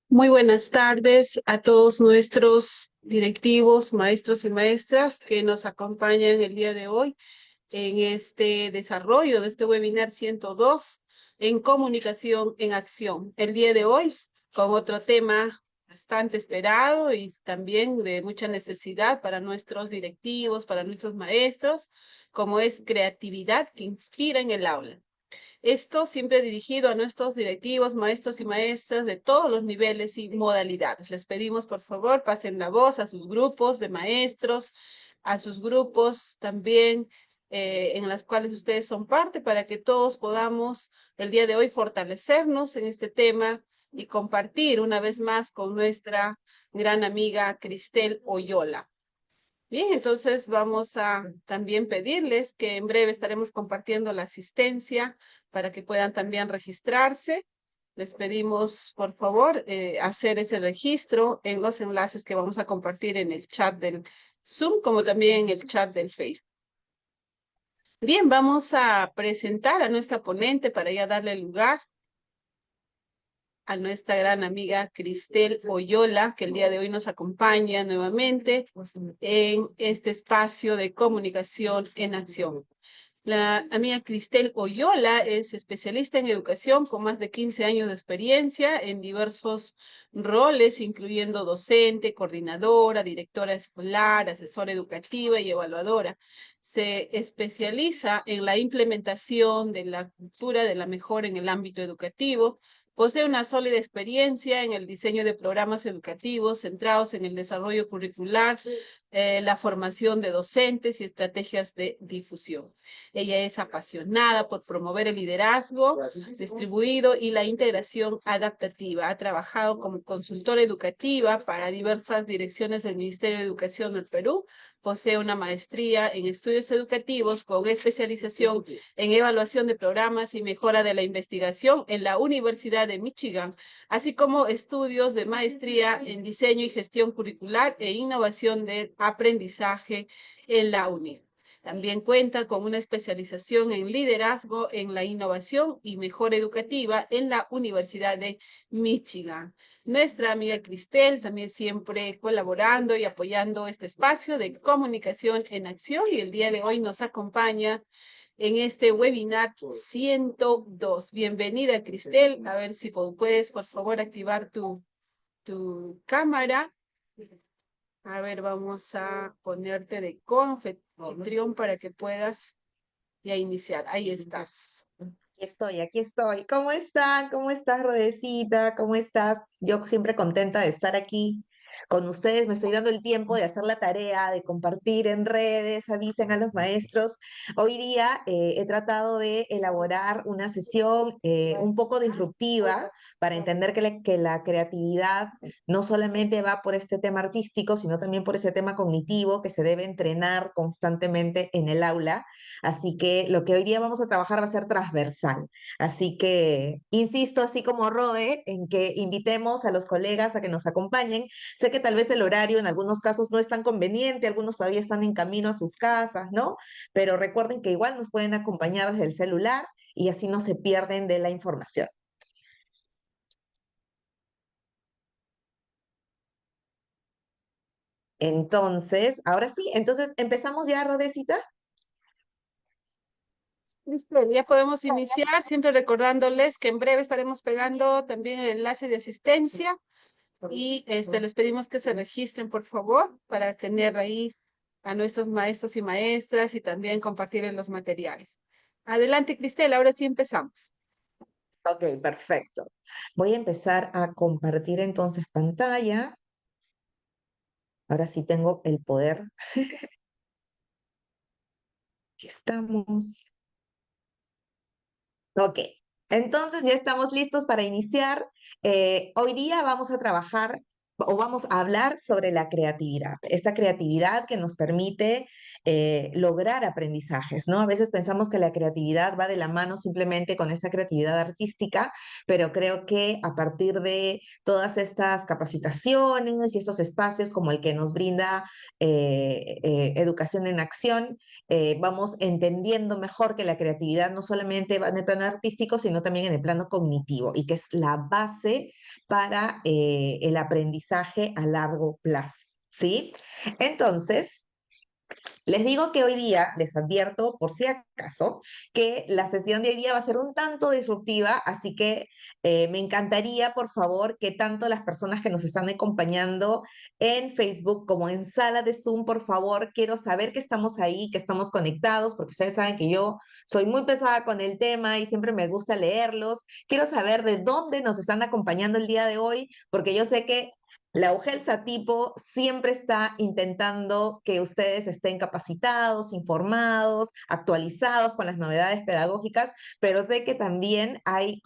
Muy buenas tardes a todos nuestros directivos, maestros y maestras que nos acompañan el día de hoy en este desarrollo de este webinar 102 en comunicación en acción. El día de hoy con otro tema bastante esperado y también de mucha necesidad para nuestros directivos, para nuestros maestros, como es creatividad que inspira en el aula. Esto siempre dirigido a nuestros directivos, maestros y maestras de todos los niveles y modalidades. Les pedimos, por favor, pasen la voz a sus grupos de maestros, a sus grupos también en las cuales ustedes son parte, para que todos podamos el día de hoy fortalecernos en este tema y compartir una vez más con nuestra gran amiga Cristel Oyola. Bien, entonces vamos a también pedirles que en breve estaremos compartiendo la asistencia para que puedan también registrarse. Les pedimos, por favor, hacer ese registro en los enlaces que vamos a compartir en el chat del Zoom, como también en el chat del Facebook. Bien, vamos a presentar a nuestra ponente para ya darle lugar a nuestra gran amiga Cristel Oyola, que el día de hoy nos acompaña nuevamente en este espacio de comunicación en acción. La amiga Cristel Oyola es especialista en educación con más de 15 años de experiencia en diversos roles, incluyendo docente, coordinadora, directora escolar, asesora educativa y evaluadora. Se especializa en la implementación de la cultura de la mejora en el ámbito educativo. Posee una sólida experiencia en el diseño de programas educativos centrados en el desarrollo curricular, la formación de docentes y estrategias de difusión. Ella es apasionada por promover el liderazgo distribuido y la integración adaptativa. Ha trabajado como consultora educativa para diversas direcciones del Ministerio de Educación del Perú. Posee una maestría en estudios educativos con especialización en evaluación de programas y mejora de la investigación en la Universidad de Michigan, así como estudios de maestría en diseño y gestión curricular e innovación del aprendizaje en la UNI. También cuenta con una especialización en liderazgo en la innovación y mejora educativa en la Universidad de Michigan. Nuestra amiga Cristel también siempre colaborando y apoyando este espacio de comunicación en acción, y el día de hoy nos acompaña en este webinar 102. Bienvenida, Cristel. A ver si puedes, por favor, activar tu cámara. A ver, vamos a ponerte de confitrión para que puedas ya iniciar. Ahí estás. Aquí estoy, aquí estoy. ¿Cómo están? ¿Cómo estás, Rodecita? ¿Cómo estás? Yo siempre contenta de estar aquí con ustedes. Me estoy dando el tiempo de hacer la tarea, de compartir en redes, avisen a los maestros. Hoy día he tratado de elaborar una sesión un poco disruptiva para entender que la creatividad no solamente va por este tema artístico, sino también por ese tema cognitivo que se debe entrenar constantemente en el aula. Así que lo que hoy día vamos a trabajar va a ser transversal. Así que insisto, así como Rode, en que invitemos a los colegas a que nos acompañen. Sé que tal vez el horario en algunos casos no es tan conveniente, algunos todavía están en camino a sus casas, ¿no? Pero recuerden que igual nos pueden acompañar desde el celular y así no se pierden de la información. Entonces, ahora sí, entonces empezamos ya, Rodecita. Listo, ya podemos iniciar, siempre recordándoles que en breve estaremos pegando también el enlace de asistencia y les pedimos que se registren, por favor, para tener ahí a nuestros maestros y maestras y también compartir en los materiales. Adelante, Cristel, ahora sí empezamos. Ok, perfecto. Voy a empezar a compartir entonces pantalla. Ahora sí tengo el poder. Aquí estamos. Ok, entonces ya estamos listos para iniciar. Hoy día vamos a trabajar o vamos a hablar sobre la creatividad, esta creatividad que nos permite lograr aprendizajes, ¿no? A veces pensamos que la creatividad va de la mano simplemente con esta creatividad artística, pero creo que a partir de todas estas capacitaciones y estos espacios como el que nos brinda Educación en Acción, vamos entendiendo mejor que la creatividad no solamente va en el plano artístico, sino también en el plano cognitivo y que es la base para el aprendizaje a largo plazo, ¿sí? Entonces, les digo que hoy día, les advierto por si acaso, que la sesión de hoy día va a ser un tanto disruptiva, así que me encantaría, por favor, que tanto las personas que nos están acompañando en Facebook como en sala de Zoom, por favor, quiero saber que estamos ahí, que estamos conectados, porque ustedes saben que yo soy muy pesada con el tema y siempre me gusta leerlos. Quiero saber de dónde nos están acompañando el día de hoy, porque yo sé que la UGEL Satipo siempre está intentando que ustedes estén capacitados, informados, actualizados con las novedades pedagógicas, pero sé que también hay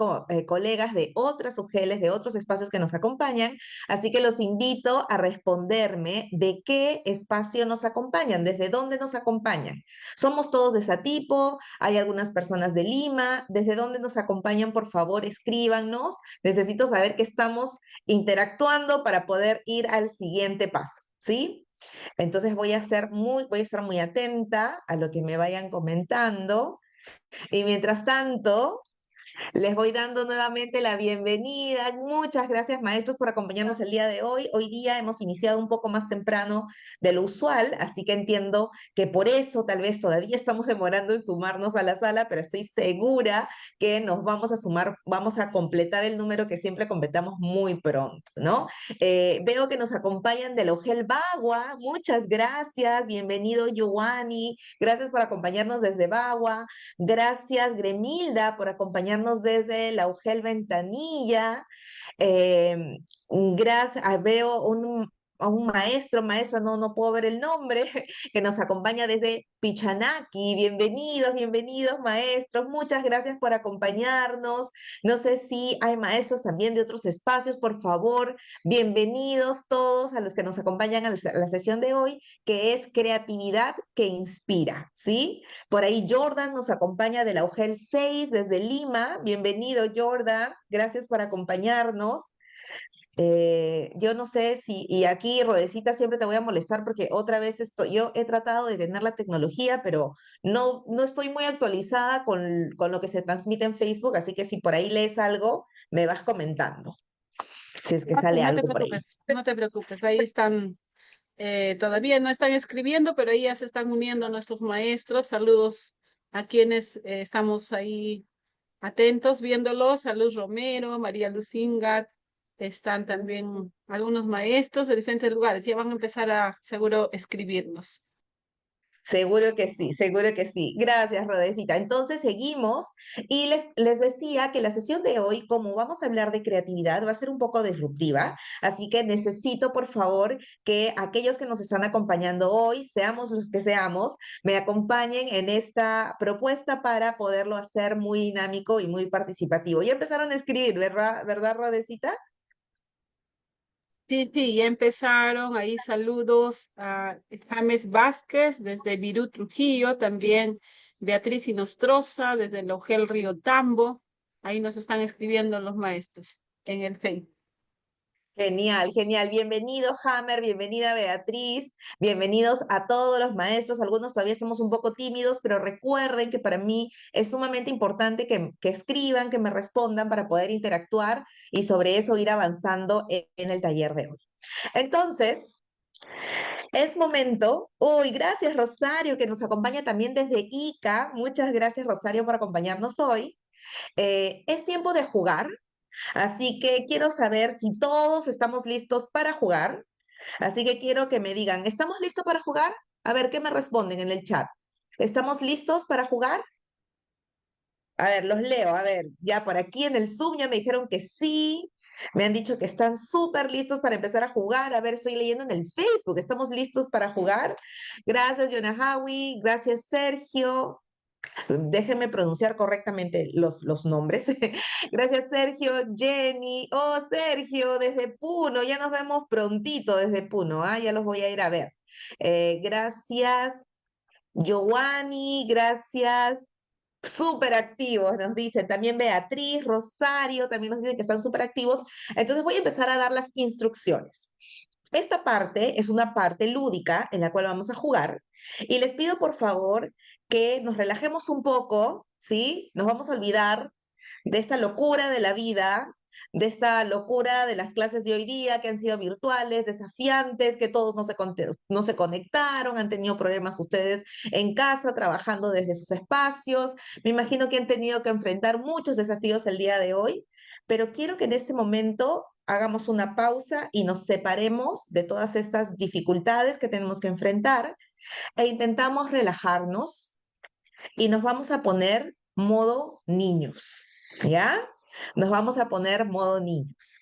colegas de otras UGELes, de otros espacios que nos acompañan, así que los invito a responderme de qué espacio nos acompañan, desde dónde nos acompañan. Somos todos de Satipo, hay algunas personas de Lima, desde dónde nos acompañan, por favor, escríbanos. Necesito saber que estamos interactuando para poder ir al siguiente paso, ¿sí? Entonces voy a estar muy atenta a lo que me vayan comentando. Y mientras tanto, les voy dando nuevamente la bienvenida. Muchas gracias, maestros, por acompañarnos el día de hoy. Hoy día hemos iniciado un poco más temprano de lo usual, así que entiendo que por eso tal vez todavía estamos demorando en sumarnos a la sala, pero estoy segura que nos vamos a sumar, vamos a completar el número que siempre completamos muy pronto, ¿no? Veo que nos acompañan de la UGEL Bagua. Muchas gracias. Bienvenido, Giovanni. Gracias por acompañarnos desde Bagua. Gracias, Gremilda, por acompañarnos desde la UGEL Ventanilla. Gracias, veo a un maestro, no puedo ver el nombre, que nos acompaña desde Pichanaki. Bienvenidos, bienvenidos, maestros. Muchas gracias por acompañarnos. No sé si hay maestros también de otros espacios, por favor. Bienvenidos todos a los que nos acompañan a la sesión de hoy, que es Creatividad que Inspira, ¿sí? Por ahí Jordan nos acompaña de la UGEL 6 desde Lima. Bienvenido, Jordan. Gracias por acompañarnos. Yo no sé si, y aquí, Rodecita, siempre te voy a molestar porque otra vez yo he tratado de tener la tecnología, pero no estoy muy actualizada con lo que se transmite en Facebook, así que si por ahí lees algo, me vas comentando, si es que sale No te algo por ahí. preocupes, no te preocupes, ahí están, todavía no están escribiendo, pero ahí ya se están uniendo nuestros maestros. Saludos a quienes estamos ahí atentos viéndolos, a Luz Romero, María Lucinga, están también algunos maestros de diferentes lugares, ya van a empezar a seguro escribirnos. Seguro que sí, seguro que sí. Gracias, Rodecita. Entonces seguimos y les decía que la sesión de hoy, como vamos a hablar de creatividad, va a ser un poco disruptiva, así que necesito, por favor, que aquellos que nos están acompañando hoy, seamos los que seamos, me acompañen en esta propuesta para poderlo hacer muy dinámico y muy participativo. Ya empezaron a escribir, ¿verdad, verdad, Rodecita? Sí, sí, ya empezaron ahí saludos a James Vázquez desde Virú, Trujillo, también Beatriz Inostroza desde Logel Río Tambo. Ahí nos están escribiendo los maestros en el Facebook. Genial, genial. Bienvenido, Hammer, bienvenida, Beatriz, bienvenidos a todos los maestros. Algunos todavía estamos un poco tímidos, pero recuerden que para mí es sumamente importante que escriban, que me respondan para poder interactuar y sobre eso ir avanzando en el taller de hoy. Entonces, Es momento. Uy, gracias Rosario, que nos acompaña también desde Ica. Muchas gracias Rosario por acompañarnos hoy. Es tiempo de jugar, así que quiero saber si todos estamos listos para jugar. Así que quiero que me digan, ¿estamos listos para jugar? A ver, ¿qué me responden en el chat? ¿Estamos listos para jugar? A ver, los leo. A ver, ya por aquí en el Zoom ya me dijeron que sí. Me han dicho que están súper listos para empezar a jugar. A ver, estoy leyendo en el Facebook. ¿Estamos listos para jugar? Gracias, Yonahawi. Gracias, Sergio. Déjenme pronunciar correctamente los nombres. Gracias, Sergio, Jenny. Oh, Sergio, desde Puno. Ya nos vemos prontito desde Puno. ¿Ah? Ya los voy a ir a ver. Gracias, Giovanni. Gracias. Súper activos, nos dicen. También Beatriz, Rosario, también nos dicen que están súper activos. Entonces voy a empezar a dar las instrucciones. Esta parte es una parte lúdica en la cual vamos a jugar y les pido por favor que nos relajemos un poco, ¿sí? Nos vamos a olvidar de esta locura de la vida, de esta locura de las clases de hoy día que han sido virtuales, desafiantes, que todos no se conectaron, han tenido problemas ustedes en casa, trabajando desde sus espacios. Me imagino que han tenido que enfrentar muchos desafíos el día de hoy, pero quiero que en este momento hagamos una pausa y nos separemos de todas estas dificultades que tenemos que enfrentar e intentamos relajarnos y nos vamos a poner modo niños, ¿ya? Nos vamos a poner modo niños.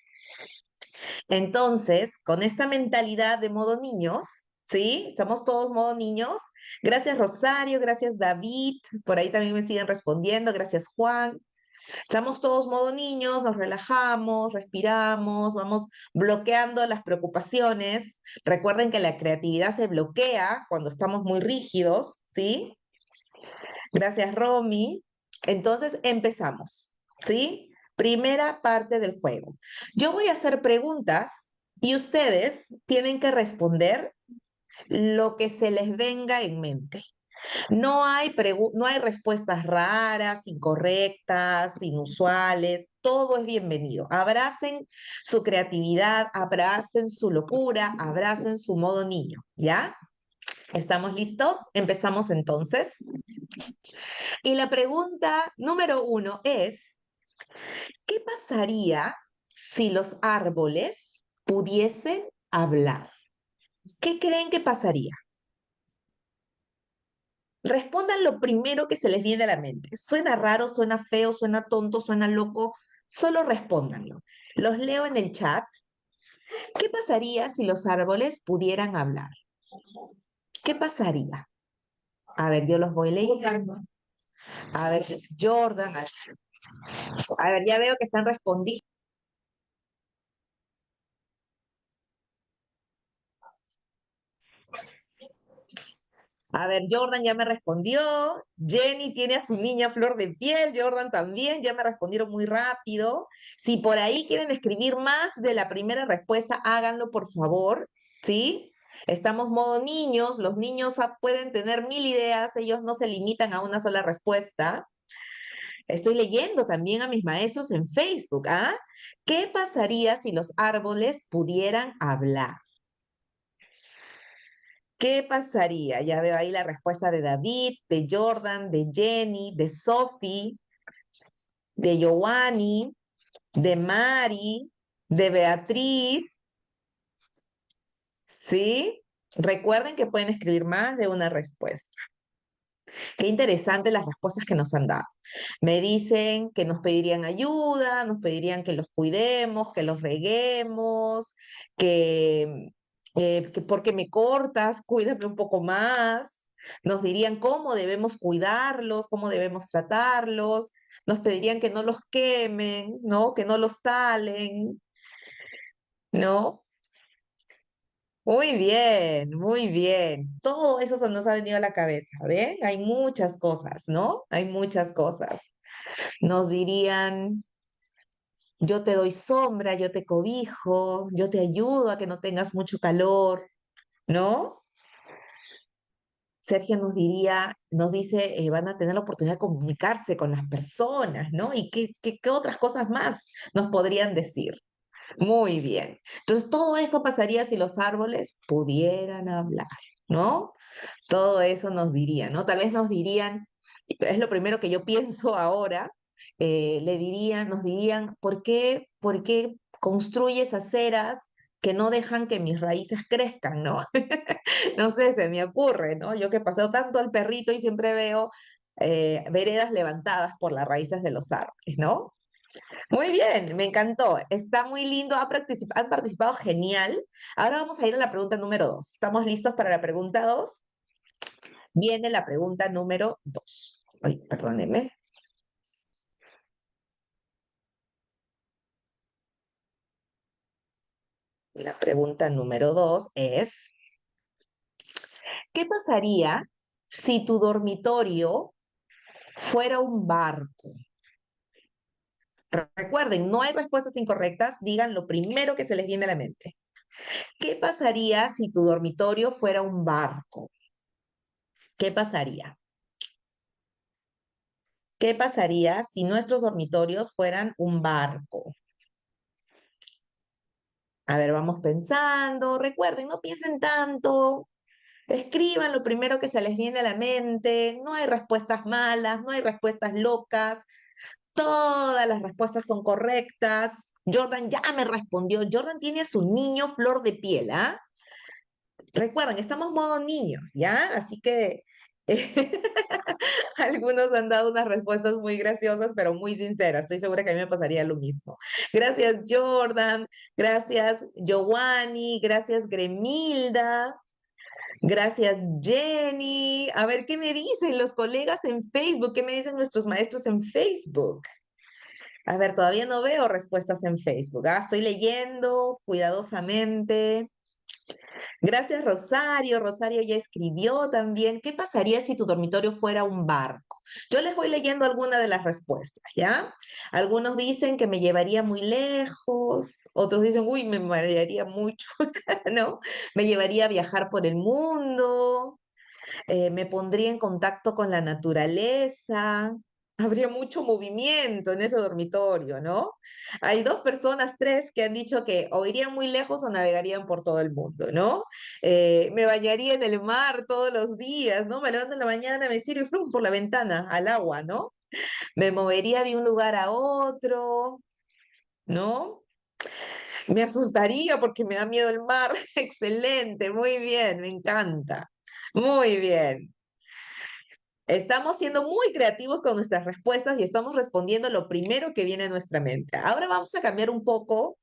Entonces, con esta mentalidad de modo niños, ¿sí? Estamos todos modo niños. Gracias Rosario, gracias David, por ahí también me siguen respondiendo, gracias Juan. Estamos todos modo niños, nos relajamos, respiramos, vamos bloqueando las preocupaciones. Recuerden que la creatividad se bloquea cuando estamos muy rígidos, ¿sí? Gracias, Romy. Entonces empezamos, ¿sí? Primera parte del juego. Yo voy a hacer preguntas y ustedes tienen que responder lo que se les venga en mente. No hay respuestas raras, incorrectas, inusuales. Todo es bienvenido. Abracen su creatividad, abracen su locura, abracen su modo niño, ¿ya? ¿Estamos listos? Empezamos entonces. Y la pregunta número uno es, ¿qué pasaría si los árboles pudiesen hablar? ¿Qué creen que pasaría? Respondan lo primero que se les viene a la mente. Suena raro, suena feo, suena tonto, suena loco. Solo respóndanlo. Los leo en el chat. ¿Qué pasaría si los árboles pudieran hablar? ¿Qué pasaría? A ver, yo los voy leyendo. A ver, Jordan. A ver, ya veo que están respondiendo. A ver, Jordan ya me respondió, Jenny tiene a su niña flor de piel, Jordan también, ya me respondieron muy rápido. Si por ahí quieren escribir más de la primera respuesta, háganlo por favor, ¿sí? Estamos modo niños, los niños pueden tener mil ideas, ellos no se limitan a una sola respuesta. Estoy leyendo también a mis maestros en Facebook, ¿ah? ¿Qué pasaría si los árboles pudieran hablar? ¿Qué pasaría? Ya veo ahí la respuesta de David, de Jordan, de Jenny, de Sophie, de Giovanni, de Mari, de Beatriz, ¿sí? Recuerden que pueden escribir más de una respuesta. Qué interesante las respuestas que nos han dado. Me dicen que nos pedirían ayuda, nos pedirían que los cuidemos, que los reguemos, que porque me cortas, cuídame un poco más. Nos dirían cómo debemos cuidarlos, cómo debemos tratarlos. Nos pedirían que no los quemen, ¿no? Que no los talen, ¿no? Muy bien, muy bien. Todo eso se nos ha venido a la cabeza, ¿ven? Hay muchas cosas, ¿no? Hay muchas cosas. Nos dirían, yo te doy sombra, yo te cobijo, yo te ayudo a que no tengas mucho calor, ¿no? Sergio nos diría, nos dice, van a tener la oportunidad de comunicarse con las personas, ¿no? ¿Y qué otras cosas más nos podrían decir? Muy bien. Entonces, todo eso pasaría si los árboles pudieran hablar, ¿no? Todo eso nos dirían, ¿no? Tal vez nos dirían, es lo primero que yo pienso ahora, nos dirían, por qué construyes aceras que no dejan que mis raíces crezcan, ¿no? No sé, se me ocurre, ¿no? Yo que paseo tanto al perrito y siempre veo veredas levantadas por las raíces de los árboles, ¿no? Muy bien, me encantó. Está muy lindo, han participado genial. Ahora vamos a ir a la pregunta número 2. ¿Estamos listos para la pregunta 2? Viene la pregunta número 2. Ay, perdónenme. La pregunta número 2 es, ¿qué pasaría si tu dormitorio fuera un barco? Recuerden, no hay respuestas incorrectas, digan lo primero que se les viene a la mente. ¿Qué pasaría si tu dormitorio fuera un barco? ¿Qué pasaría? ¿Qué pasaría si nuestros dormitorios fueran un barco? A ver, vamos pensando. Recuerden, no piensen tanto. Escriban lo primero que se les viene a la mente. No hay respuestas malas, no hay respuestas locas. Todas las respuestas son correctas. Jordan ya me respondió. Jordan tiene a su niño flor de piel, ¿ah? Recuerden, estamos modo niños, ¿ya? Así que algunos han dado unas respuestas muy graciosas, pero muy sinceras. Estoy segura que a mí me pasaría lo mismo. Gracias, Jordan. Gracias, Giovanni. Gracias, Gremilda. Gracias, Jenny. A ver, ¿qué me dicen los colegas en Facebook? ¿Qué me dicen nuestros maestros en Facebook? A ver, todavía no veo respuestas en Facebook. Ah, estoy leyendo cuidadosamente. Gracias, Rosario. Rosario ya escribió también. ¿Qué pasaría si tu dormitorio fuera un barco? Yo les voy leyendo algunas de las respuestas, ¿ya? Algunos dicen que me llevaría muy lejos, otros dicen, uy, me marearía mucho, ¿no? Me llevaría a viajar por el mundo, me pondría en contacto con la naturaleza. Habría mucho movimiento en ese dormitorio, ¿no? Hay dos personas, tres, que han dicho que o irían muy lejos o navegarían por todo el mundo, ¿no? Me bañaría en el mar todos los días, ¿no? Me levanto en la mañana, me tiro y flum por la ventana al agua, ¿no? Me movería de un lugar a otro, ¿no? Me asustaría porque me da miedo el mar. Excelente, muy bien, me encanta. Muy bien. Estamos siendo muy creativos con nuestras respuestas y estamos respondiendo lo primero que viene a nuestra mente. Ahora vamos a cambiar un poco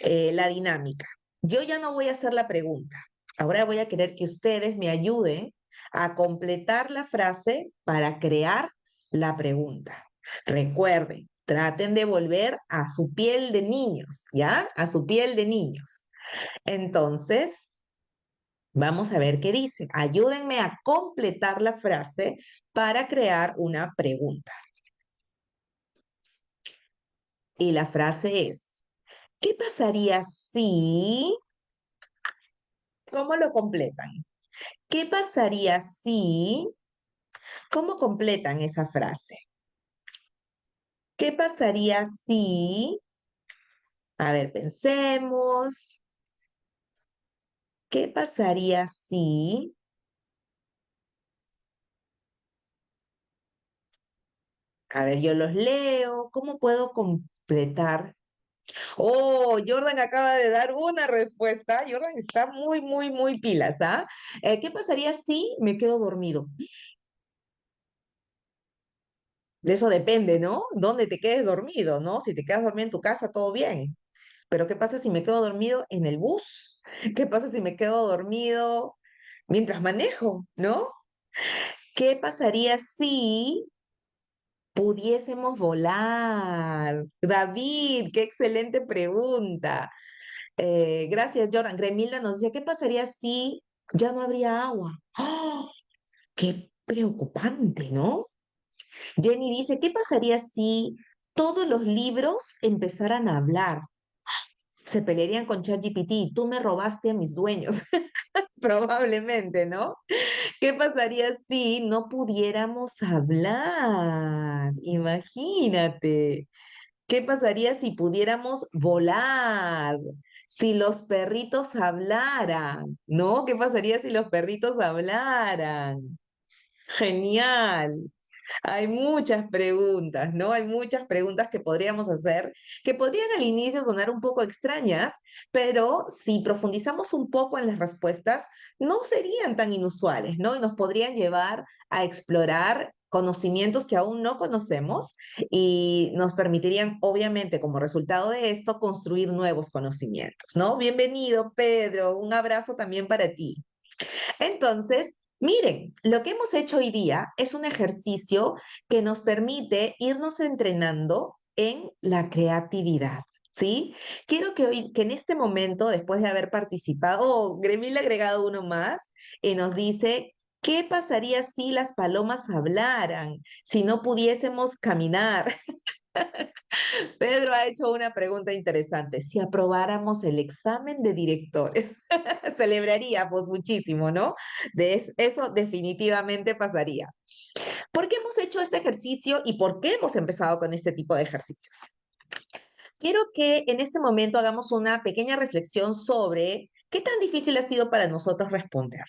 la dinámica. Yo ya no voy a hacer la pregunta. Ahora voy a querer que ustedes me ayuden a completar la frase para crear la pregunta. Recuerden, traten de volver a su piel de niños, ¿ya? A su piel de niños. Entonces, vamos a ver qué dice. Ayúdenme a completar la frase para crear una pregunta. Y la frase es, ¿qué pasaría si... ¿Cómo lo completan? ¿Qué pasaría si... ¿Cómo completan esa frase? ¿Qué pasaría si... A ver, pensemos. ¿Qué pasaría si... A ver, yo los leo. ¿Cómo puedo completar? Oh, Jordan acaba de dar una respuesta. Jordan está muy, muy, muy pilas, ¿ah? ¿Qué pasaría si me quedo dormido? De eso depende, ¿no? ¿Dónde te quedes dormido, no? Si te quedas dormido en tu casa, todo bien. Pero ¿qué pasa si me quedo dormido en el bus? ¿Qué pasa si me quedo dormido mientras manejo, no? ¿Qué pasaría si pudiésemos volar? David, qué excelente pregunta. Gracias, Jordan. Gremilda nos dice, ¿qué pasaría si ya no habría agua? ¡Ah! Qué preocupante, ¿no? Jenny dice, ¿qué pasaría si todos los libros empezaran a hablar? Se pelearían con ChatGPT, tú me robaste a mis dueños, probablemente, ¿no? ¿Qué pasaría si no pudiéramos hablar? Imagínate. ¿Qué pasaría si pudiéramos volar? Si los perritos hablaran, ¿no? ¿Qué pasaría si los perritos hablaran? Genial. Hay muchas preguntas, ¿no? Hay muchas preguntas que podríamos hacer, que podrían al inicio sonar un poco extrañas, pero si profundizamos un poco en las respuestas, no serían tan inusuales, ¿no? Y nos podrían llevar a explorar conocimientos que aún no conocemos y nos permitirían, obviamente, como resultado de esto, construir nuevos conocimientos, ¿no? Bienvenido, Pedro. Un abrazo también para ti. Entonces, miren, lo que hemos hecho hoy día es un ejercicio que nos permite irnos entrenando en la creatividad. ¿Sí? Quiero que hoy, que en este momento, después de haber participado, Gremil ha agregado uno más y nos dice, ¿qué pasaría si las palomas hablaran, si no pudiésemos caminar? Pedro ha hecho una pregunta interesante. Si aprobáramos el examen de directores, celebraríamos muchísimo, ¿no? Eso definitivamente pasaría. ¿Por qué hemos hecho este ejercicio y por qué hemos empezado con este tipo de ejercicios? Quiero que en este momento hagamos una pequeña reflexión sobre qué tan difícil ha sido para nosotros responder.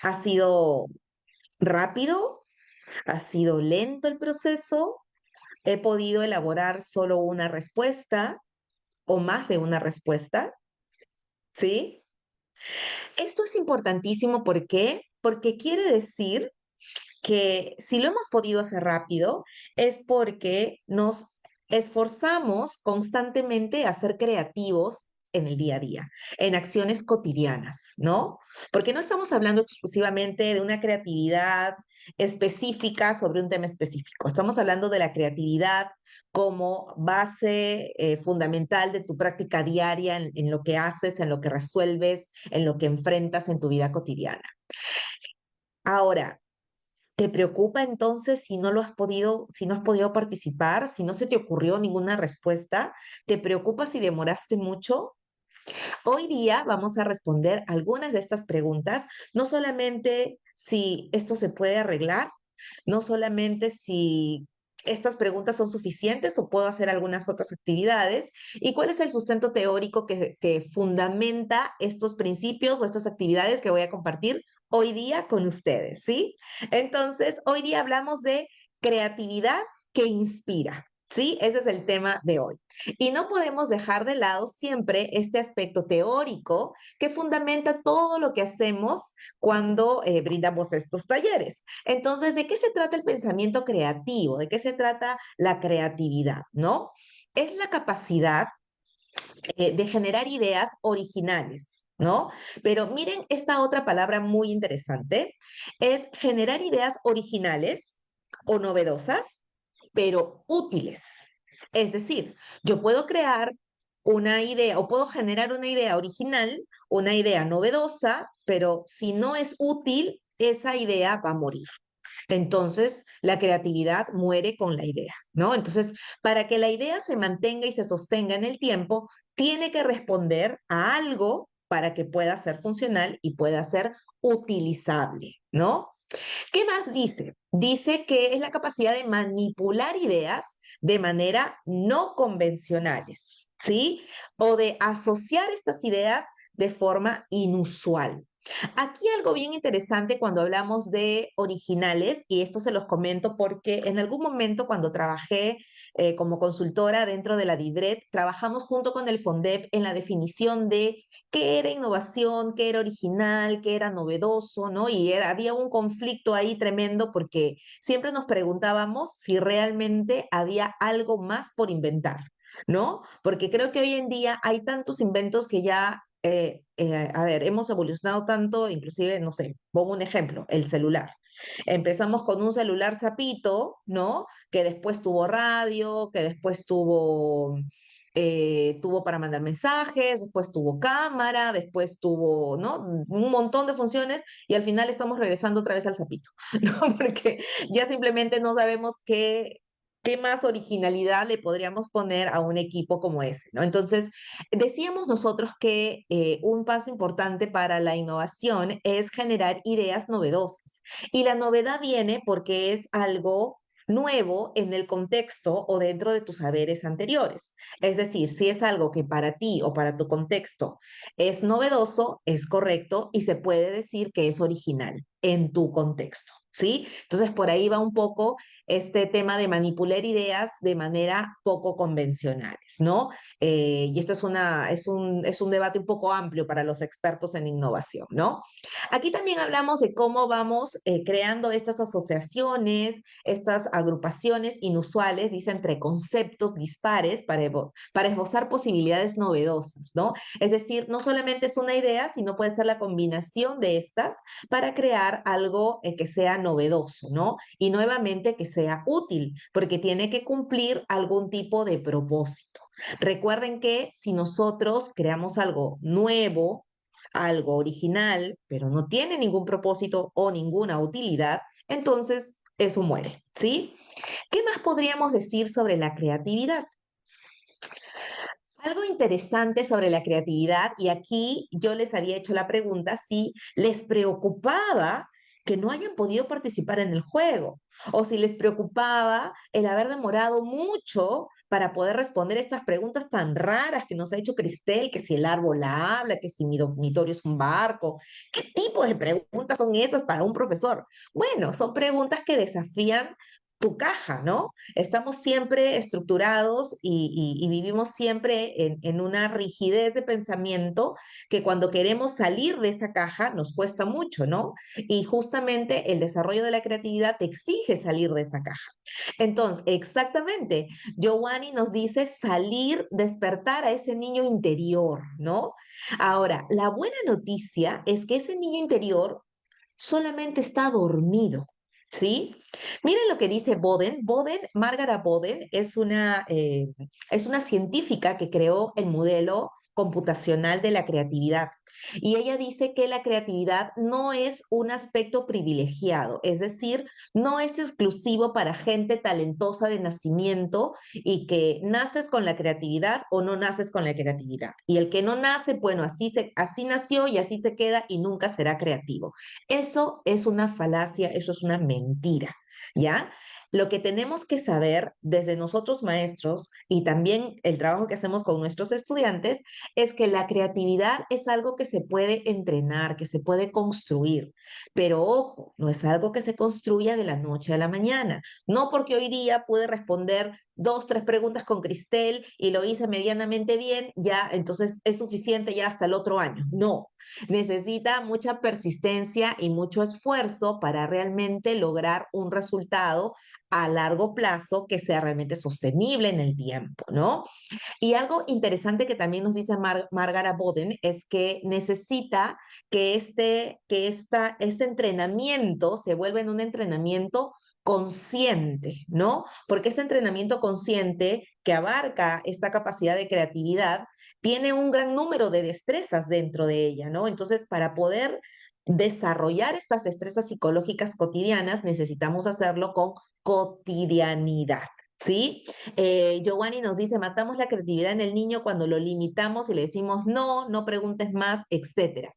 ¿Ha sido rápido? ¿Ha sido lento el proceso? ¿He podido elaborar solo una respuesta o más de una respuesta? ¿Sí? Esto es importantísimo, ¿por qué? Porque quiere decir que si lo hemos podido hacer rápido es porque nos esforzamos constantemente a ser creativos en el día a día, en acciones cotidianas, ¿no? Porque no estamos hablando exclusivamente de una creatividad específica sobre un tema específico, estamos hablando de la creatividad como base fundamental de tu práctica diaria en lo que haces, en lo que resuelves, en lo que enfrentas en tu vida cotidiana. Ahora, ¿te preocupa entonces si no lo has podido, si no has podido participar, si no se te ocurrió ninguna respuesta? ¿Te preocupa si demoraste mucho? Hoy día vamos a responder algunas de estas preguntas, no solamente si esto se puede arreglar, no solamente si estas preguntas son suficientes o puedo hacer algunas otras actividades y cuál es el sustento teórico que fundamenta estos principios o estas actividades que voy a compartir hoy día con ustedes, ¿sí? Entonces, hoy día hablamos de creatividad que inspira. Sí, ese es el tema de hoy. Y no podemos dejar de lado siempre este aspecto teórico que fundamenta todo lo que hacemos cuando brindamos estos talleres. Entonces, ¿de qué se trata el pensamiento creativo? ¿De qué se trata la creatividad? ¿No? Es la capacidad de generar ideas originales, ¿no? Pero miren esta otra palabra muy interesante, es generar ideas originales o novedosas, pero útiles. Es decir, yo puedo crear una idea o puedo generar una idea original, una idea novedosa, pero si no es útil, esa idea va a morir. Entonces, la creatividad muere con la idea, ¿no? Entonces, para que la idea se mantenga y se sostenga en el tiempo, tiene que responder a algo para que pueda ser funcional y pueda ser utilizable, ¿no? ¿Qué más dice? Dice que es la capacidad de manipular ideas de manera no convencionales, ¿sí? O de asociar estas ideas de forma inusual. Aquí algo bien interesante cuando hablamos de originales, y esto se los comento porque en algún momento cuando trabajé como consultora dentro de la DIVRED, trabajamos junto con el FONDEP en la definición de qué era innovación, qué era original, qué era novedoso, ¿no? Y había un conflicto ahí tremendo porque siempre nos preguntábamos si realmente había algo más por inventar, ¿no? Porque creo que hoy en día hay tantos inventos que ya a ver, hemos evolucionado tanto, inclusive, no sé, pongo un ejemplo, el celular. Empezamos con un celular zapito, ¿no? Que después tuvo radio, que después tuvo para mandar mensajes, después tuvo cámara, después tuvo, ¿no? Un montón de funciones y al final estamos regresando otra vez al zapito, ¿no? Porque ya simplemente no sabemos qué más originalidad le podríamos poner a un equipo como ese, ¿no? Entonces, decíamos nosotros que un paso importante para la innovación es generar ideas novedosas. Y la novedad viene porque es algo nuevo en el contexto o dentro de tus saberes anteriores. Es decir, si es algo que para ti o para tu contexto es novedoso, es correcto y se puede decir que es original en tu contexto, ¿sí? Entonces, por ahí va un poco este tema de manipular ideas de manera poco convencionales, ¿no? Y esto es un debate un poco amplio para los expertos en innovación, ¿no? Aquí también hablamos de cómo vamos creando estas asociaciones, estas agrupaciones inusuales, dice, entre conceptos dispares para esbozar posibilidades novedosas, ¿no? Es decir, no solamente es una idea, sino puede ser la combinación de estas para crear algo que sea novedoso, ¿no? Y nuevamente que sea útil, porque tiene que cumplir algún tipo de propósito. Recuerden que si nosotros creamos algo nuevo, algo original, pero no tiene ningún propósito o ninguna utilidad, entonces eso muere, ¿sí? ¿Qué más podríamos decir sobre la creatividad? Algo interesante sobre la creatividad, y aquí yo les había hecho la pregunta si les preocupaba que no hayan podido participar en el juego, o si les preocupaba el haber demorado mucho para poder responder estas preguntas tan raras que nos ha hecho Cristel, que si el árbol habla, que si mi dormitorio es un barco. ¿Qué tipo de preguntas son esas para un profesor? Bueno, son preguntas que desafían tu caja, ¿no? Estamos siempre estructurados y vivimos siempre en una rigidez de pensamiento que cuando queremos salir de esa caja nos cuesta mucho, ¿no? Y justamente el desarrollo de la creatividad te exige salir de esa caja. Entonces, exactamente, Giovanni nos dice salir, despertar a ese niño interior, ¿no? Ahora, la buena noticia es que ese niño interior solamente está dormido, ¿sí? Miren lo que dice Boden. Margaret Boden es una científica que creó el modelo computacional de la creatividad. Y ella dice que la creatividad no es un aspecto privilegiado, es decir, no es exclusivo para gente talentosa de nacimiento y que naces con la creatividad o no naces con la creatividad. Y el que no nace, bueno, así nació y así se queda y nunca será creativo. Eso es una falacia, eso es una mentira, ¿ya? Lo que tenemos que saber desde nosotros maestros y también el trabajo que hacemos con nuestros estudiantes es que la creatividad es algo que se puede entrenar, que se puede construir, pero ojo, no es algo que se construya de la noche a la mañana. No porque hoy día pude responder dos, tres preguntas con Cristel y lo hice medianamente bien, ya entonces es suficiente ya hasta el otro año. No, necesita mucha persistencia y mucho esfuerzo para realmente lograr un resultado a largo plazo que sea realmente sostenible en el tiempo, ¿no? Y algo interesante que también nos dice Margaret Boden es que necesita que este entrenamiento se vuelva en un entrenamiento consciente, ¿no? Porque ese entrenamiento consciente que abarca esta capacidad de creatividad tiene un gran número de destrezas dentro de ella, ¿no? Entonces, para poder desarrollar estas destrezas psicológicas cotidianas, necesitamos hacerlo con cotidianidad, ¿sí? Giovanni nos dice, matamos la creatividad en el niño cuando lo limitamos y le decimos, no, no preguntes más, etcétera.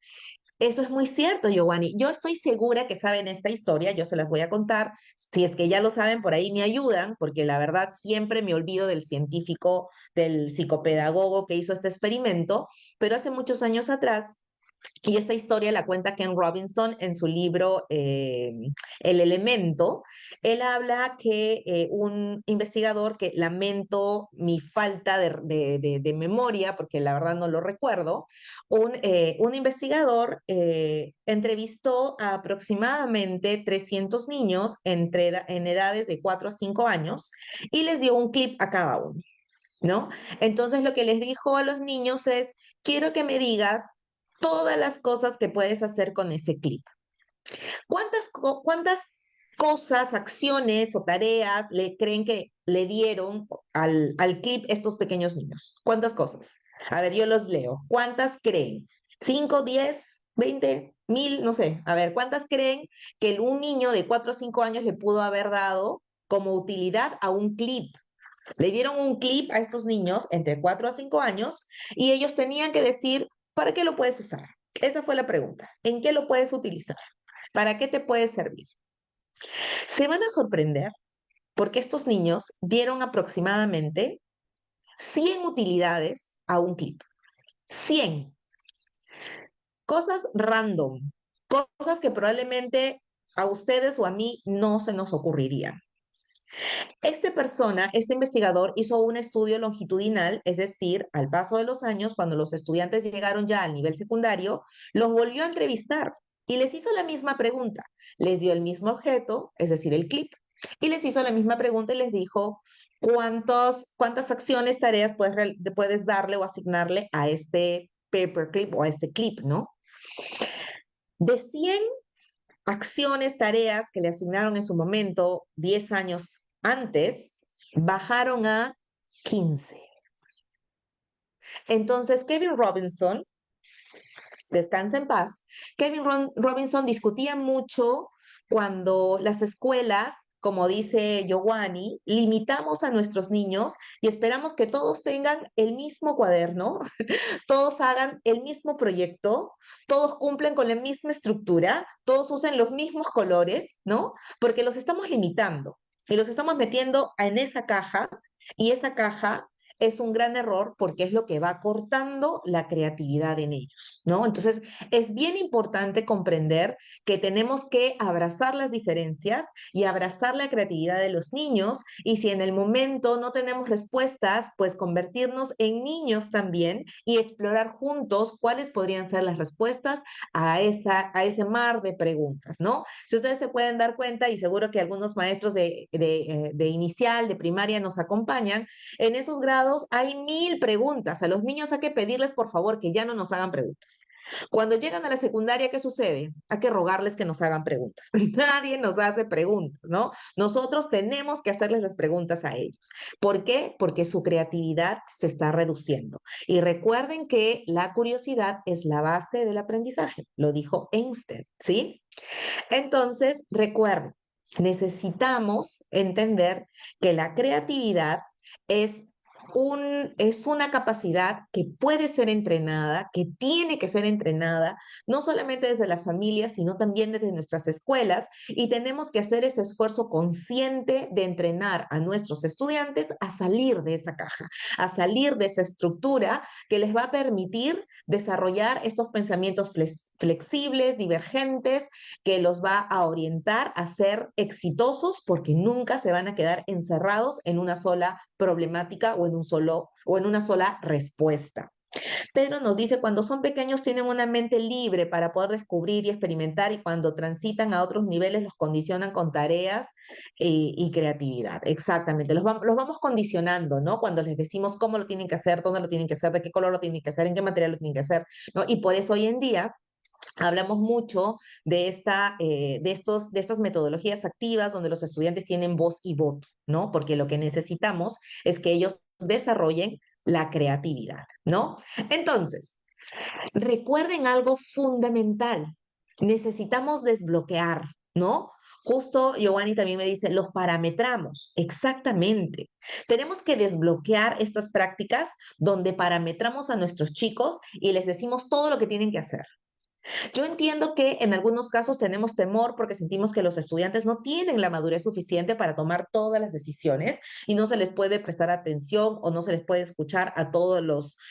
Eso es muy cierto, Giovanni. Yo estoy segura que saben esta historia, yo se las voy a contar. Si es que ya lo saben, por ahí me ayudan, porque la verdad siempre me olvido del científico, del psicopedagogo que hizo este experimento, pero hace muchos años atrás y esta historia la cuenta Ken Robinson en su libro El Elemento. Él habla que un investigador, que lamento mi falta de memoria, porque la verdad no lo recuerdo, un investigador entrevistó a aproximadamente 300 niños en edades de 4 a 5 años y les dio un clip a cada uno, ¿no? Entonces lo que les dijo a los niños es, quiero que me digas todas las cosas que puedes hacer con ese clip. ¿Cuántas cosas, acciones o tareas le creen que le dieron al clip estos pequeños niños? ¿Cuántas cosas? A ver, yo los leo. ¿Cuántas creen? ¿5, 10, 20, 1000? No sé. A ver, ¿cuántas creen que un niño de 4 o 5 años le pudo haber dado como utilidad a un clip? Le dieron un clip a estos niños entre 4 a 5 años y ellos tenían que decir, ¿para qué lo puedes usar? Esa fue la pregunta. ¿En qué lo puedes utilizar? ¿Para qué te puede servir? Se van a sorprender porque estos niños vieron aproximadamente 100 utilidades a un clip. 100 cosas random, cosas que probablemente a ustedes o a mí no se nos ocurrirían. Este investigador hizo un estudio longitudinal, es decir, al paso de los años, cuando los estudiantes llegaron ya al nivel secundario, los volvió a entrevistar y les hizo la misma pregunta. Les dio el mismo objeto, es decir, el clip, y les hizo la misma pregunta y les dijo cuántas acciones, tareas puedes darle o asignarle a este paperclip o a este clip, ¿no? De 100 acciones, tareas que le asignaron en su momento, 10 años antes, bajaron a 15. Entonces, Kevin Robinson, descansa en paz, Robinson discutía mucho cuando las escuelas, como dice Giovanni, limitamos a nuestros niños y esperamos que todos tengan el mismo cuaderno, todos hagan el mismo proyecto, todos cumplen con la misma estructura, todos usen los mismos colores, ¿no? Porque los estamos limitando y los estamos metiendo en esa caja y esa caja es un gran error porque es lo que va cortando la creatividad en ellos, ¿no? Entonces, es bien importante comprender que tenemos que abrazar las diferencias y abrazar la creatividad de los niños y si en el momento no tenemos respuestas, pues convertirnos en niños también y explorar juntos cuáles podrían ser las respuestas a ese mar de preguntas, ¿no? Si ustedes se pueden dar cuenta, y seguro que algunos maestros de inicial, de primaria nos acompañan, en esos grados hay 1000 preguntas. A los niños hay que pedirles, por favor, que ya no nos hagan preguntas. Cuando llegan a la secundaria, ¿qué sucede? Hay que rogarles que nos hagan preguntas. Nadie nos hace preguntas, ¿no? Nosotros tenemos que hacerles las preguntas a ellos. ¿Por qué? Porque su creatividad se está reduciendo. Y recuerden que la curiosidad es la base del aprendizaje, lo dijo Einstein, ¿sí? Entonces, recuerden, necesitamos entender que la creatividad es es una capacidad que puede ser entrenada, que tiene que ser entrenada, no solamente desde la familia, sino también desde nuestras escuelas, y tenemos que hacer ese esfuerzo consciente de entrenar a nuestros estudiantes a salir de esa caja, a salir de esa estructura que les va a permitir desarrollar estos pensamientos flexibles, divergentes, que los va a orientar a ser exitosos porque nunca se van a quedar encerrados en una sola problemática o en una sola respuesta. Pedro nos dice, cuando son pequeños tienen una mente libre para poder descubrir y experimentar y cuando transitan a otros niveles los condicionan con tareas y creatividad. Exactamente, los vamos condicionando, ¿no? Cuando les decimos cómo lo tienen que hacer, dónde lo tienen que hacer, de qué color lo tienen que hacer, en qué material lo tienen que hacer, ¿no? Y por eso hoy en día hablamos mucho de estas metodologías activas donde los estudiantes tienen voz y voto, ¿no? Porque lo que necesitamos es que ellos desarrollen la creatividad, ¿no? Entonces, recuerden algo fundamental. Necesitamos desbloquear, ¿no? Justo Giovanni también me dice, los parametramos, exactamente. Tenemos que desbloquear estas prácticas donde parametramos a nuestros chicos y les decimos todo lo que tienen que hacer. Yo entiendo que en algunos casos tenemos temor porque sentimos que los estudiantes no tienen la madurez suficiente para tomar todas las decisiones y no se les puede prestar atención o no se les puede escuchar a todas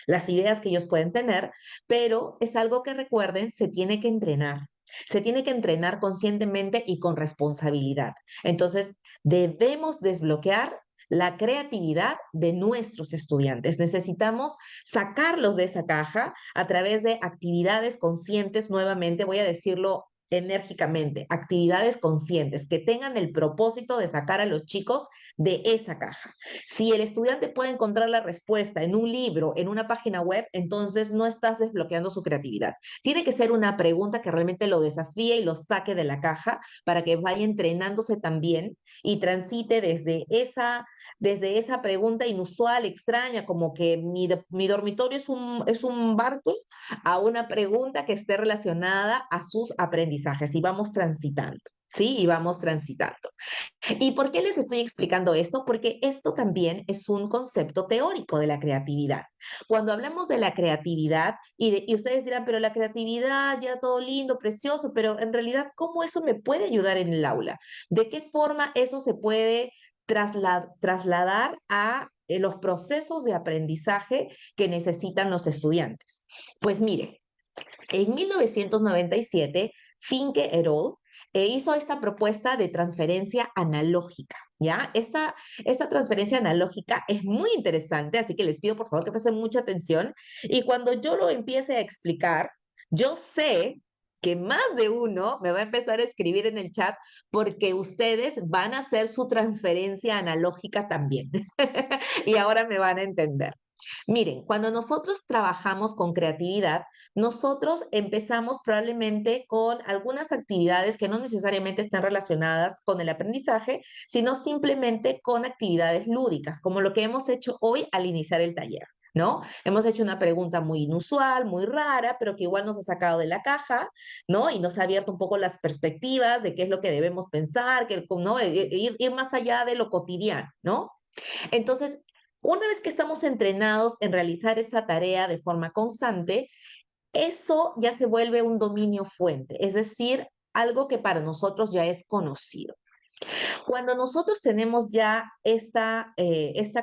las ideas que ellos pueden tener, pero es algo que recuerden, se tiene que entrenar. Se tiene que entrenar conscientemente y con responsabilidad. Entonces, debemos desbloquear la creatividad de nuestros estudiantes. Necesitamos sacarlos de esa caja a través de actividades conscientes, nuevamente voy a decirlo enérgicamente, actividades conscientes que tengan el propósito de sacar a los chicos de esa caja. Si el estudiante puede encontrar la respuesta en un libro, en una página web, entonces no estás desbloqueando su creatividad. Tiene que ser una pregunta que realmente lo desafíe y lo saque de la caja para que vaya entrenándose también y transite desde esa pregunta inusual, extraña, como que mi dormitorio es un barco, a una pregunta que esté relacionada a sus aprendizajes y vamos transitando. Sí, y vamos transitando. ¿Y por qué les estoy explicando esto? Porque esto también es un concepto teórico de la creatividad. Cuando hablamos de la creatividad, y ustedes dirán, pero la creatividad, ya todo lindo, precioso, pero en realidad, ¿cómo eso me puede ayudar en el aula? ¿De qué forma eso se puede trasladar a los procesos de aprendizaje que necesitan los estudiantes. Pues mire, en 1997, Finke et al. Hizo esta propuesta de transferencia analógica, ¿ya? Esta transferencia analógica es muy interesante, así que les pido por favor que presten mucha atención y cuando yo lo empiece a explicar, yo sé que más de uno me va a empezar a escribir en el chat porque ustedes van a hacer su transferencia analógica también. Y ahora me van a entender. Miren, cuando nosotros trabajamos con creatividad, nosotros empezamos probablemente con algunas actividades que no necesariamente están relacionadas con el aprendizaje, sino simplemente con actividades lúdicas, como lo que hemos hecho hoy al iniciar el taller. ¿No? Hemos hecho una pregunta muy inusual, muy rara, pero que igual nos ha sacado de la caja, ¿no? Y nos ha abierto un poco las perspectivas de qué es lo que debemos pensar, ¿no? Ir más allá de lo cotidiano, ¿no? Entonces, una vez que estamos entrenados en realizar esa tarea de forma constante, eso ya se vuelve un dominio fuente, es decir, algo que para nosotros ya es conocido. Cuando nosotros tenemos ya esta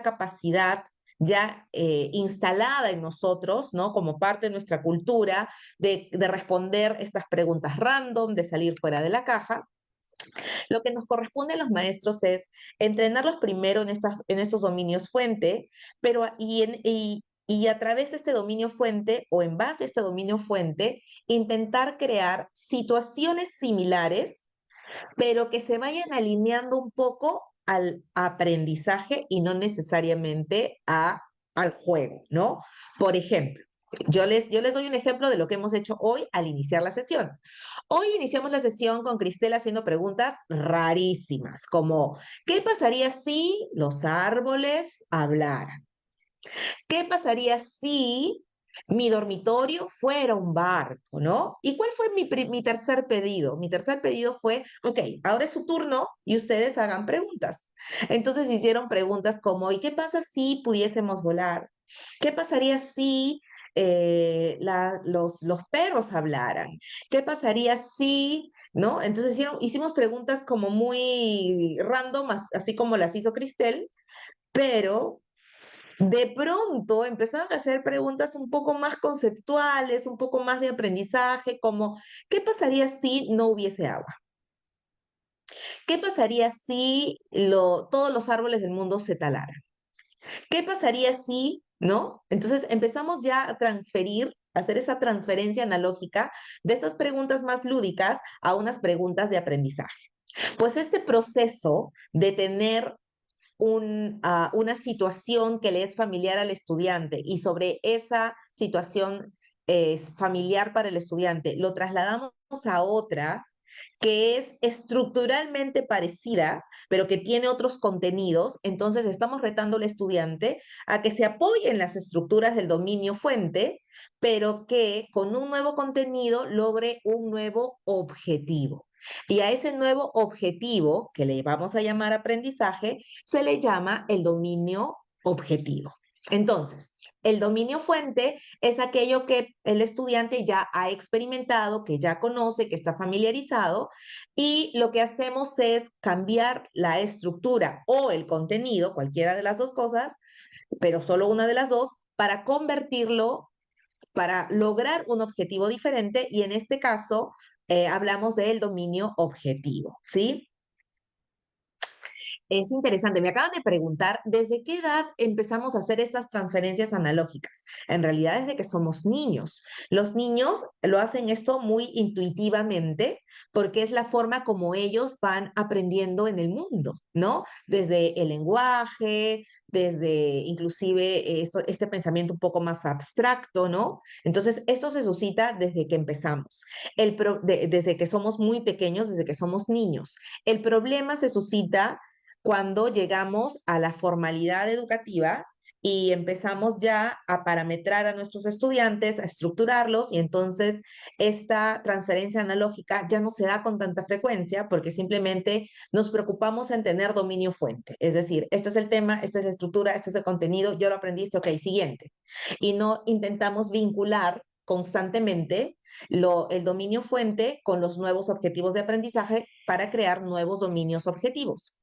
capacidad ya instalada en nosotros, ¿no? Como parte de nuestra cultura, de responder estas preguntas random, de salir fuera de la caja, lo que nos corresponde a los maestros es entrenarlos primero en estos dominios fuente, pero y a través de este dominio fuente o en base a este dominio fuente, intentar crear situaciones similares, pero que se vayan alineando un poco al aprendizaje y no necesariamente al juego, ¿no? Por ejemplo, yo les doy un ejemplo de lo que hemos hecho hoy al iniciar la sesión. Hoy iniciamos la sesión con Cristel haciendo preguntas rarísimas, como ¿qué pasaría si los árboles hablaran? ¿Qué pasaría si mi dormitorio fuera un barco, ¿no? ¿Y cuál fue mi tercer pedido? Mi tercer pedido fue, ok, ahora es su turno y ustedes hagan preguntas. Entonces hicieron preguntas como, ¿y qué pasa si pudiésemos volar? ¿Qué pasaría si los perros hablaran? ¿Qué pasaría si, no? Entonces hicimos preguntas como muy random, así como las hizo Cristel, pero de pronto empezaron a hacer preguntas un poco más conceptuales, un poco más de aprendizaje, como ¿qué pasaría si no hubiese agua? ¿Qué pasaría si todos los árboles del mundo se talaran? ¿Qué pasaría si, no? Entonces empezamos ya a transferir, a hacer esa transferencia analógica de estas preguntas más lúdicas a unas preguntas de aprendizaje. Pues este proceso de tener una situación que le es familiar al estudiante y sobre esa situación familiar para el estudiante lo trasladamos a otra que es estructuralmente parecida, pero que tiene otros contenidos, entonces estamos retando al estudiante a que se apoye en las estructuras del dominio fuente, pero que con un nuevo contenido logre un nuevo objetivo. Y a ese nuevo objetivo, que le vamos a llamar aprendizaje, se le llama el dominio objetivo. Entonces, el dominio fuente es aquello que el estudiante ya ha experimentado, que ya conoce, que está familiarizado, y lo que hacemos es cambiar la estructura o el contenido, cualquiera de las dos cosas, pero solo una de las dos, para convertirlo, para lograr un objetivo diferente, y en este caso hablamos del dominio objetivo, ¿sí? Es interesante. Me acaban de preguntar, ¿desde qué edad empezamos a hacer estas transferencias analógicas? En realidad, desde que somos niños. Los niños lo hacen esto muy intuitivamente porque es la forma como ellos van aprendiendo en el mundo, ¿no? Desde el lenguaje, desde inclusive este pensamiento un poco más abstracto, ¿no? Entonces, esto se suscita desde que empezamos, desde que somos muy pequeños, desde que somos niños. El problema se suscita cuando llegamos a la formalidad educativa y empezamos ya a parametrar a nuestros estudiantes, a estructurarlos, y entonces esta transferencia analógica ya no se da con tanta frecuencia porque simplemente nos preocupamos en tener dominio fuente. Es decir, este es el tema, esta es la estructura, este es el contenido, ya lo aprendiste, ok, siguiente. Y no intentamos vincular constantemente el dominio fuente con los nuevos objetivos de aprendizaje para crear nuevos dominios objetivos.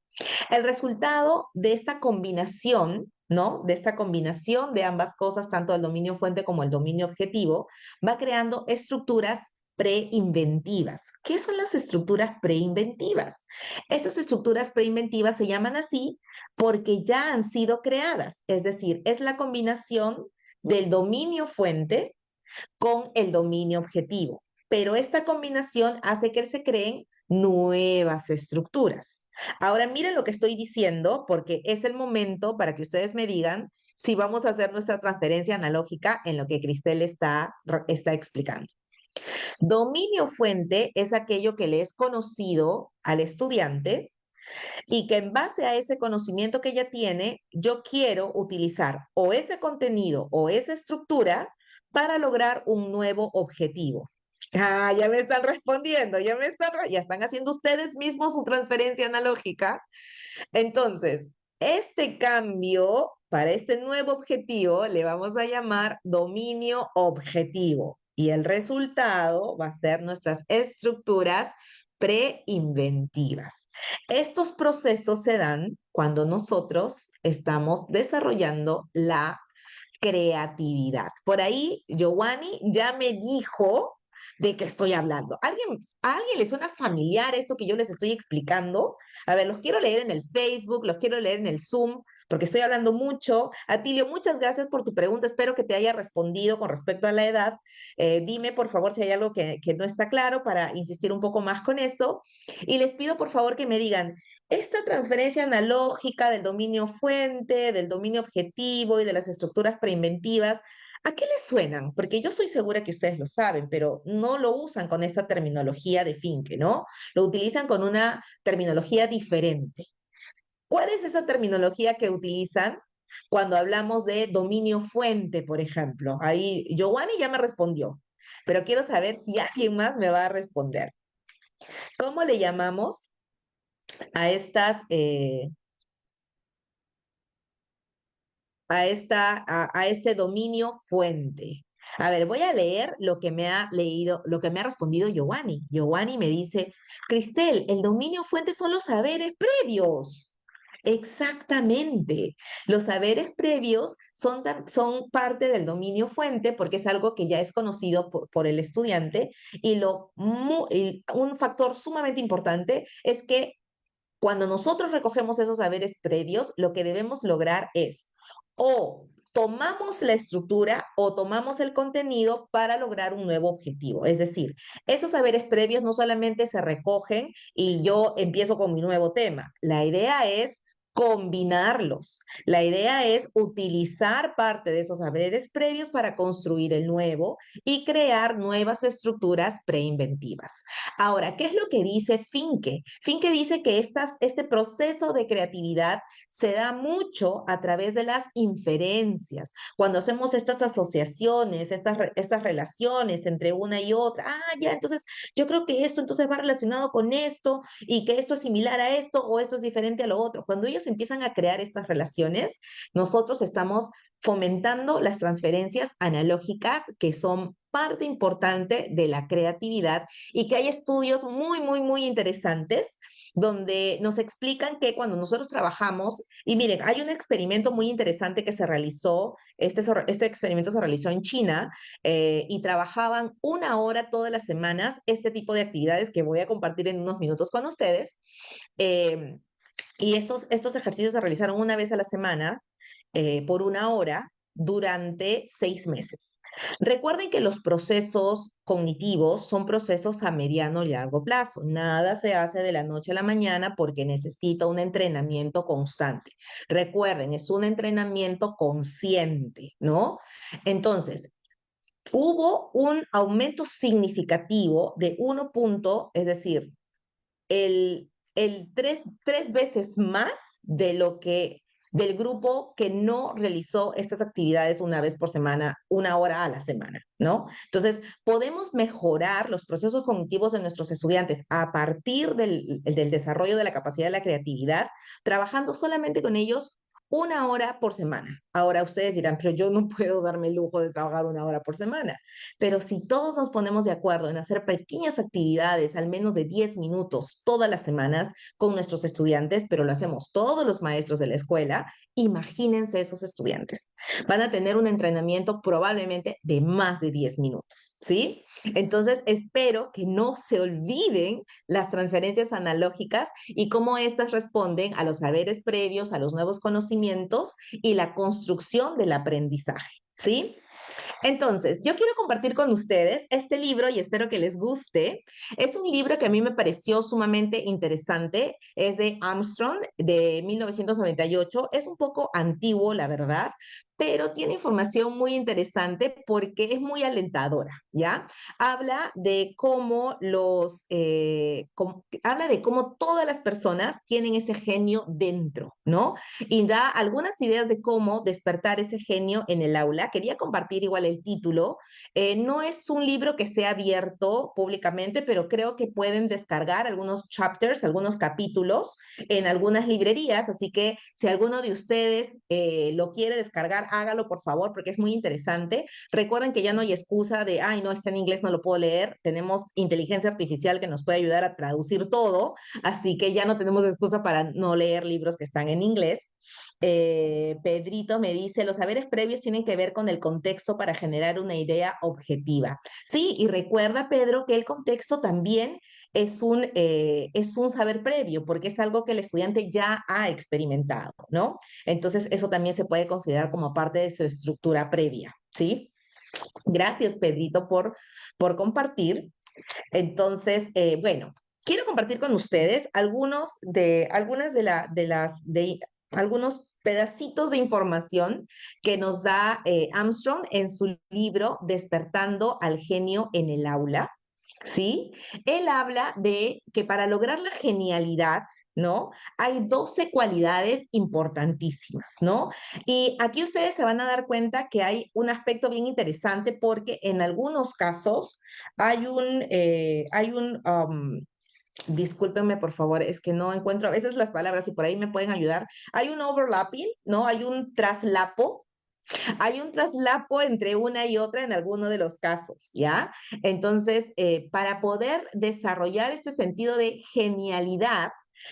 El resultado de esta combinación, ¿no? De esta combinación de ambas cosas, tanto el dominio fuente como el dominio objetivo, va creando estructuras preinventivas. ¿Qué son las estructuras preinventivas? Estas estructuras preinventivas se llaman así porque ya han sido creadas, es decir, es la combinación del dominio fuente con el dominio objetivo. Pero esta combinación hace que se creen nuevas estructuras. Ahora miren lo que estoy diciendo porque es el momento para que ustedes me digan si vamos a hacer nuestra transferencia analógica en lo que Cristel está explicando. Dominio fuente es aquello que le es conocido al estudiante y que en base a ese conocimiento que ella tiene, yo quiero utilizar o ese contenido o esa estructura para lograr un nuevo objetivo. Ah, ya me están respondiendo, ya están haciendo ustedes mismos su transferencia analógica. Entonces, este cambio para este nuevo objetivo le vamos a llamar dominio objetivo y el resultado va a ser nuestras estructuras preinventivas. Estos procesos se dan cuando nosotros estamos desarrollando la creatividad. Por ahí, Giovanni ya me dijo de qué estoy hablando. ¿A alguien le suena familiar esto que yo les estoy explicando? A ver, los quiero leer en el Facebook, los quiero leer en el Zoom, porque estoy hablando mucho. Atilio, muchas gracias por tu pregunta. Espero que te haya respondido con respecto a la edad. Dime, por favor, si hay algo que no está claro para insistir un poco más con eso. Y les pido, por favor, que me digan, esta transferencia analógica del dominio fuente, del dominio objetivo y de las estructuras preinventivas, ¿a qué les suenan? Porque yo soy segura que ustedes lo saben, pero no lo usan con esta terminología de Finke, ¿no? Lo utilizan con una terminología diferente. ¿Cuál es esa terminología que utilizan cuando hablamos de dominio fuente, por ejemplo? Ahí Giovanni ya me respondió, pero quiero saber si alguien más me va a responder. ¿Cómo le llamamos a estas, a este dominio fuente? A ver, voy a leer lo que me ha leído, lo que me ha respondido Giovanni. Giovanni me dice, Cristel, el dominio fuente son los saberes previos. Exactamente. Los saberes previos son parte del dominio fuente porque es algo que ya es conocido por el estudiante y un factor sumamente importante es que cuando nosotros recogemos esos saberes previos, lo que debemos lograr es o tomamos la estructura o tomamos el contenido para lograr un nuevo objetivo. Es decir, esos saberes previos no solamente se recogen y yo empiezo con mi nuevo tema. La idea es combinarlos. La idea es utilizar parte de esos saberes previos para construir el nuevo y crear nuevas estructuras preinventivas. Ahora, ¿qué es lo que dice Finke? Finke dice que este proceso de creatividad se da mucho a través de las inferencias. Cuando hacemos estas asociaciones, estas relaciones entre una y otra, ya, entonces yo creo que esto entonces va relacionado con esto y que esto es similar a esto o esto es diferente a lo otro. Cuando ellos empiezan a crear estas relaciones, nosotros estamos fomentando las transferencias analógicas que son parte importante de la creatividad y que hay estudios muy, muy, muy interesantes donde nos explican que cuando nosotros trabajamos, y miren, hay un experimento muy interesante que se realizó, este experimento se realizó en China y trabajaban 1 hora todas las semanas este tipo de actividades que voy a compartir en unos minutos con ustedes. Eh, y estos ejercicios se realizaron una vez a la semana por 1 hora durante 6 meses. Recuerden que los procesos cognitivos son procesos a mediano y largo plazo. Nada se hace de la noche a la mañana porque necesita un entrenamiento constante. Recuerden, es un entrenamiento consciente, ¿no? Entonces, hubo un aumento significativo de 1 punto, es decir, el tres veces más de lo que del grupo que no realizó estas actividades una vez por semana, 1 hora a la semana, ¿no? Entonces, podemos mejorar los procesos cognitivos de nuestros estudiantes a partir del desarrollo de la capacidad de la creatividad, trabajando solamente con ellos 1 hora por semana. Ahora ustedes dirán, pero yo no puedo darme el lujo de trabajar 1 hora por semana. Pero si todos nos ponemos de acuerdo en hacer pequeñas actividades, al menos de 10 minutos todas las semanas con nuestros estudiantes, pero lo hacemos todos los maestros de la escuela, imagínense esos estudiantes. Van a tener un entrenamiento probablemente de más de 10 minutos, ¿sí? Entonces, espero que no se olviden las transferencias analógicas y cómo éstas responden a los saberes previos, a los nuevos conocimientos y la construcción del aprendizaje, ¿sí? Entonces, yo quiero compartir con ustedes este libro y espero que les guste. Es un libro que a mí me pareció sumamente interesante. Es de Armstrong, de 1998. Es un poco antiguo, la verdad, pero tiene información muy interesante porque es muy alentadora, ¿ya? Habla de cómo habla de cómo todas las personas tienen ese genio dentro, ¿no? Y da algunas ideas de cómo despertar ese genio en el aula. Quería compartir igual el título. No es un libro que esté abierto públicamente, pero creo que pueden descargar algunos chapters, algunos capítulos en algunas librerías, así que si alguno de ustedes lo quiere descargar, hágalo por favor, porque es muy interesante. Recuerden que ya no hay excusa de, ay, no, está en inglés, no lo puedo leer. Tenemos inteligencia artificial que nos puede ayudar a traducir todo, así que ya no tenemos excusa para no leer libros que están en inglés. Pedrito me dice, los saberes previos tienen que ver con el contexto para generar una idea objetiva. Sí, y recuerda, Pedro, que el contexto también es un saber previo, porque es algo que el estudiante ya ha experimentado, ¿no? Entonces, eso también se puede considerar como parte de su estructura previa, ¿sí? Gracias, Pedrito, por compartir. Entonces, bueno, quiero compartir con ustedes algunas de algunos pedacitos de información que nos da Armstrong en su libro Despertando al genio en el aula, ¿sí? Él habla de que para lograr la genialidad, ¿no? Hay 12 cualidades importantísimas, ¿no? Y aquí ustedes se van a dar cuenta que hay un aspecto bien interesante porque en algunos casos discúlpenme por favor, es que no encuentro a veces las palabras y por ahí me pueden ayudar. Hay un overlapping, ¿no? Hay un traslapo entre una y otra en alguno de los casos, ¿ya? Entonces, para poder desarrollar este sentido de genialidad,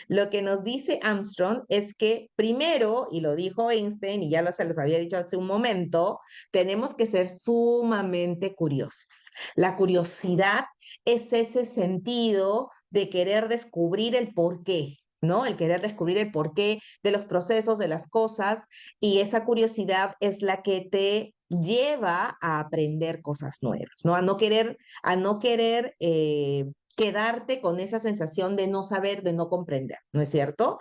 lo que nos dice Armstrong es que primero, y lo dijo Einstein, y se los había dicho hace un momento, tenemos que ser sumamente curiosos. La curiosidad es ese sentido de querer descubrir el porqué, ¿no? El querer descubrir el porqué de los procesos, de las cosas, y esa curiosidad es la que te lleva a aprender cosas nuevas, ¿no? A no querer quedarte con esa sensación de no saber, de no comprender, ¿no es cierto?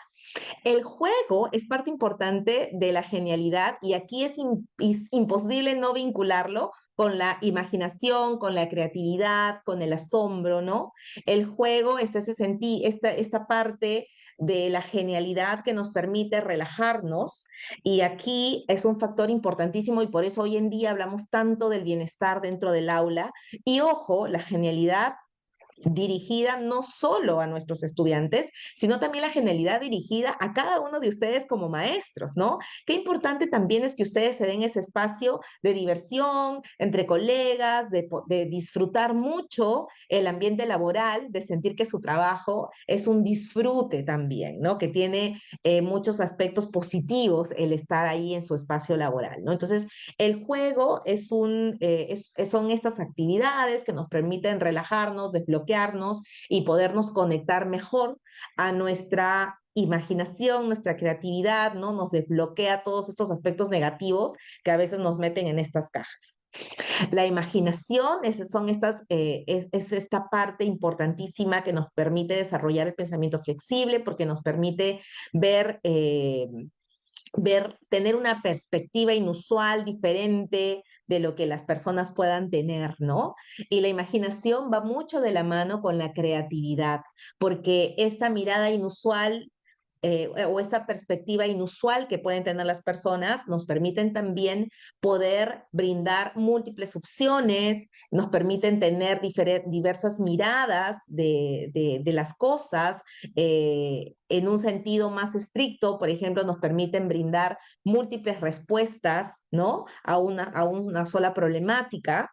El juego es parte importante de la genialidad y aquí es imposible no vincularlo con la imaginación, con la creatividad, con el asombro, ¿no? El juego es esta parte de la genialidad que nos permite relajarnos y aquí es un factor importantísimo y por eso hoy en día hablamos tanto del bienestar dentro del aula y ojo, la genialidad dirigida no solo a nuestros estudiantes, sino también la genialidad dirigida a cada uno de ustedes como maestros, ¿no? Qué importante también es que ustedes se den ese espacio de diversión entre colegas, de disfrutar mucho el ambiente laboral, de sentir que su trabajo es un disfrute también, ¿no? Que tiene muchos aspectos positivos el estar ahí en su espacio laboral, ¿no? Entonces, el juego son estas actividades que nos permiten relajarnos, desbloquearnos y podernos conectar mejor a nuestra imaginación, nuestra creatividad, ¿no? Nos desbloquea todos estos aspectos negativos que a veces nos meten en estas cajas. La imaginación es esta parte importantísima que nos permite desarrollar el pensamiento flexible porque nos permite tener una perspectiva inusual, diferente de lo que las personas puedan tener, ¿no? Y la imaginación va mucho de la mano con la creatividad, porque esta mirada inusual o esta perspectiva inusual que pueden tener las personas, nos permiten también poder brindar múltiples opciones, nos permiten tener diversas miradas de las cosas, en un sentido más estricto, por ejemplo, nos permiten brindar múltiples respuestas, ¿no? A una sola problemática.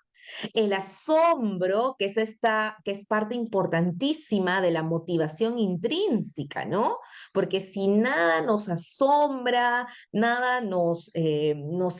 El asombro, que es parte importantísima de la motivación intrínseca, ¿no? Porque si nada nos asombra, nada nos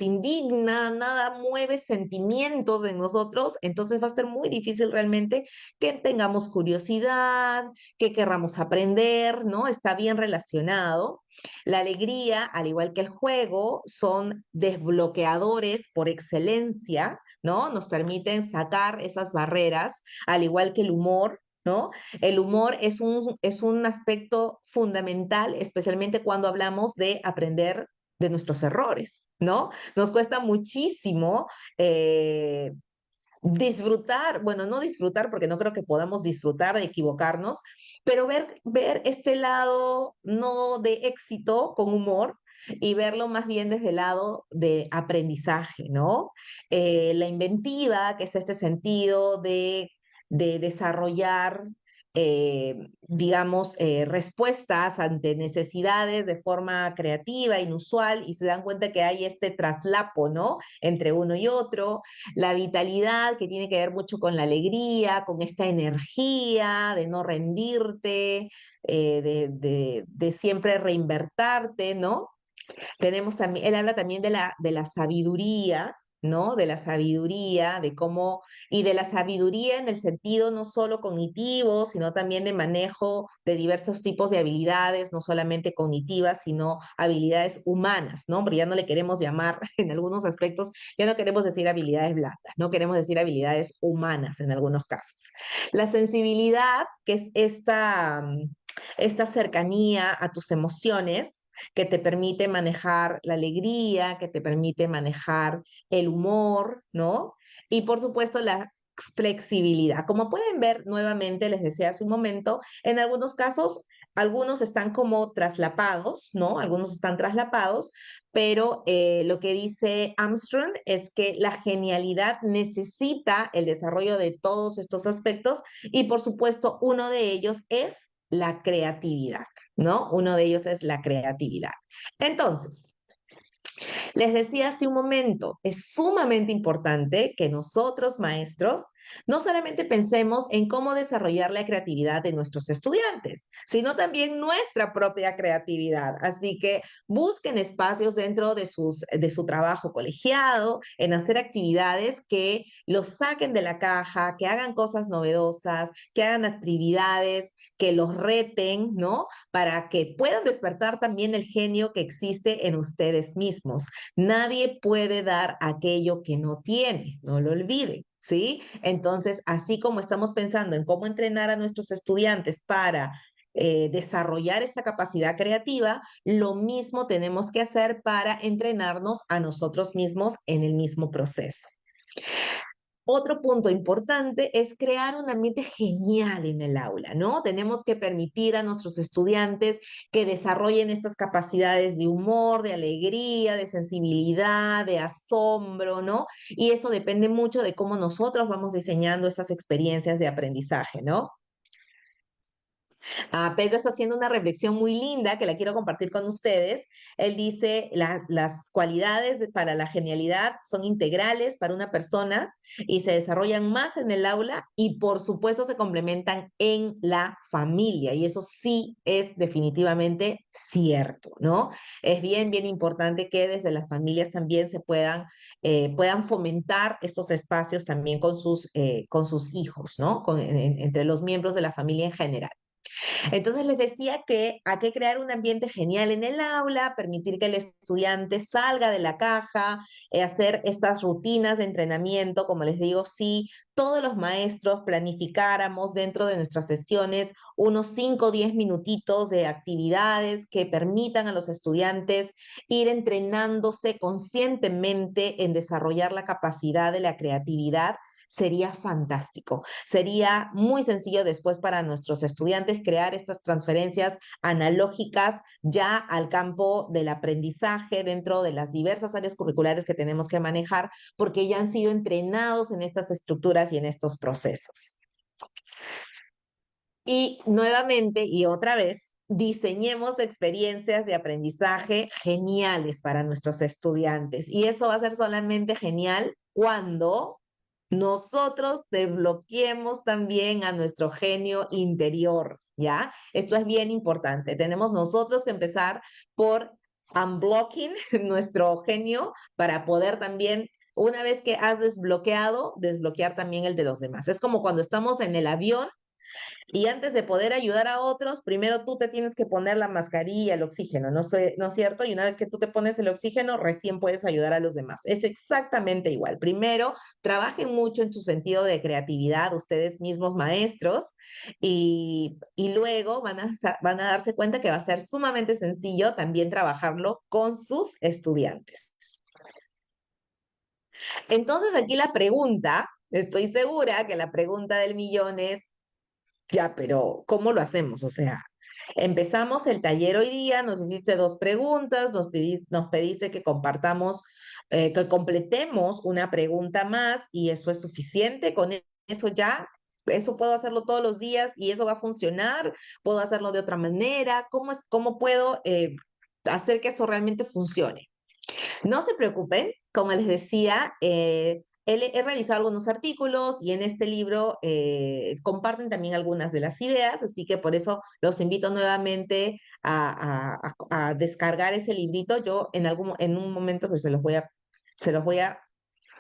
indigna, nada mueve sentimientos en nosotros, entonces va a ser muy difícil realmente que tengamos curiosidad, que querramos aprender, ¿no? Está bien relacionado. La alegría, al igual que el juego, son desbloqueadores por excelencia, ¿no? Nos permiten sacar esas barreras, al igual que el humor, ¿no? El humor es un aspecto fundamental, especialmente cuando hablamos de aprender de nuestros errores, ¿no? Nos cuesta muchísimo disfrutar, bueno, no disfrutar porque no creo que podamos disfrutar de equivocarnos, pero ver este lado no de éxito con humor y verlo más bien desde el lado de aprendizaje, ¿no? La inventiva, que es este sentido de desarrollar, digamos, respuestas ante necesidades de forma creativa, inusual, y se dan cuenta que hay este traslapo, ¿no? Entre uno y otro, la vitalidad que tiene que ver mucho con la alegría, con esta energía de no rendirte, de siempre reinvertarte, ¿no? Tenemos también, él habla también de la sabiduría, ¿no? De la sabiduría, de cómo, y de la sabiduría en el sentido no solo cognitivo, sino también de manejo de diversos tipos de habilidades, no solamente cognitivas, sino habilidades humanas, ¿no? Porque ya no le queremos llamar, en algunos aspectos, ya no queremos decir habilidades blandas, no queremos decir habilidades humanas en algunos casos. La sensibilidad, que es esta cercanía a tus emociones, que te permite manejar la alegría, que te permite manejar el humor, ¿no? Y por supuesto la flexibilidad. Como pueden ver, nuevamente les decía hace un momento, en algunos casos, algunos están como traslapados, ¿no? Algunos están traslapados, pero lo que dice Armstrong es que la genialidad necesita el desarrollo de todos estos aspectos y por supuesto uno de ellos es la creatividad, ¿no? Uno de ellos es la creatividad. Entonces, les decía hace un momento, es sumamente importante que nosotros, maestros, no solamente pensemos en cómo desarrollar la creatividad de nuestros estudiantes, sino también nuestra propia creatividad. Así que busquen espacios dentro de su trabajo colegiado, en hacer actividades que los saquen de la caja, que hagan cosas novedosas, que hagan actividades que los reten, ¿no? Para que puedan despertar también el genio que existe en ustedes mismos. Nadie puede dar aquello que no tiene, no lo olviden, ¿sí? Entonces, así como estamos pensando en cómo entrenar a nuestros estudiantes para desarrollar esta capacidad creativa, lo mismo tenemos que hacer para entrenarnos a nosotros mismos en el mismo proceso. Otro punto importante es crear un ambiente genial en el aula, ¿no? Tenemos que permitir a nuestros estudiantes que desarrollen estas capacidades de humor, de alegría, de sensibilidad, de asombro, ¿no? Y eso depende mucho de cómo nosotros vamos diseñando estas experiencias de aprendizaje, ¿no? Pedro está haciendo una reflexión muy linda que la quiero compartir con ustedes. Él dice, las cualidades para la genialidad son integrales para una persona y se desarrollan más en el aula y por supuesto se complementan en la familia. Y eso sí es definitivamente cierto, ¿no? Es bien, bien importante que desde las familias también se puedan fomentar estos espacios también con sus hijos, ¿no? Entre los miembros de la familia en general. Entonces les decía que hay que crear un ambiente genial en el aula, permitir que el estudiante salga de la caja, hacer estas rutinas de entrenamiento, como les digo, si todos los maestros planificáramos dentro de nuestras sesiones unos 5 o 10 minutitos de actividades que permitan a los estudiantes ir entrenándose conscientemente en desarrollar la capacidad de la creatividad, sería fantástico. Sería muy sencillo después para nuestros estudiantes crear estas transferencias analógicas ya al campo del aprendizaje dentro de las diversas áreas curriculares que tenemos que manejar, porque ya han sido entrenados en estas estructuras y en estos procesos. Y nuevamente y otra vez, diseñemos experiencias de aprendizaje geniales para nuestros estudiantes. Y eso va a ser solamente genial cuando nosotros desbloqueemos también a nuestro genio interior, ¿ya? Esto es bien importante. Tenemos nosotros que empezar por unblocking nuestro genio para poder también, una vez que has desbloqueado, desbloquear también el de los demás. Es como cuando estamos en el avión y antes de poder ayudar a otros, primero tú te tienes que poner la mascarilla, el oxígeno, ¿no, ¿no es cierto? Y una vez que tú te pones el oxígeno, recién puedes ayudar a los demás. Es exactamente igual. Primero, trabajen mucho en su sentido de creatividad, ustedes mismos maestros, y luego van a darse cuenta que va a ser sumamente sencillo también trabajarlo con sus estudiantes. Entonces, aquí la pregunta, estoy segura que la pregunta del millón es, ya, pero ¿cómo lo hacemos? O sea, empezamos el taller hoy día, nos hiciste dos preguntas, nos pediste que compartamos, que completemos una pregunta más y eso es suficiente. Con eso ya, eso puedo hacerlo todos los días y eso va a funcionar. Puedo hacerlo de otra manera. ¿Cómo puedo hacer que esto realmente funcione? No se preocupen, como les decía, he revisado algunos artículos y en este libro comparten también algunas de las ideas, así que por eso los invito nuevamente a descargar ese librito. Yo en un momento pues se los voy a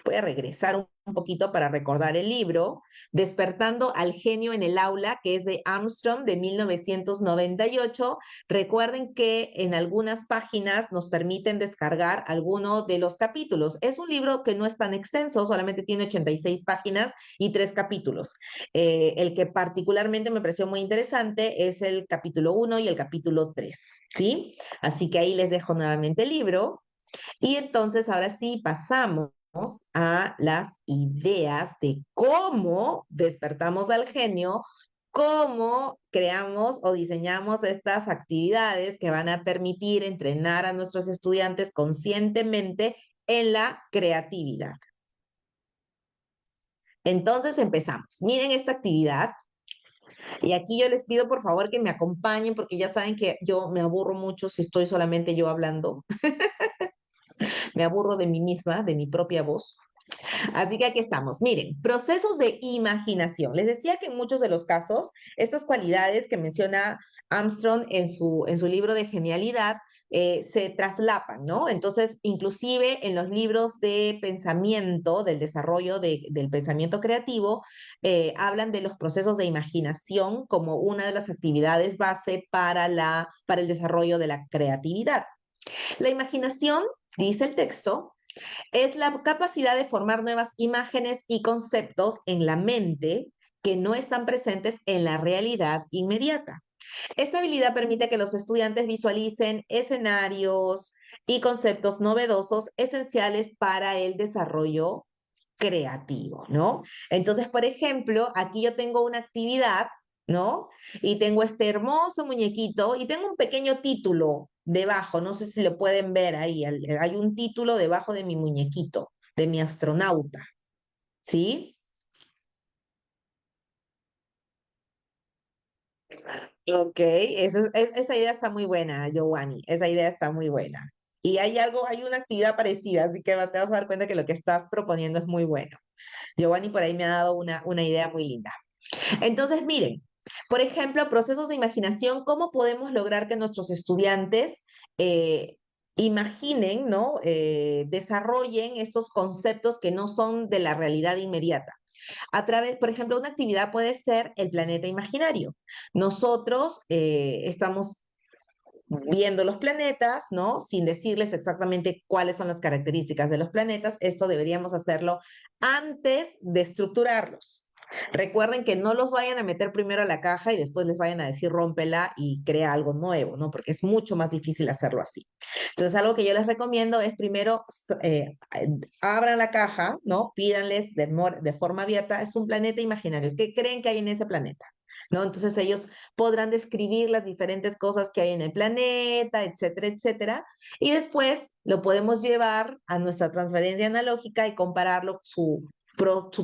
regresar un poquito para recordar el libro, Despertando al genio en el aula, que es de Armstrong de 1998. Recuerden que en algunas páginas nos permiten descargar alguno de los capítulos. Es un libro que no es tan extenso, solamente tiene 86 páginas y 3 capítulos. El que particularmente me pareció muy interesante es el capítulo 1 y el capítulo 3, ¿sí? Así que ahí les dejo nuevamente el libro. Y entonces ahora sí pasamos a las ideas de cómo despertamos al genio, cómo creamos o diseñamos estas actividades que van a permitir entrenar a nuestros estudiantes conscientemente en la creatividad. Entonces empezamos. Miren esta actividad. Y aquí yo les pido por favor que me acompañen porque ya saben que yo me aburro mucho si estoy solamente yo hablando. Me aburro de mí misma, de mi propia voz. Así que aquí estamos. Miren, procesos de imaginación. Les decía que en muchos de los casos, estas cualidades que menciona Armstrong en su libro de genialidad se traslapan, ¿no? Entonces, inclusive en los libros de pensamiento, del desarrollo del pensamiento creativo, hablan de los procesos de imaginación como una de las actividades base para el desarrollo de la creatividad. La imaginación, dice el texto, es la capacidad de formar nuevas imágenes y conceptos en la mente que no están presentes en la realidad inmediata. Esta habilidad permite que los estudiantes visualicen escenarios y conceptos novedosos esenciales para el desarrollo creativo, ¿no? Entonces, por ejemplo, aquí yo tengo una actividad, ¿no? Y tengo este hermoso muñequito y tengo un pequeño título debajo, no sé si lo pueden ver ahí, hay un título debajo de mi muñequito, de mi astronauta, ¿sí? Ok, esa idea está muy buena, Giovanni, esa idea está muy buena. Y hay una actividad parecida, así que te vas a dar cuenta que lo que estás proponiendo es muy bueno. Giovanni por ahí me ha dado una idea muy linda. Entonces, miren, por ejemplo, procesos de imaginación, ¿cómo podemos lograr que nuestros estudiantes imaginen, ¿no? Desarrollen estos conceptos que no son de la realidad inmediata? A través, por ejemplo, una actividad puede ser el planeta imaginario. Nosotros estamos viendo los planetas, ¿no? Sin decirles exactamente cuáles son las características de los planetas. Esto deberíamos hacerlo antes de estructurarlos. Recuerden que no los vayan a meter primero a la caja y después les vayan a decir rómpela y crea algo nuevo, ¿no? Porque es mucho más difícil hacerlo así. Entonces, algo que yo les recomiendo es primero abran la caja, ¿no? Pídanles de forma abierta, es un planeta imaginario. ¿Qué creen que hay en ese planeta? ¿No? Entonces ellos podrán describir las diferentes cosas que hay en el planeta, etcétera, etcétera. Y después lo podemos llevar a nuestra transferencia analógica y compararlo su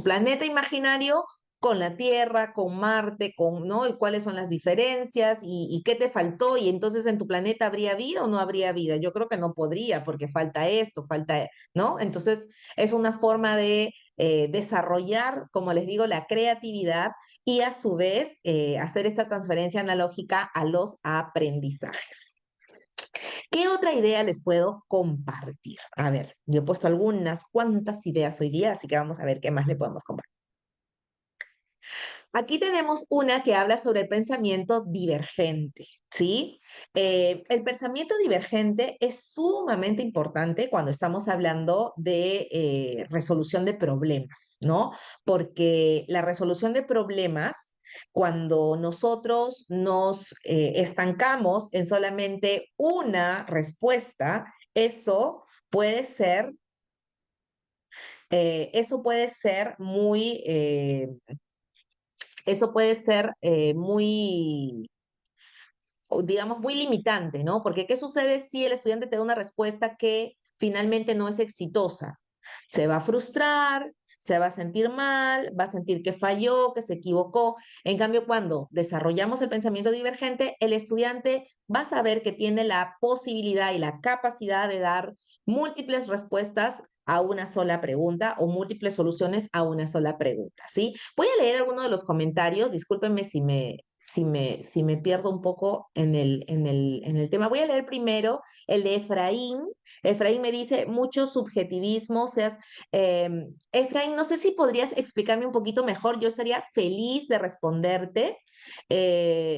planeta imaginario con la Tierra, con Marte, ¿no? Y cuáles son las diferencias y qué te faltó. Y entonces en tu planeta habría vida o no habría vida. Yo creo que no podría porque falta esto, falta, ¿no? Entonces es una forma de desarrollar, como les digo, la creatividad y a su vez hacer esta transferencia analógica a los aprendizajes. ¿Qué otra idea les puedo compartir? A ver, yo he puesto algunas cuantas ideas hoy día, así que vamos a ver qué más le podemos compartir. Aquí tenemos una que habla sobre el pensamiento divergente, ¿sí? El pensamiento divergente es sumamente importante cuando estamos hablando de resolución de problemas, ¿no? Porque la resolución de problemas, cuando nosotros nos estancamos en solamente una respuesta, eso puede ser muy, digamos, muy limitante, ¿no? Porque ¿qué sucede si el estudiante te da una respuesta que finalmente no es exitosa? Se va a frustrar, se va a sentir mal, va a sentir que falló, que se equivocó. En cambio, cuando desarrollamos el pensamiento divergente, el estudiante va a saber que tiene la posibilidad y la capacidad de dar múltiples respuestas a una sola pregunta o múltiples soluciones a una sola pregunta, ¿sí? Voy a leer algunos de los comentarios, discúlpenme si me pierdo un poco en el tema. Voy a leer primero el de Efraín. Efraín me dice, mucho subjetivismo, o sea, Efraín, no sé si podrías explicarme un poquito mejor, yo estaría feliz de responderte.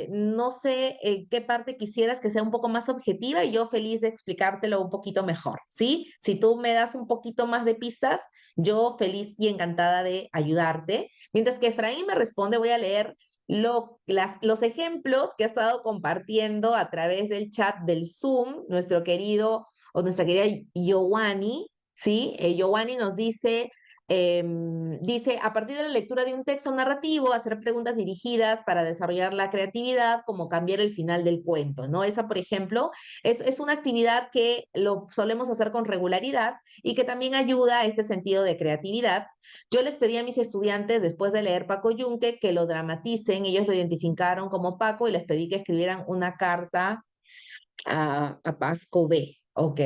No sé qué parte quisieras que sea un poco más objetiva y yo feliz de explicártelo un poquito mejor, ¿sí? Si tú me das un poquito más de pistas, yo feliz y encantada de ayudarte. Mientras que Efraín me responde, voy a leer los ejemplos que ha estado compartiendo a través del chat del Zoom, nuestro querido o nuestra querida Giovanni, ¿sí? Giovanni nos dice, a partir de la lectura de un texto narrativo, hacer preguntas dirigidas para desarrollar la creatividad, como cambiar el final del cuento, ¿no? Esa, por ejemplo, es una actividad que lo solemos hacer con regularidad y que también ayuda a este sentido de creatividad. Yo les pedí a mis estudiantes, después de leer Paco Yunque, que lo dramaticen. Ellos lo identificaron como Paco y les pedí que escribieran una carta a Pasco B. Ok.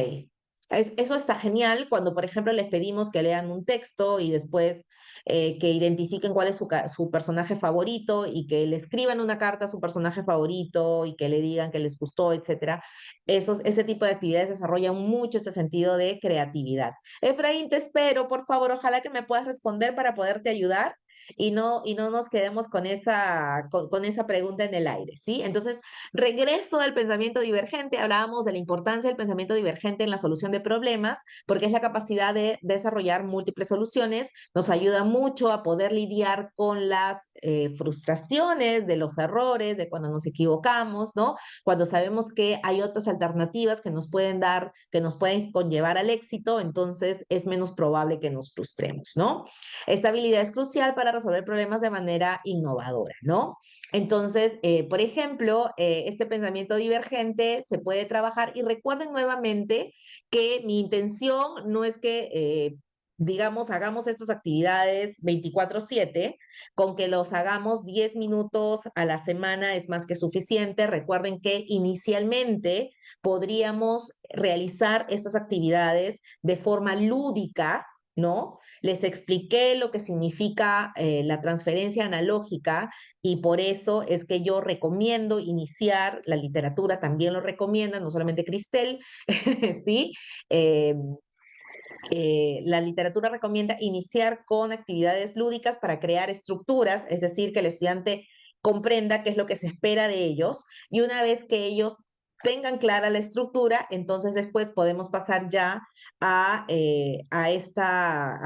Eso está genial cuando, por ejemplo, les pedimos que lean un texto y después que identifiquen cuál es su personaje favorito y que le escriban una carta a su personaje favorito y que le digan que les gustó, etcétera. Ese tipo de actividades desarrollan mucho este sentido de creatividad. Efraín, te espero, por favor, ojalá que me puedas responder para poderte ayudar y no nos quedemos con esa pregunta en el aire, ¿sí? Entonces, regreso al pensamiento divergente. Hablábamos de la importancia del pensamiento divergente en la solución de problemas, porque es la capacidad de desarrollar múltiples soluciones, nos ayuda mucho a poder lidiar con las frustraciones, de los errores, de cuando nos equivocamos, ¿no? Cuando sabemos que hay otras alternativas que nos pueden dar, que nos pueden conllevar al éxito, entonces es menos probable que nos frustremos, ¿no? Esta habilidad es crucial para resolver problemas de manera innovadora, ¿no? Entonces, por ejemplo, este pensamiento divergente se puede trabajar y recuerden nuevamente que mi intención no es que, digamos, hagamos estas actividades 24/7, con que los hagamos 10 minutos a la semana es más que suficiente. Recuerden que inicialmente podríamos realizar estas actividades de forma lúdica, ¿no? Les expliqué lo que significa la transferencia analógica y por eso es que yo recomiendo iniciar, la literatura también lo recomienda, no solamente Cristel, ¿sí? Eh, la literatura recomienda iniciar con actividades lúdicas para crear estructuras, es decir, que el estudiante comprenda qué es lo que se espera de ellos y una vez que ellos tengan clara la estructura, entonces después podemos pasar ya a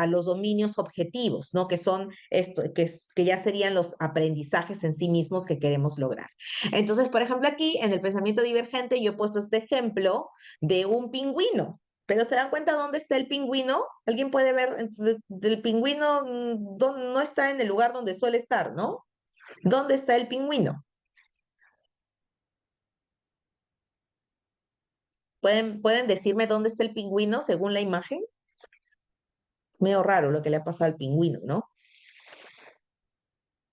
los dominios objetivos, ¿no? Que son esto, que ya serían los aprendizajes en sí mismos que queremos lograr. Entonces, por ejemplo, aquí en el pensamiento divergente yo he puesto este ejemplo de un pingüino. Pero ¿se dan cuenta dónde está el pingüino? ¿Alguien puede ver? Del pingüino no está en el lugar donde suele estar, ¿no? ¿Dónde está el pingüino? ¿Pueden decirme dónde está el pingüino según la imagen? Medio raro lo que le ha pasado al pingüino, ¿no?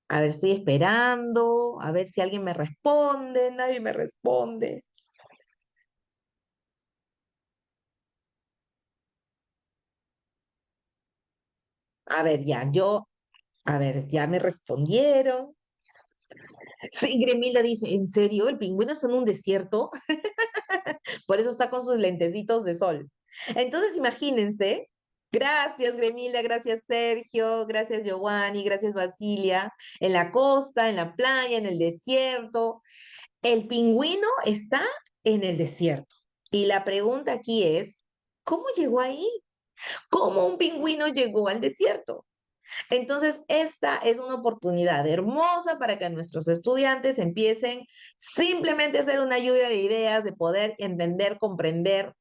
A ver, estoy esperando, a ver si alguien me responde, nadie me responde. A ver, a ver, ya me respondieron. Sí, Gremilda dice, ¿en serio? ¿El pingüino está en un desierto? Por eso está con sus lentecitos de sol. Entonces, imagínense, gracias Gremilda, gracias Sergio, gracias Giovanni, gracias Basilia, en la costa, en la playa, en el desierto. El pingüino está en el desierto. Y la pregunta aquí es, ¿cómo llegó ahí? ¿Cómo un pingüino llegó al desierto? Entonces, esta es una oportunidad hermosa para que nuestros estudiantes empiecen simplemente a hacer una lluvia de ideas, de poder entender, comprender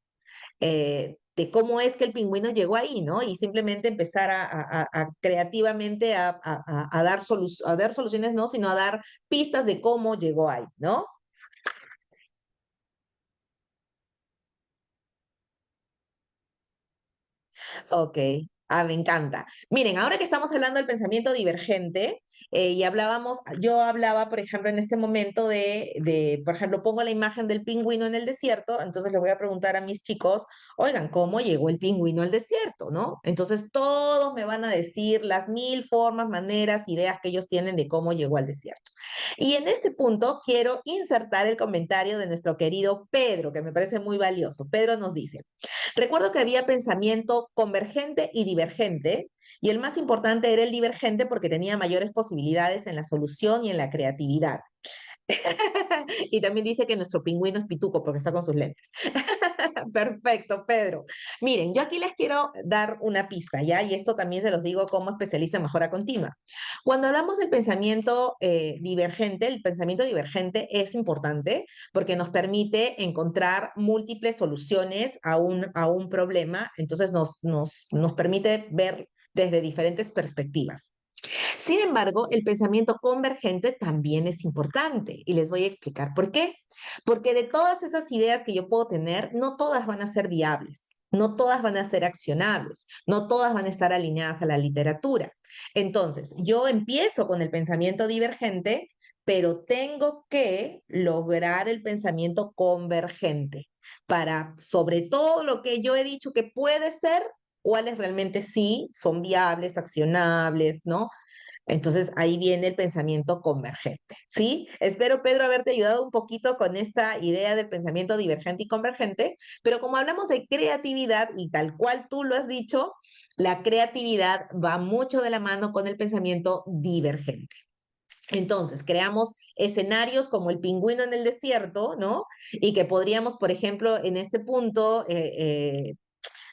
de cómo es que el pingüino llegó ahí, ¿no? Y simplemente empezar a creativamente a dar soluciones, no, sino a dar pistas de cómo llegó ahí, ¿no? Ok, me encanta. Miren, ahora que estamos hablando del pensamiento divergente, y yo hablaba, por ejemplo, en este momento por ejemplo, pongo la imagen del pingüino en el desierto, entonces les voy a preguntar a mis chicos, oigan, ¿cómo llegó el pingüino al desierto, no? Entonces todos me van a decir las mil formas, maneras, ideas que ellos tienen de cómo llegó al desierto. Y en este punto quiero insertar el comentario de nuestro querido Pedro, que me parece muy valioso. Pedro nos dice, recuerdo que había pensamiento convergente y divergente, y el más importante era el divergente porque tenía mayores posibilidades en la solución y en la creatividad. Y también dice que nuestro pingüino es pituco porque está con sus lentes. Perfecto, Pedro. Miren, yo aquí les quiero dar una pista, ¿ya? Y esto también se los digo como especialista en mejora continua. Cuando hablamos del pensamiento divergente, el pensamiento divergente es importante porque nos permite encontrar múltiples soluciones a un problema, entonces nos permite ver desde diferentes perspectivas. Sin embargo, el pensamiento convergente también es importante y les voy a explicar por qué. Porque de todas esas ideas que yo puedo tener, no todas van a ser viables, no todas van a ser accionables, no todas van a estar alineadas a la literatura. Entonces, yo empiezo con el pensamiento divergente, pero tengo que lograr el pensamiento convergente para, sobre todo lo que yo he dicho que puede ser, cuáles realmente sí son viables, accionables, ¿no? Entonces ahí viene el pensamiento convergente, ¿sí? Espero, Pedro, haberte ayudado un poquito con esta idea del pensamiento divergente y convergente, pero como hablamos de creatividad y tal cual tú lo has dicho, la creatividad va mucho de la mano con el pensamiento divergente. Entonces, creamos escenarios como el pingüino en el desierto, ¿no? Y que podríamos, por ejemplo, en este punto,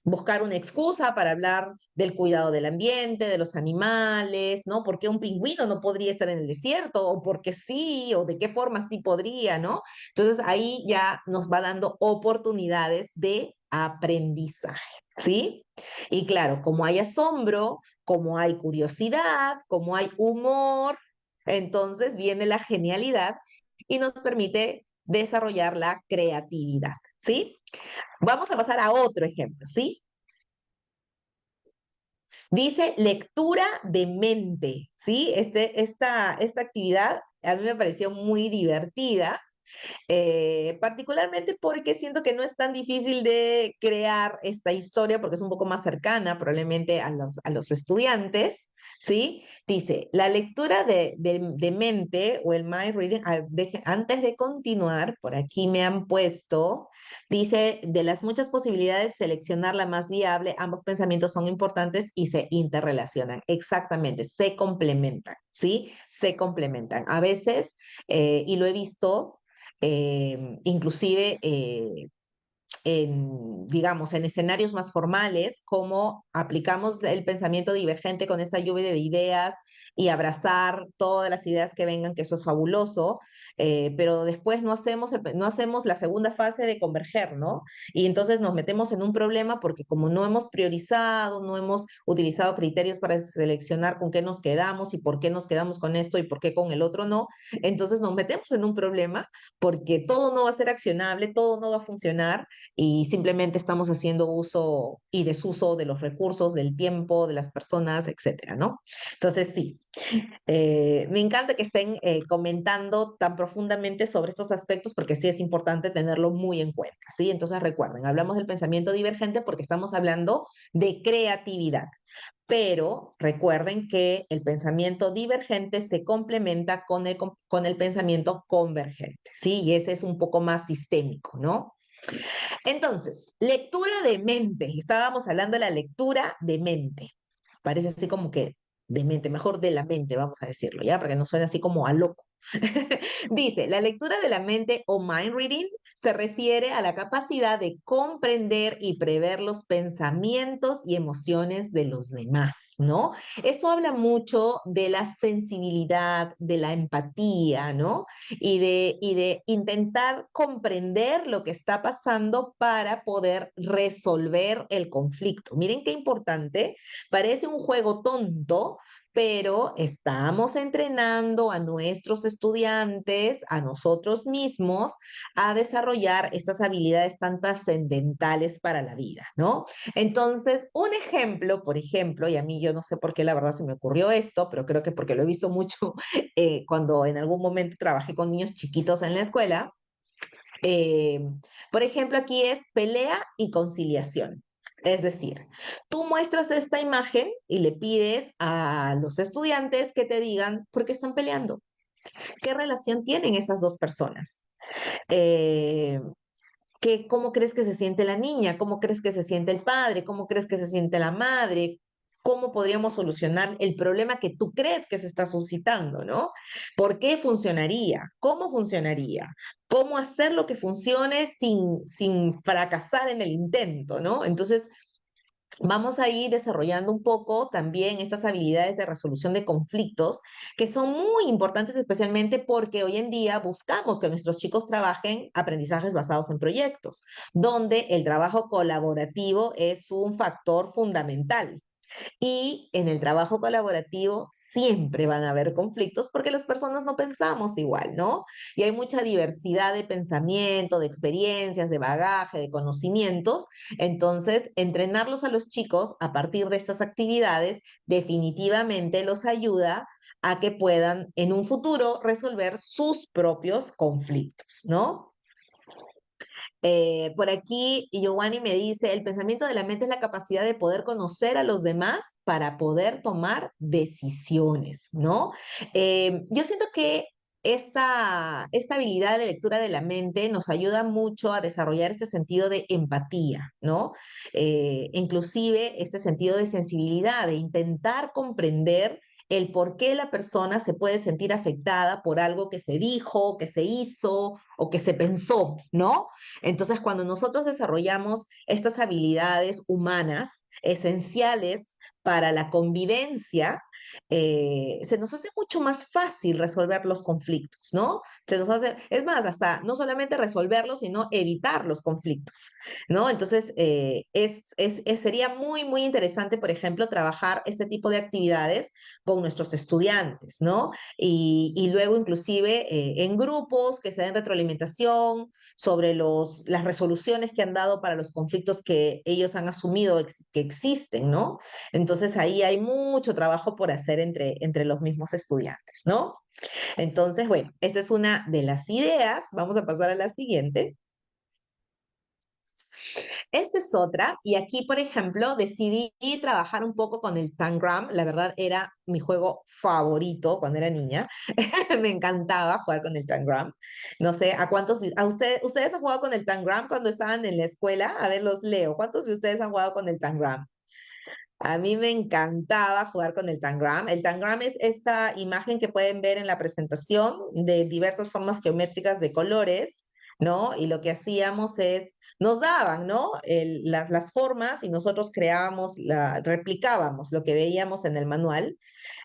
buscar una excusa para hablar del cuidado del ambiente, de los animales, ¿no? ¿Por qué un pingüino no podría estar en el desierto? ¿O por qué sí? ¿O de qué forma sí podría, ¿no? Entonces ahí ya nos va dando oportunidades de aprendizaje, ¿sí? Y claro, como hay asombro, como hay curiosidad, como hay humor, entonces viene la genialidad y nos permite desarrollar la creatividad, ¿sí? Vamos a pasar a otro ejemplo, ¿sí? Dice lectura de mente, ¿sí? Esta actividad a mí me pareció muy divertida, particularmente porque siento que no es tan difícil de crear esta historia porque es un poco más cercana probablemente a los estudiantes, ¿sí? Dice, la lectura de mente o el mind reading, antes de continuar, por aquí me han puesto, dice, de las muchas posibilidades, seleccionar la más viable, ambos pensamientos son importantes y se interrelacionan. Exactamente, se complementan, ¿sí? Se complementan. A veces, y lo he visto, inclusive digamos, en escenarios más formales, cómo aplicamos el pensamiento divergente con esta lluvia de ideas y abrazar todas las ideas que vengan, que eso es fabuloso, pero después no hacemos la segunda fase de converger, ¿no? Y entonces nos metemos en un problema porque como no hemos priorizado, no hemos utilizado criterios para seleccionar con qué nos quedamos y por qué nos quedamos con esto y por qué con el otro no, entonces nos metemos en un problema porque todo no va a ser accionable, todo no va a funcionar y simplemente estamos haciendo uso y desuso de los recursos, del tiempo, de las personas, etcétera, ¿no? Entonces, sí, me encanta que estén comentando tan profundamente sobre estos aspectos porque sí es importante tenerlo muy en cuenta, ¿sí? Entonces, recuerden, hablamos del pensamiento divergente porque estamos hablando de creatividad. Pero recuerden que el pensamiento divergente se complementa con el pensamiento convergente, ¿sí? Y ese es un poco más sistémico, ¿no? Entonces, lectura de mente. Estábamos hablando de la lectura de mente. Parece así como que de mente, mejor de la mente, vamos a decirlo, ¿ya? Para que no suene así como a loco. Dice, la lectura de la mente o mind reading se refiere a la capacidad de comprender y prever los pensamientos y emociones de los demás, ¿no? Esto habla mucho de la sensibilidad, de la empatía, ¿no? Y de intentar comprender lo que está pasando para poder resolver el conflicto. Miren qué importante, parece un juego tonto, pero estamos entrenando a nuestros estudiantes, a nosotros mismos, a desarrollar estas habilidades tan trascendentales para la vida, ¿no? Entonces, un ejemplo, por ejemplo, y a mí yo no sé por qué la verdad se me ocurrió esto, pero creo que porque lo he visto mucho cuando en algún momento trabajé con niños chiquitos en la escuela, eh, por ejemplo, aquí es pelea y conciliación. Es decir, tú muestras esta imagen y le pides a los estudiantes que te digan por qué están peleando, qué relación tienen esas dos personas. Eh, ¿Cómo crees que se siente la niña? ¿Cómo crees que se siente el padre? ¿Cómo crees que se siente la madre? ¿Cómo podríamos solucionar el problema que tú crees que se está suscitando, ¿no? ¿Por qué funcionaría? ¿Cómo funcionaría? ¿Cómo hacer lo que funcione sin fracasar en el intento, ¿no? Entonces, vamos a ir desarrollando un poco también estas habilidades de resolución de conflictos que son muy importantes especialmente porque hoy en día buscamos que nuestros chicos trabajen aprendizajes basados en proyectos, donde el trabajo colaborativo es un factor fundamental. Y en el trabajo colaborativo siempre van a haber conflictos porque las personas no pensamos igual, ¿no? Y hay mucha diversidad de pensamiento, de experiencias, de bagaje, de conocimientos. Entonces, entrenarlos a los chicos a partir de estas actividades definitivamente los ayuda a que puedan en un futuro resolver sus propios conflictos, ¿no? Por aquí, Giovanni me dice, el pensamiento de la mente es la capacidad de poder conocer a los demás para poder tomar decisiones, ¿no? Yo siento que esta habilidad de lectura de la mente nos ayuda mucho a desarrollar este sentido de empatía, ¿no? Inclusive este sentido de sensibilidad, de intentar comprender el por qué la persona se puede sentir afectada por algo que se dijo, que se hizo o que se pensó, ¿no? Entonces, cuando nosotros desarrollamos estas habilidades humanas esenciales para la convivencia, se nos hace mucho más fácil resolver los conflictos, ¿no? Se nos hace, es más, hasta no solamente resolverlos, sino evitar los conflictos, ¿no? Entonces, sería muy, muy interesante, por ejemplo, trabajar este tipo de actividades con nuestros estudiantes, ¿no? Y luego, inclusive, en grupos que se den retroalimentación, sobre las resoluciones que han dado para los conflictos que ellos han asumido que existen, ¿no? Entonces ahí hay mucho trabajo por hacer entre los mismos estudiantes, ¿no? Entonces, bueno, esta es una de las ideas. Vamos a pasar a la siguiente. Esta es otra, y aquí, por ejemplo, decidí trabajar un poco con el Tangram. La verdad era mi juego favorito cuando era niña. Me encantaba jugar con el Tangram. No sé, ustedes han jugado con el Tangram cuando estaban en la escuela? A ver, los leo. ¿Cuántos de ustedes han jugado con el Tangram? A mí me encantaba jugar con el tangram. El tangram es esta imagen que pueden ver en la presentación de diversas formas geométricas de colores, ¿no? Y lo que hacíamos es, nos daban, ¿no? Las formas y nosotros creábamos, replicábamos lo que veíamos en el manual.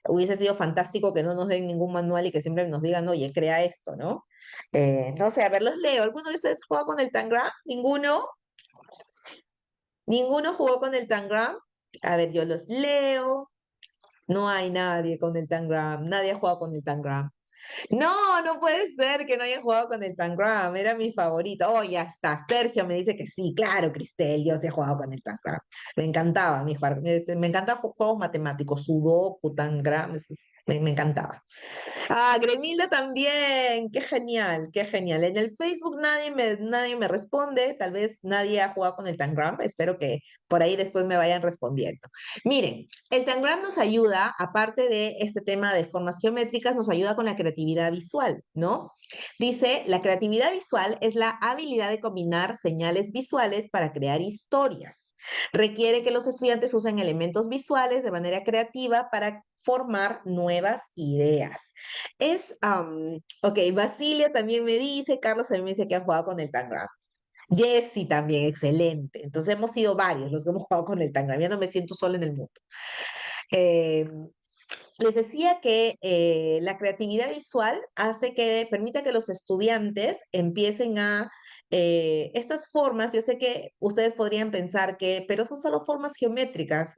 Hubiese sido fantástico que no nos den ningún manual y que siempre nos digan, oye, crea esto, ¿no? No sé, a ver, los leo. ¿Alguno de ustedes juega con el tangram? ¿Ninguno? ¿Ninguno jugó con el tangram? A ver, yo los leo. No hay nadie con el Tangram, nadie ha jugado con el Tangram. No, no puede ser que no hayan jugado con el Tangram, era mi favorito. Oh, ya está, Sergio me dice que sí, claro, Cristel, yo sí he jugado con el Tangram. Me encantaba mi jugar, me encantan juegos matemáticos, Sudoku, Tangram, me encantaba. Ah, Gremilda también, qué genial, qué genial. En el Facebook nadie me responde, tal vez nadie ha jugado con el Tangram, espero que por ahí después me vayan respondiendo. Miren, el Tangram nos ayuda, aparte de este tema de formas geométricas, nos ayuda con la creatividad visual, ¿no? Dice, la creatividad visual es la habilidad de combinar señales visuales para crear historias. Requiere que los estudiantes usen elementos visuales de manera creativa para formar nuevas ideas. Ok, Basilia también me dice, Carlos también me dice que han jugado con el Tangram. Jessy también, excelente. Entonces hemos sido varios los que hemos jugado con el Tangram. Ya no me siento sola en el mundo. Eh, Les decía que la creatividad visual hace que, permita que los estudiantes empiecen a estas formas, yo sé que ustedes podrían pensar que, pero son solo formas geométricas,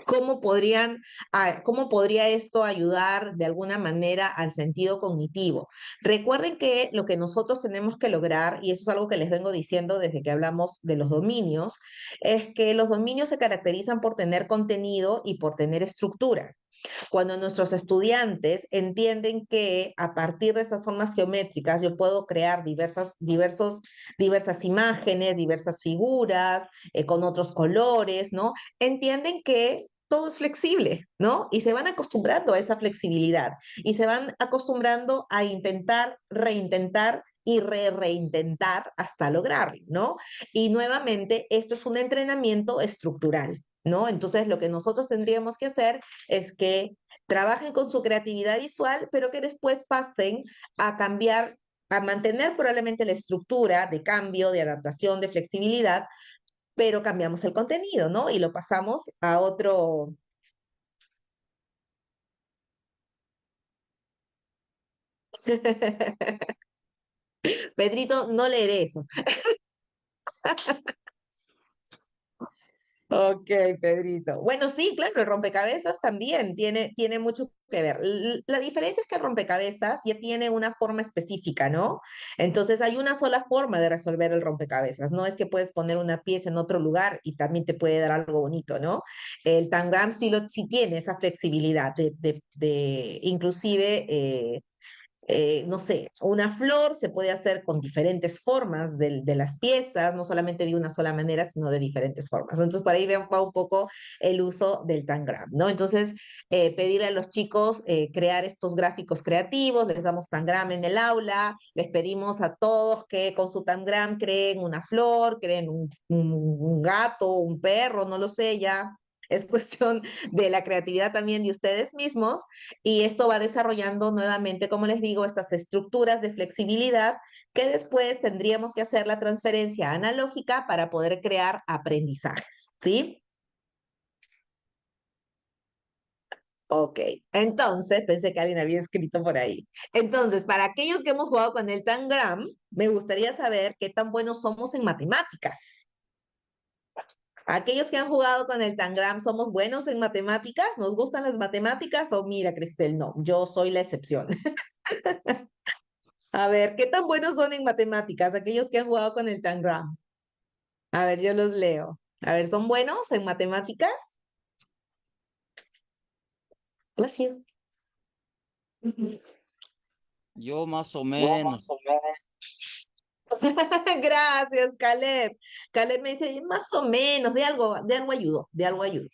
cómo podría esto ayudar de alguna manera al sentido cognitivo. Recuerden que lo que nosotros tenemos que lograr, y eso es algo que les vengo diciendo desde que hablamos de los dominios, es que los dominios se caracterizan por tener contenido y por tener estructura. Cuando nuestros estudiantes entienden que a partir de estas formas geométricas yo puedo crear diversas imágenes, diversas figuras, con otros colores, ¿no? Entienden que todo es flexible, ¿no? Y se van acostumbrando a esa flexibilidad y se van acostumbrando a intentar, reintentar y reintentar hasta lograrlo, ¿no? Y nuevamente, esto es un entrenamiento estructural, ¿no? Entonces, lo que nosotros tendríamos que hacer es que trabajen con su creatividad visual, pero que después pasen a cambiar, a mantener probablemente la estructura de cambio, de adaptación, de flexibilidad, pero cambiamos el contenido, ¿no? Y lo pasamos a otro. Pedrito, no leeré eso. Ok, Pedrito. Bueno, sí, claro, el rompecabezas también tiene mucho que ver. La diferencia es que el rompecabezas ya tiene una forma específica, ¿no? Entonces hay una sola forma de resolver el rompecabezas. No es que puedes poner una pieza en otro lugar y también te puede dar algo bonito, ¿no? El Tangram sí tiene esa flexibilidad de inclusive no sé, una flor se puede hacer con diferentes formas de las piezas, no solamente de una sola manera, sino de diferentes formas. Entonces, por ahí va un poco el uso del Tangram, ¿no? Entonces, pedirle a los chicos crear estos gráficos creativos, les damos Tangram en el aula, les pedimos a todos que con su Tangram creen una flor, creen un gato, un perro, no lo sé, ya. Es cuestión de la creatividad también de ustedes mismos y esto va desarrollando nuevamente, como les digo, estas estructuras de flexibilidad que después tendríamos que hacer la transferencia analógica para poder crear aprendizajes, ¿sí? Ok, entonces, pensé que alguien había escrito por ahí. Entonces, para aquellos que hemos jugado con el Tangram, me gustaría saber qué tan buenos somos en matemáticas. Aquellos que han jugado con el Tangram, ¿somos buenos en matemáticas? ¿Nos gustan las matemáticas? O mira, Cristel, no, yo soy la excepción. A ver, ¿qué tan buenos son en matemáticas aquellos que han jugado con el Tangram? A ver, yo los leo. A ver, ¿son buenos en matemáticas? Gracias. Yo más o menos. Gracias, Caleb. Caleb me dice, más o menos, de algo ayudó, de algo ayudó.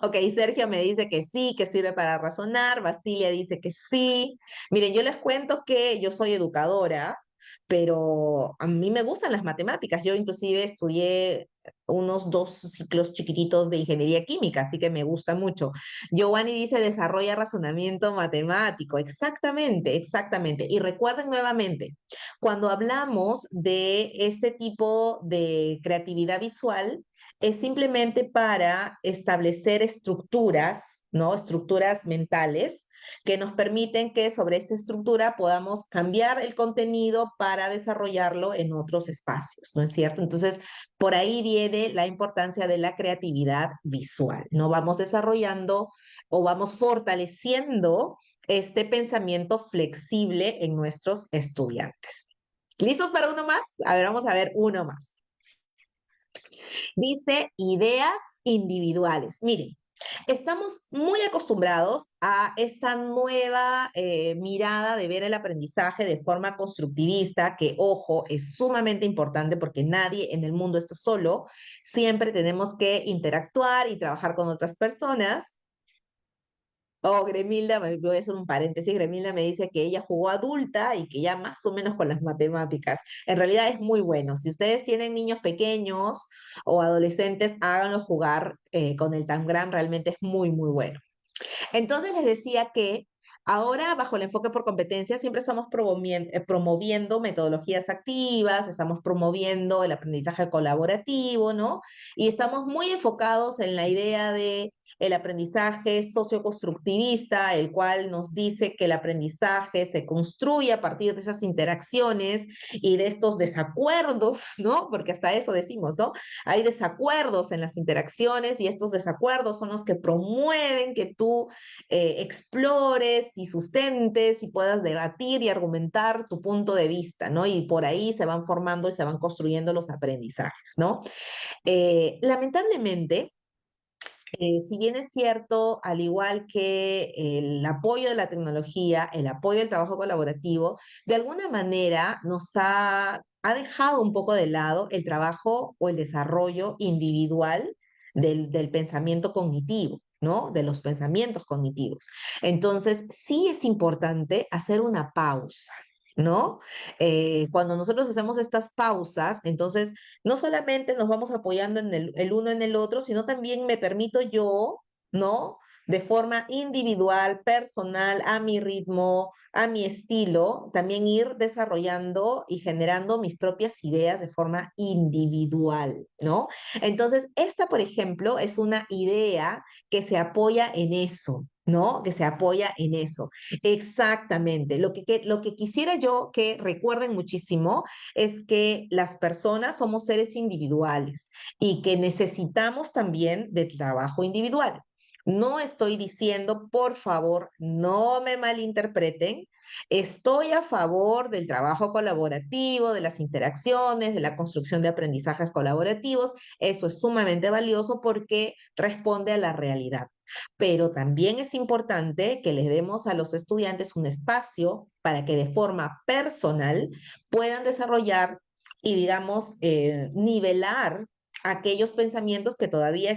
Ok, Sergio me dice que sí, que sirve para razonar. Basilia dice que sí. Miren, yo les cuento que yo soy educadora, pero a mí me gustan las matemáticas. Yo inclusive estudié unos 2 ciclos chiquititos de ingeniería química, así que me gusta mucho. Giovanni dice, desarrolla razonamiento matemático. Exactamente, exactamente. Y recuerden nuevamente, cuando hablamos de este tipo de creatividad visual, es simplemente para establecer estructuras, ¿no? Estructuras mentales que nos permiten que sobre esta estructura podamos cambiar el contenido para desarrollarlo en otros espacios, ¿no es cierto? Entonces, por ahí viene la importancia de la creatividad visual, ¿no? Vamos desarrollando o vamos fortaleciendo este pensamiento flexible en nuestros estudiantes. ¿Listos para uno más? A ver, vamos a ver uno más. Dice ideas individuales. Miren, estamos muy acostumbrados a esta nueva mirada de ver el aprendizaje de forma constructivista, que, ojo, es sumamente importante porque nadie en el mundo está solo. Siempre tenemos que interactuar y trabajar con otras personas. Oh, Gremilda, voy a hacer un paréntesis, Gremilda me dice que ella jugó adulta y que ya más o menos con las matemáticas. En realidad es muy bueno. Si ustedes tienen niños pequeños o adolescentes, háganlos jugar con el Tangram, realmente es muy, muy bueno. Entonces les decía que ahora, bajo el enfoque por competencia, siempre estamos promoviendo metodologías activas, estamos promoviendo el aprendizaje colaborativo, ¿no? Y estamos muy enfocados en la idea de el aprendizaje socioconstructivista, el cual nos dice que el aprendizaje se construye a partir de esas interacciones y de estos desacuerdos, ¿no? Porque hasta eso decimos, ¿no? Hay desacuerdos en las interacciones y estos desacuerdos son los que promueven que tú explores y sustentes y puedas debatir y argumentar tu punto de vista, ¿no? Y por ahí se van formando y se van construyendo los aprendizajes, ¿no? Lamentablemente, si bien es cierto, al igual que el apoyo de la tecnología, el apoyo del trabajo colaborativo, de alguna manera ha dejado un poco de lado el trabajo o el desarrollo individual del pensamiento cognitivo, ¿no? De los pensamientos cognitivos. Entonces, sí es importante hacer una pausa, ¿no? Cuando nosotros hacemos estas pausas, entonces no solamente nos vamos apoyando en el uno en el otro, sino también me permito yo, ¿no? De forma individual, personal, a mi ritmo, a mi estilo, también ir desarrollando y generando mis propias ideas de forma individual, ¿no? Entonces, esta, por ejemplo, es una idea que se apoya en eso, ¿no? Que se apoya en eso. Exactamente. Lo que quisiera yo que recuerden muchísimo es que las personas somos seres individuales y que necesitamos también de trabajo individual. No estoy diciendo, por favor, no me malinterpreten. Estoy a favor del trabajo colaborativo, de las interacciones, de la construcción de aprendizajes colaborativos. Eso es sumamente valioso porque responde a la realidad. Pero también es importante que les demos a los estudiantes un espacio para que de forma personal puedan desarrollar y, digamos, nivelar aquellos pensamientos que todavía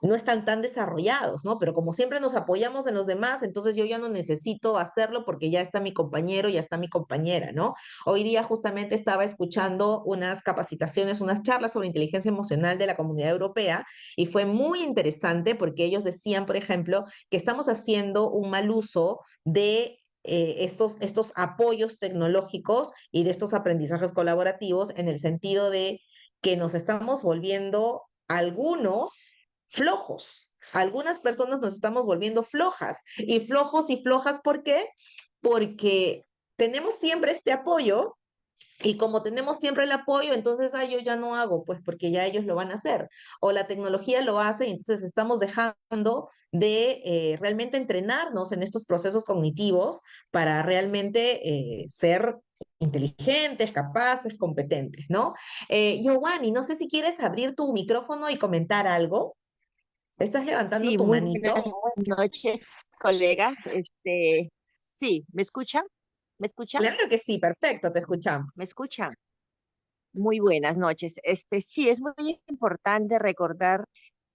no están tan desarrollados, ¿no? Pero como siempre nos apoyamos en los demás, entonces yo ya no necesito hacerlo porque ya está mi compañero, ya está mi compañera, ¿no? Hoy día justamente estaba escuchando unas capacitaciones, unas charlas sobre inteligencia emocional de la Comunidad Europea y fue muy interesante porque ellos decían, por ejemplo, que estamos haciendo un mal uso de estos apoyos tecnológicos y de estos aprendizajes colaborativos en el sentido de que nos estamos volviendo algunos flojos. Algunas personas nos estamos volviendo flojas y flojos y flojas, ¿por qué? Porque tenemos siempre este apoyo y como tenemos siempre el apoyo, entonces, yo ya no hago, pues porque ya ellos lo van a hacer. O la tecnología lo hace y entonces estamos dejando de realmente entrenarnos en estos procesos cognitivos para realmente ser inteligentes, capaces, competentes, ¿no? Giovanni, no sé si quieres abrir tu micrófono y comentar algo. ¿Estás levantando Sí, tu muy buenas manito? noches, colegas. Sí, ¿me escuchan? ¿Me escuchan? Claro que sí, perfecto, te escuchamos. ¿Me escuchan? Muy buenas noches. Sí, es muy importante recordar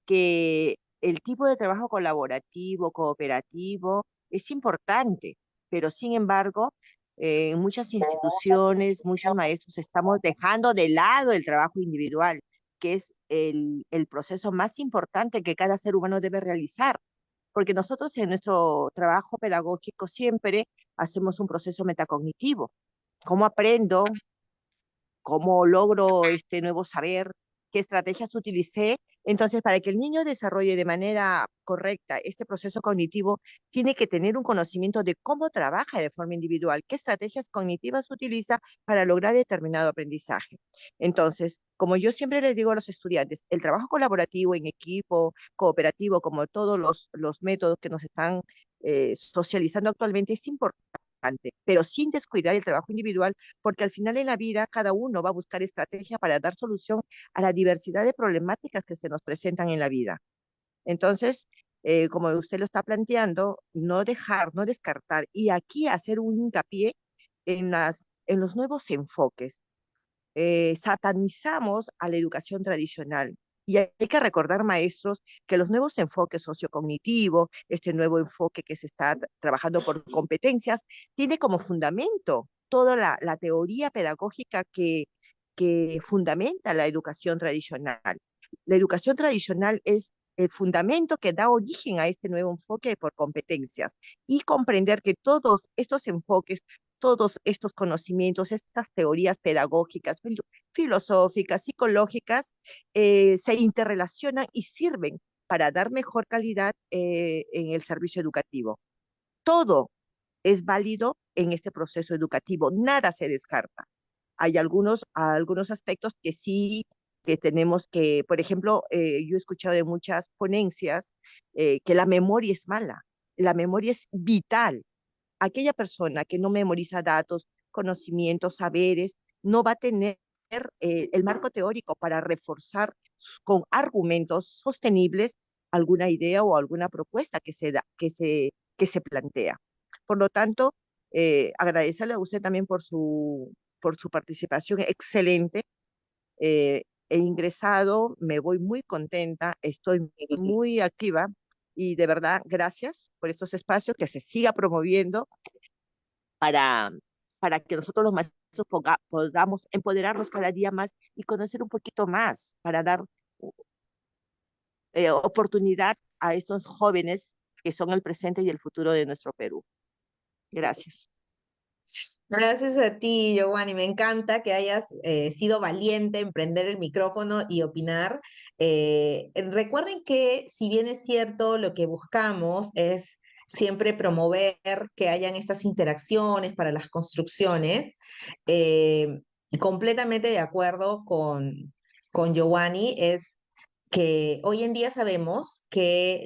que el tipo de trabajo colaborativo, cooperativo, es importante, pero sin embargo, en muchas instituciones, muchos maestros estamos dejando de lado el trabajo individual. que es el proceso más importante que cada ser humano debe realizar, porque nosotros en nuestro trabajo pedagógico siempre hacemos un proceso metacognitivo. ¿Cómo aprendo? ¿Cómo logro este nuevo saber? ¿Qué estrategias utilicé? Entonces, para que el niño desarrolle de manera correcta este proceso cognitivo, tiene que tener un conocimiento de cómo trabaja de forma individual, qué estrategias cognitivas utiliza para lograr determinado aprendizaje. Entonces, como yo siempre les digo a los estudiantes, el trabajo colaborativo en equipo, cooperativo, como todos los métodos que nos están socializando actualmente, es importante, pero sin descuidar el trabajo individual, porque al final en la vida cada uno va a buscar estrategia para dar solución a la diversidad de problemáticas que se nos presentan en la vida. Entonces, como usted lo está planteando, no dejar, no descartar, y aquí hacer un hincapié en los nuevos enfoques. Satanizamos a la educación tradicional. Y hay que recordar, maestros, que los nuevos enfoques sociocognitivos, este nuevo enfoque que se está trabajando por competencias, tiene como fundamento toda la teoría pedagógica que fundamenta la educación tradicional. La educación tradicional es el fundamento que da origen a este nuevo enfoque por competencias y comprender que todos estos enfoques, todos estos conocimientos, estas teorías pedagógicas, filosóficas, psicológicas, se interrelacionan y sirven para dar mejor calidad en el servicio educativo. Todo es válido en este proceso educativo, nada se descarta. Hay algunos aspectos que sí que tenemos que, por ejemplo, yo he escuchado de muchas ponencias que la memoria es mala, la memoria es vital. Aquella persona que no memoriza datos, conocimientos, saberes, no va a tener el marco teórico para reforzar con argumentos sostenibles alguna idea o alguna propuesta que se plantea. Por lo tanto, agradecerle a usted también por su participación excelente. He ingresado, me voy muy contenta, estoy muy activa y de verdad, gracias por estos espacios, que se siga promoviendo para, para que nosotros los maestros podamos empoderarnos cada día más y conocer un poquito más, para dar oportunidad a estos jóvenes que son el presente y el futuro de nuestro Perú. Gracias. Gracias a ti, Giovanni. Me encanta que hayas sido valiente en prender el micrófono y opinar. Recuerden que, si bien es cierto, lo que buscamos es siempre promover que hayan estas interacciones para las construcciones, y completamente de acuerdo con Giovanni, es que hoy en día sabemos que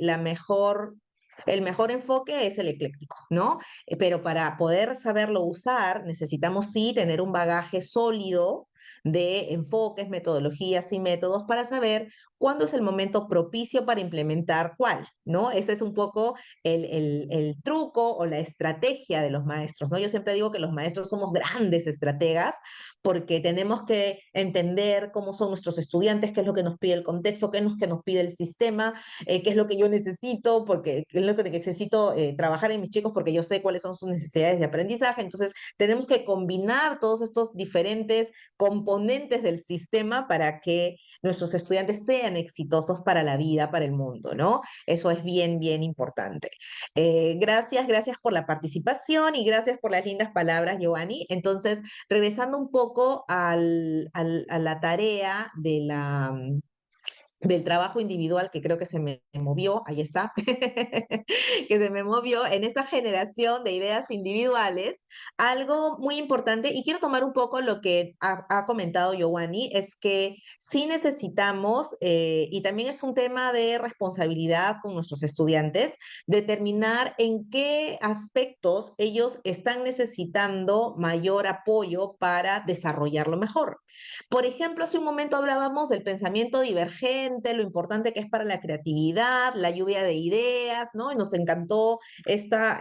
el mejor enfoque es el ecléctico, ¿no? Pero para poder saberlo usar, necesitamos sí tener un bagaje sólido de enfoques, metodologías y métodos para saber cuándo es el momento propicio para implementar cuál, ¿no? Ese es un poco el truco o la estrategia de los maestros, ¿no? Yo siempre digo que los maestros somos grandes estrategas porque tenemos que entender cómo son nuestros estudiantes, qué es lo que nos pide el contexto, qué es lo que nos pide el sistema, qué es lo que yo necesito, porque qué es lo que necesito trabajar en mis chicos, porque yo sé cuáles son sus necesidades de aprendizaje. Entonces, tenemos que combinar todos estos diferentes componentes del sistema para que nuestros estudiantes sean exitosos para la vida, para el mundo, ¿no? Eso es bien, bien importante. Gracias por la participación y gracias por las lindas palabras, Giovanni. Entonces, regresando un poco a la tarea del trabajo individual, que creo que se me movió, ahí está, que se me movió en esta generación de ideas individuales, algo muy importante, y quiero tomar un poco lo que ha comentado Giovanni, es que sí necesitamos, y también es un tema de responsabilidad con nuestros estudiantes, determinar en qué aspectos ellos están necesitando mayor apoyo para desarrollarlo mejor. Por ejemplo, hace un momento hablábamos del pensamiento divergente, lo importante que es para la creatividad, la lluvia de ideas, ¿no? Y nos encantó esta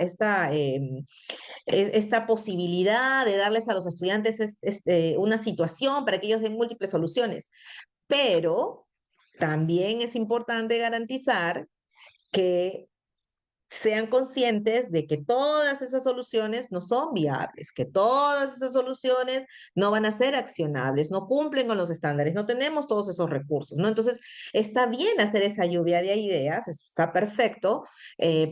posibilidad de darles a los estudiantes una situación para que ellos den múltiples soluciones. Pero también es importante garantizar que sean conscientes de que todas esas soluciones no son viables, que todas esas soluciones no van a ser accionables, no cumplen con los estándares, no tenemos todos esos recursos, ¿no? Entonces, está bien hacer esa lluvia de ideas, está perfecto,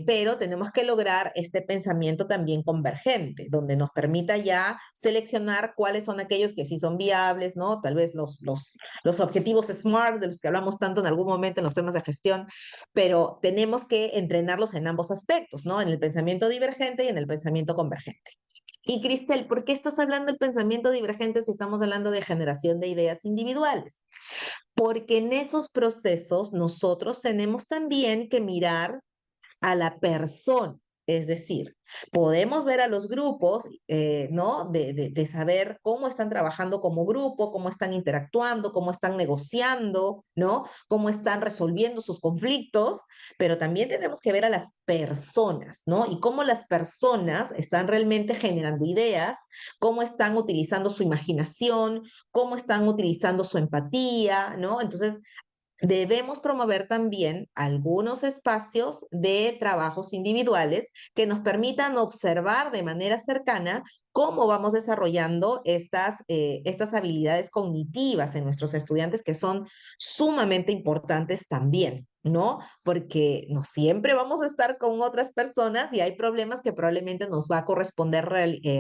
pero tenemos que lograr este pensamiento también convergente, donde nos permita ya seleccionar cuáles son aquellos que sí son viables, ¿no? Tal vez los objetivos SMART, de los que hablamos tanto en algún momento en los temas de gestión, pero tenemos que entrenarlos en ambos aspectos, ¿no? En el pensamiento divergente y en el pensamiento convergente. Y Cristel, ¿por qué estás hablando del pensamiento divergente si estamos hablando de generación de ideas individuales? Porque en esos procesos nosotros tenemos también que mirar a la persona. Es decir, podemos ver a los grupos, ¿no? De saber cómo están trabajando como grupo, cómo están interactuando, cómo están negociando, ¿no? Cómo están resolviendo sus conflictos, pero también tenemos que ver a las personas, ¿no? Y cómo las personas están realmente generando ideas, cómo están utilizando su imaginación, cómo están utilizando su empatía, ¿no? Entonces, debemos promover también algunos espacios de trabajos individuales que nos permitan observar de manera cercana cómo vamos desarrollando estas habilidades cognitivas en nuestros estudiantes que son sumamente importantes también, ¿no? Porque no siempre vamos a estar con otras personas y hay problemas que probablemente nos va a corresponder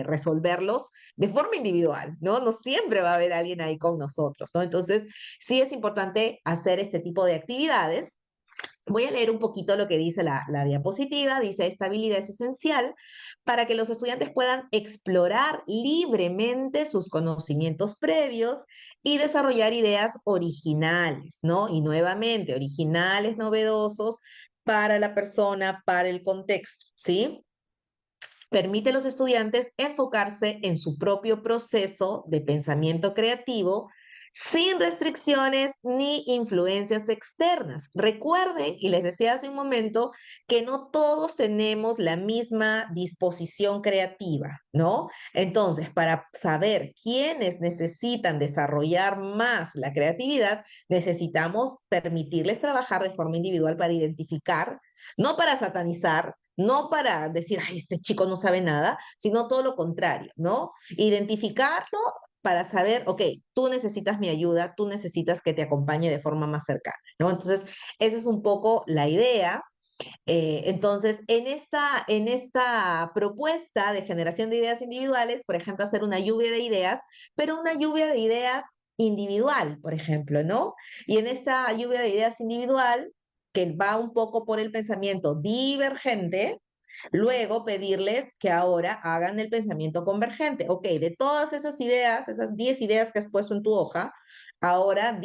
resolverlos de forma individual, ¿no? No siempre va a haber alguien ahí con nosotros, ¿no? Entonces, sí es importante hacer este tipo de actividades. Voy a leer un poquito lo que dice la diapositiva. Dice, esta habilidad es esencial para que los estudiantes puedan explorar libremente sus conocimientos previos y desarrollar ideas originales, ¿no? Y nuevamente, originales, novedosos para la persona, para el contexto, ¿sí? Permite a los estudiantes enfocarse en su propio proceso de pensamiento creativo sin restricciones ni influencias externas. Recuerden, y les decía hace un momento, que no todos tenemos la misma disposición creativa, ¿no? Entonces, para saber quiénes necesitan desarrollar más la creatividad, necesitamos permitirles trabajar de forma individual para identificar, no para satanizar, no para decir, ay, este chico no sabe nada, sino todo lo contrario, ¿no? Identificarlo para saber, ok, tú necesitas mi ayuda, tú necesitas que te acompañe de forma más cercana, ¿no? Entonces, esa es un poco la idea. Entonces, en esta propuesta de generación de ideas individuales, por ejemplo, hacer una lluvia de ideas, pero una lluvia de ideas individual, por ejemplo, ¿no? Y en esta lluvia de ideas individual, que va un poco por el pensamiento divergente, luego pedirles que ahora hagan el pensamiento convergente. Ok, de todas esas ideas, esas 10 ideas que has puesto en tu hoja, ahora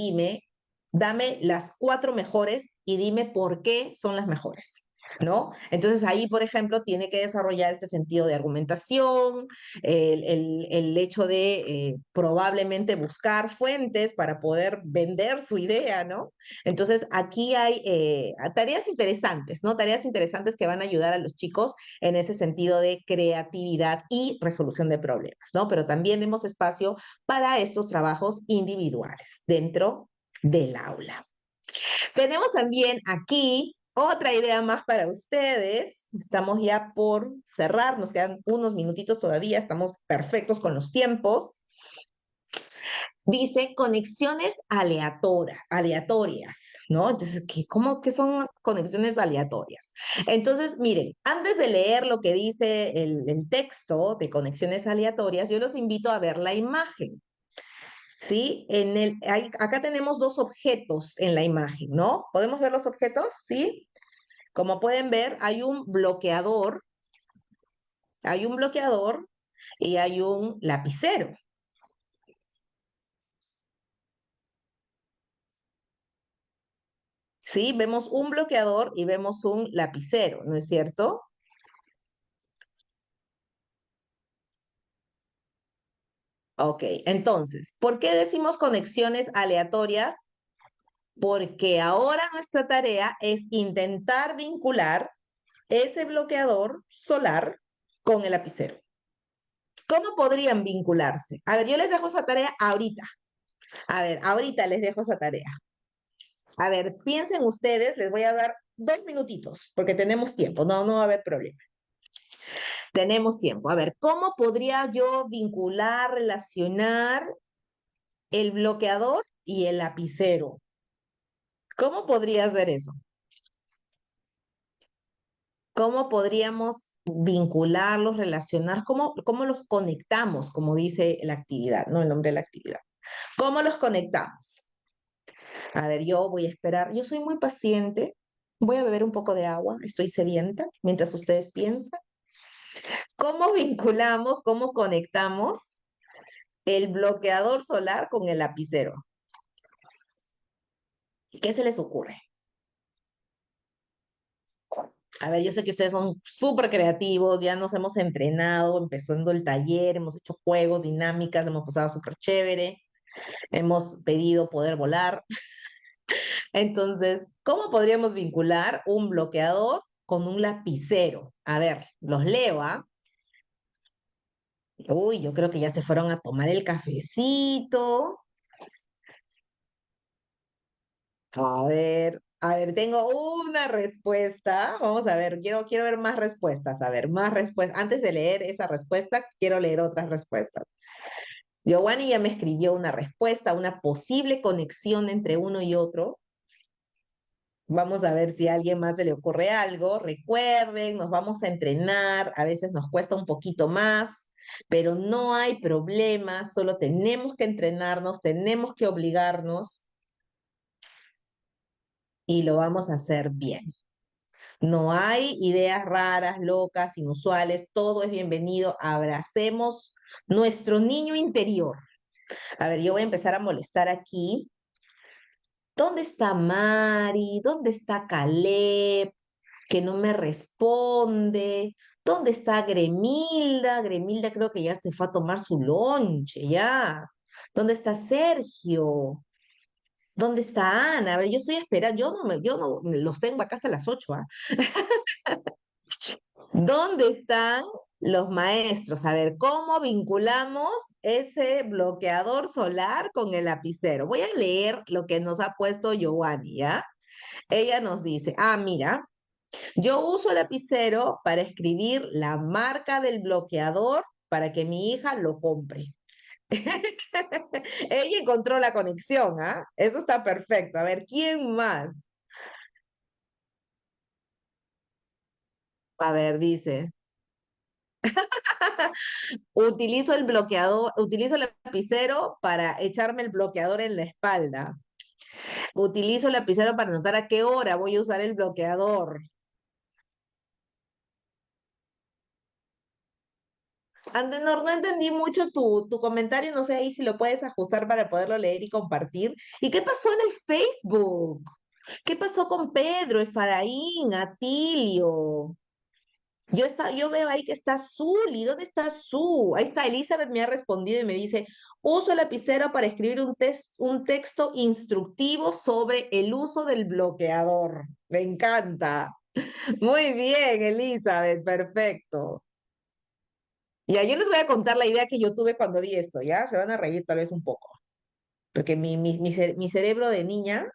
dame las 4 mejores y dime por qué son las mejores, ¿no? Entonces ahí, por ejemplo, tiene que desarrollar este sentido de argumentación, el hecho de probablemente buscar fuentes para poder vender su idea, ¿no? Entonces aquí hay tareas interesantes, ¿no? Tareas interesantes que van a ayudar a los chicos en ese sentido de creatividad y resolución de problemas, ¿no? Pero también demos espacio para estos trabajos individuales dentro del aula. Tenemos también aquí otra idea más para ustedes. Estamos ya por cerrar, nos quedan unos minutitos todavía, estamos perfectos con los tiempos. Dice conexiones aleatorias, ¿no? Entonces, ¿qué son conexiones aleatorias? Entonces, miren, antes de leer lo que dice el texto de conexiones aleatorias, yo los invito a ver la imagen. ¿Sí? Acá tenemos dos objetos en la imagen, ¿no? ¿Podemos ver los objetos? ¿Sí? Como pueden ver, hay un bloqueador y hay un lapicero. ¿Sí? Vemos un bloqueador y vemos un lapicero, ¿no es cierto? Ok, entonces, ¿por qué decimos conexiones aleatorias? Porque ahora nuestra tarea es intentar vincular ese bloqueador solar con el lapicero. ¿Cómo podrían vincularse? A ver, yo les dejo esa tarea ahorita. A ver, ahorita les dejo esa tarea. A ver, piensen ustedes, les voy a dar 2 minutitos, porque tenemos tiempo, no va a haber problema. Tenemos tiempo. A ver, ¿cómo podría yo vincular, relacionar el bloqueador y el lapicero? ¿Cómo podría hacer eso? ¿Cómo podríamos vincularlos, relacionar? ¿Cómo los conectamos, como dice la actividad, ¿no? El nombre de la actividad. ¿Cómo los conectamos? A ver, yo voy a esperar. Yo soy muy paciente. Voy a beber un poco de agua. Estoy sedienta mientras ustedes piensan. ¿Cómo vinculamos, cómo conectamos el bloqueador solar con el lapicero? ¿Qué se les ocurre? A ver, yo sé que ustedes son súper creativos, ya nos hemos entrenado, empezando el taller, hemos hecho juegos, dinámicas, hemos pasado súper chévere, hemos pedido poder volar. Entonces, ¿cómo podríamos vincular un bloqueador con un lapicero? A ver, los leo, ¿ah? Uy, yo creo que ya se fueron a tomar el cafecito. A ver, tengo una respuesta. Vamos a ver, quiero ver más respuestas. A ver, más respuestas. Antes de leer esa respuesta, quiero leer otras respuestas. Giovanni ya me escribió una respuesta, una posible conexión entre uno y otro. Vamos a ver si a alguien más se le ocurre algo. Recuerden, nos vamos a entrenar. A veces nos cuesta un poquito más, pero no hay problema. Solo tenemos que entrenarnos, tenemos que obligarnos y lo vamos a hacer bien. No hay ideas raras, locas, inusuales, todo es bienvenido. Abracemos nuestro niño interior. A ver, yo voy a empezar a molestar aquí. ¿Dónde está Mari? ¿Dónde está Caleb? Que no me responde. ¿Dónde está Gremilda? Gremilda creo que ya se fue a tomar su lonche, ya. ¿Dónde está Sergio? ¿Dónde está Ana? A ver, yo estoy esperando, yo no los tengo acá hasta las 8, ¿ah? ¿Dónde están los maestros? A ver, ¿cómo vinculamos ese bloqueador solar con el lapicero? Voy a leer lo que nos ha puesto Giovanni, ¿ya? Ella nos dice, mira, yo uso el lapicero para escribir la marca del bloqueador para que mi hija lo compre. Ella encontró la conexión, ¿ah? Eso está perfecto. A ver, ¿quién más? A ver, dice. Utilizo el bloqueador, utilizo el lapicero para echarme el bloqueador en la espalda. Utilizo el lapicero para anotar a qué hora voy a usar el bloqueador. Antenor, no entendí mucho tu comentario, no sé ahí si lo puedes ajustar para poderlo leer y compartir. ¿Y qué pasó en el Facebook? ¿Qué pasó con Pedro, Efraín, Atilio? Yo veo ahí que está Zuli, ¿dónde está Su? Ahí está, Elizabeth me ha respondido y me dice, uso el lapicero para escribir un texto instructivo sobre el uso del bloqueador. Me encanta. Muy bien, Elizabeth, perfecto. Y ayer les voy a contar la idea que yo tuve cuando vi esto, ¿ya? Se van a reír tal vez un poco, porque mi cerebro de niña,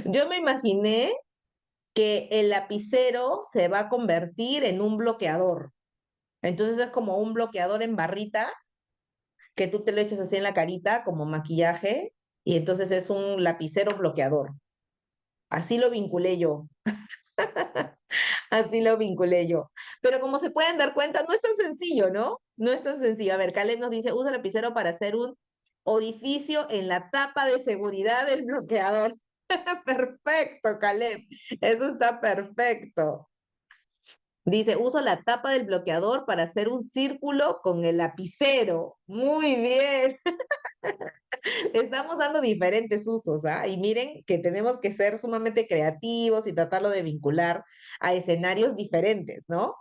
yo me imaginé que el lapicero se va a convertir en un bloqueador. Entonces es como un bloqueador en barrita que tú te lo echas así en la carita como maquillaje y entonces es un lapicero bloqueador. Así lo vinculé yo. Así lo vinculé yo. Pero como se pueden dar cuenta, no es tan sencillo, ¿no? No es tan sencillo. A ver, Caleb nos dice, usa el lapicero para hacer un orificio en la tapa de seguridad del bloqueador. Perfecto, Caleb. Eso está perfecto. Dice, uso la tapa del bloqueador para hacer un círculo con el lapicero. Muy bien. Estamos dando diferentes usos, ¿ah? Y miren que tenemos que ser sumamente creativos y tratarlo de vincular a escenarios diferentes, ¿no?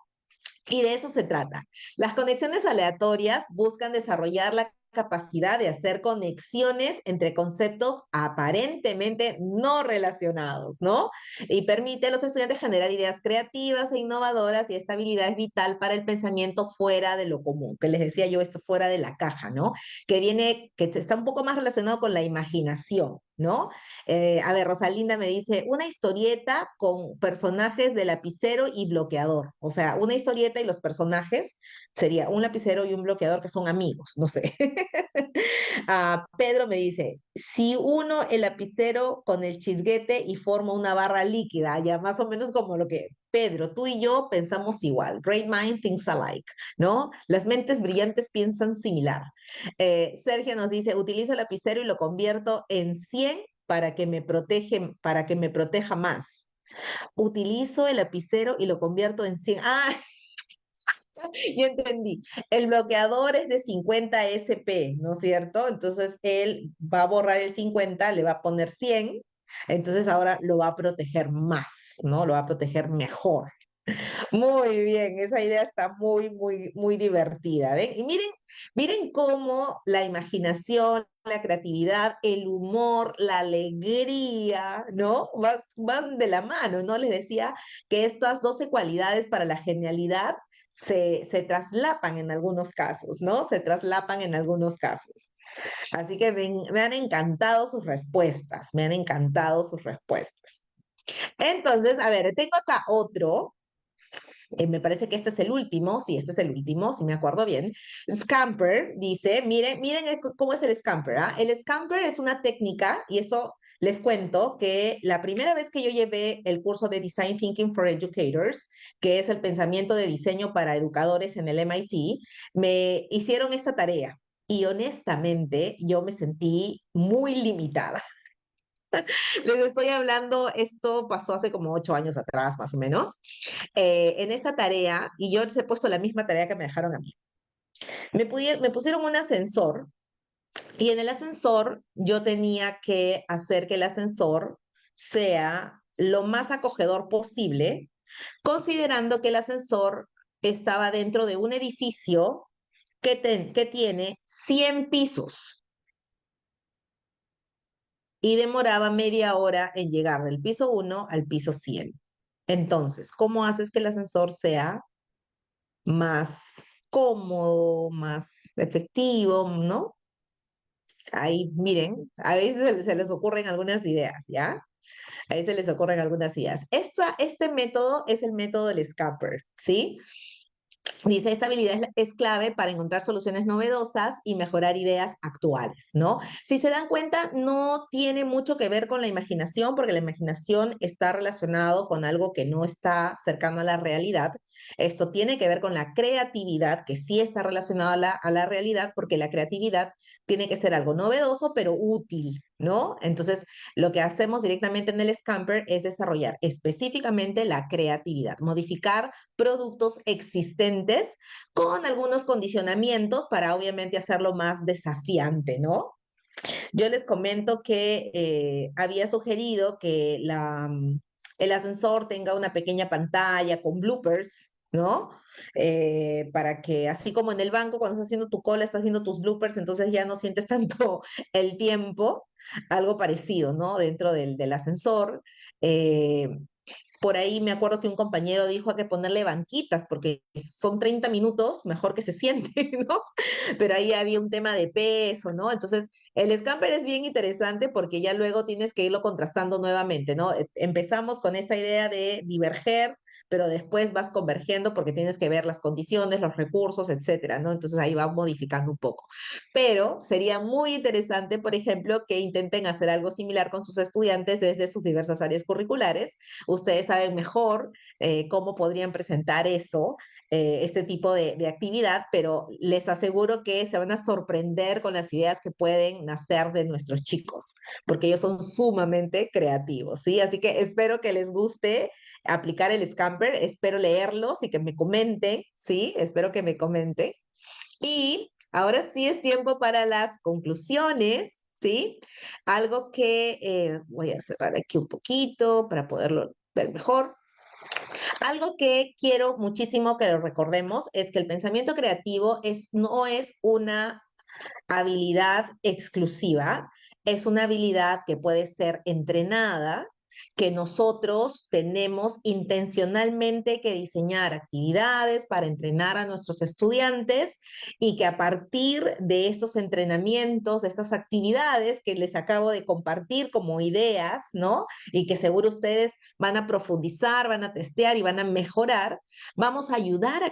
Y de eso se trata. Las conexiones aleatorias buscan desarrollar la capacidad de hacer conexiones entre conceptos aparentemente no relacionados, ¿no? Y permite a los estudiantes generar ideas creativas e innovadoras y esta habilidad es vital para el pensamiento fuera de lo común, que les decía yo, esto fuera de la caja, ¿no? Que está un poco más relacionado con la imaginación, ¿no? A ver, Rosalinda me dice, una historieta con personajes de lapicero y bloqueador. O sea, una historieta y los personajes sería un lapicero y un bloqueador que son amigos, no sé. Pedro me dice, si uno el lapicero con el chisguete y forma una barra líquida, ya más o menos como lo que Pedro, tú y yo pensamos igual. Great mind thinks alike, ¿no? Las mentes brillantes piensan similar. Sergio nos dice, utilizo el lapicero y lo convierto en 100 para que me proteja más. Utilizo el lapicero y lo convierto en 100. Ah, ya entendí. El bloqueador es de 50 SP, ¿no es cierto? Entonces él va a borrar el 50, le va a poner 100, entonces ahora lo va a proteger más, ¿no? Lo va a proteger mejor. Muy bien, esa idea está muy, muy, muy divertida. ¿Ven? Y miren cómo la imaginación, la creatividad, el humor, la alegría, ¿no? Van de la mano, ¿no? Les decía que estas 12 cualidades para la genialidad se traslapan en algunos casos, ¿no? Se traslapan en algunos casos. Así que me han encantado sus respuestas, me han encantado sus respuestas. Entonces, a ver, tengo acá otro. Me parece que este es el último, sí, este es el último, si me acuerdo bien. Scamper dice, miren cómo es el scamper, ¿ah? El scamper es una técnica, y eso les cuento que la primera vez que yo llevé el curso de Design Thinking for Educators, que es el pensamiento de diseño para educadores en el MIT, me hicieron esta tarea. Y honestamente, yo me sentí muy limitada. Les estoy hablando, esto pasó hace como 8 años atrás, más o menos, en esta tarea, y yo les he puesto la misma tarea que me dejaron a mí. Me pusieron un ascensor, y en el ascensor yo tenía que hacer que el ascensor sea lo más acogedor posible, considerando que el ascensor estaba dentro de un edificio que tiene 100 pisos y demoraba media hora en llegar del piso 1 al piso 100. Entonces, ¿cómo haces que el ascensor sea más cómodo, más efectivo, ¿no? Ahí, miren, a veces se les ocurren algunas ideas, ¿ya? A veces les ocurren algunas ideas. Este método es el método del scamper, ¿sí? Dice, esta habilidad es clave para encontrar soluciones novedosas y mejorar ideas actuales, ¿no? Si se dan cuenta, no tiene mucho que ver con la imaginación, porque la imaginación está relacionado con algo que no está cercano a la realidad. Esto tiene que ver con la creatividad, que sí está relacionado a la realidad, porque la creatividad tiene que ser algo novedoso, pero útil, ¿no? Entonces, lo que hacemos directamente en el Scamper es desarrollar específicamente la creatividad, modificar productos existentes con algunos condicionamientos para obviamente hacerlo más desafiante, ¿no? Yo les comento que había sugerido que el ascensor tenga una pequeña pantalla con bloopers, ¿no? Para que así como en el banco, cuando estás haciendo tu cola, estás viendo tus bloopers, entonces ya no sientes tanto el tiempo, algo parecido, ¿no? Dentro del ascensor. Eh, por ahí me acuerdo que un compañero dijo hay que ponerle banquitas porque son 30 minutos, mejor que se siente, ¿no? Pero ahí había un tema de peso, ¿no? Entonces, el scamper es bien interesante porque ya luego tienes que irlo contrastando nuevamente, ¿no? Empezamos con esta idea de diverger, pero después vas convergiendo porque tienes que ver las condiciones, los recursos, etcétera, ¿no? Entonces ahí va modificando un poco. Pero sería muy interesante, por ejemplo, que intenten hacer algo similar con sus estudiantes desde sus diversas áreas curriculares. Ustedes saben mejor cómo podrían presentar eso, este tipo de actividad, pero les aseguro que se van a sorprender con las ideas que pueden nacer de nuestros chicos, porque ellos son sumamente creativos, ¿sí? Así que espero que les guste aplicar el Scamper, espero leerlos y que me comenten, ¿sí? Espero que me comenten. Y ahora sí es tiempo para las conclusiones, ¿sí? Algo que voy a cerrar aquí un poquito para poderlo ver mejor. Algo que quiero muchísimo que lo recordemos es que el pensamiento creativo no es una habilidad exclusiva, es una habilidad que puede ser entrenada que nosotros tenemos intencionalmente que diseñar actividades para entrenar a nuestros estudiantes y que a partir de estos entrenamientos, de estas actividades que les acabo de compartir como ideas, ¿no? Y que seguro ustedes van a profundizar, van a testear y van a mejorar, vamos a ayudar a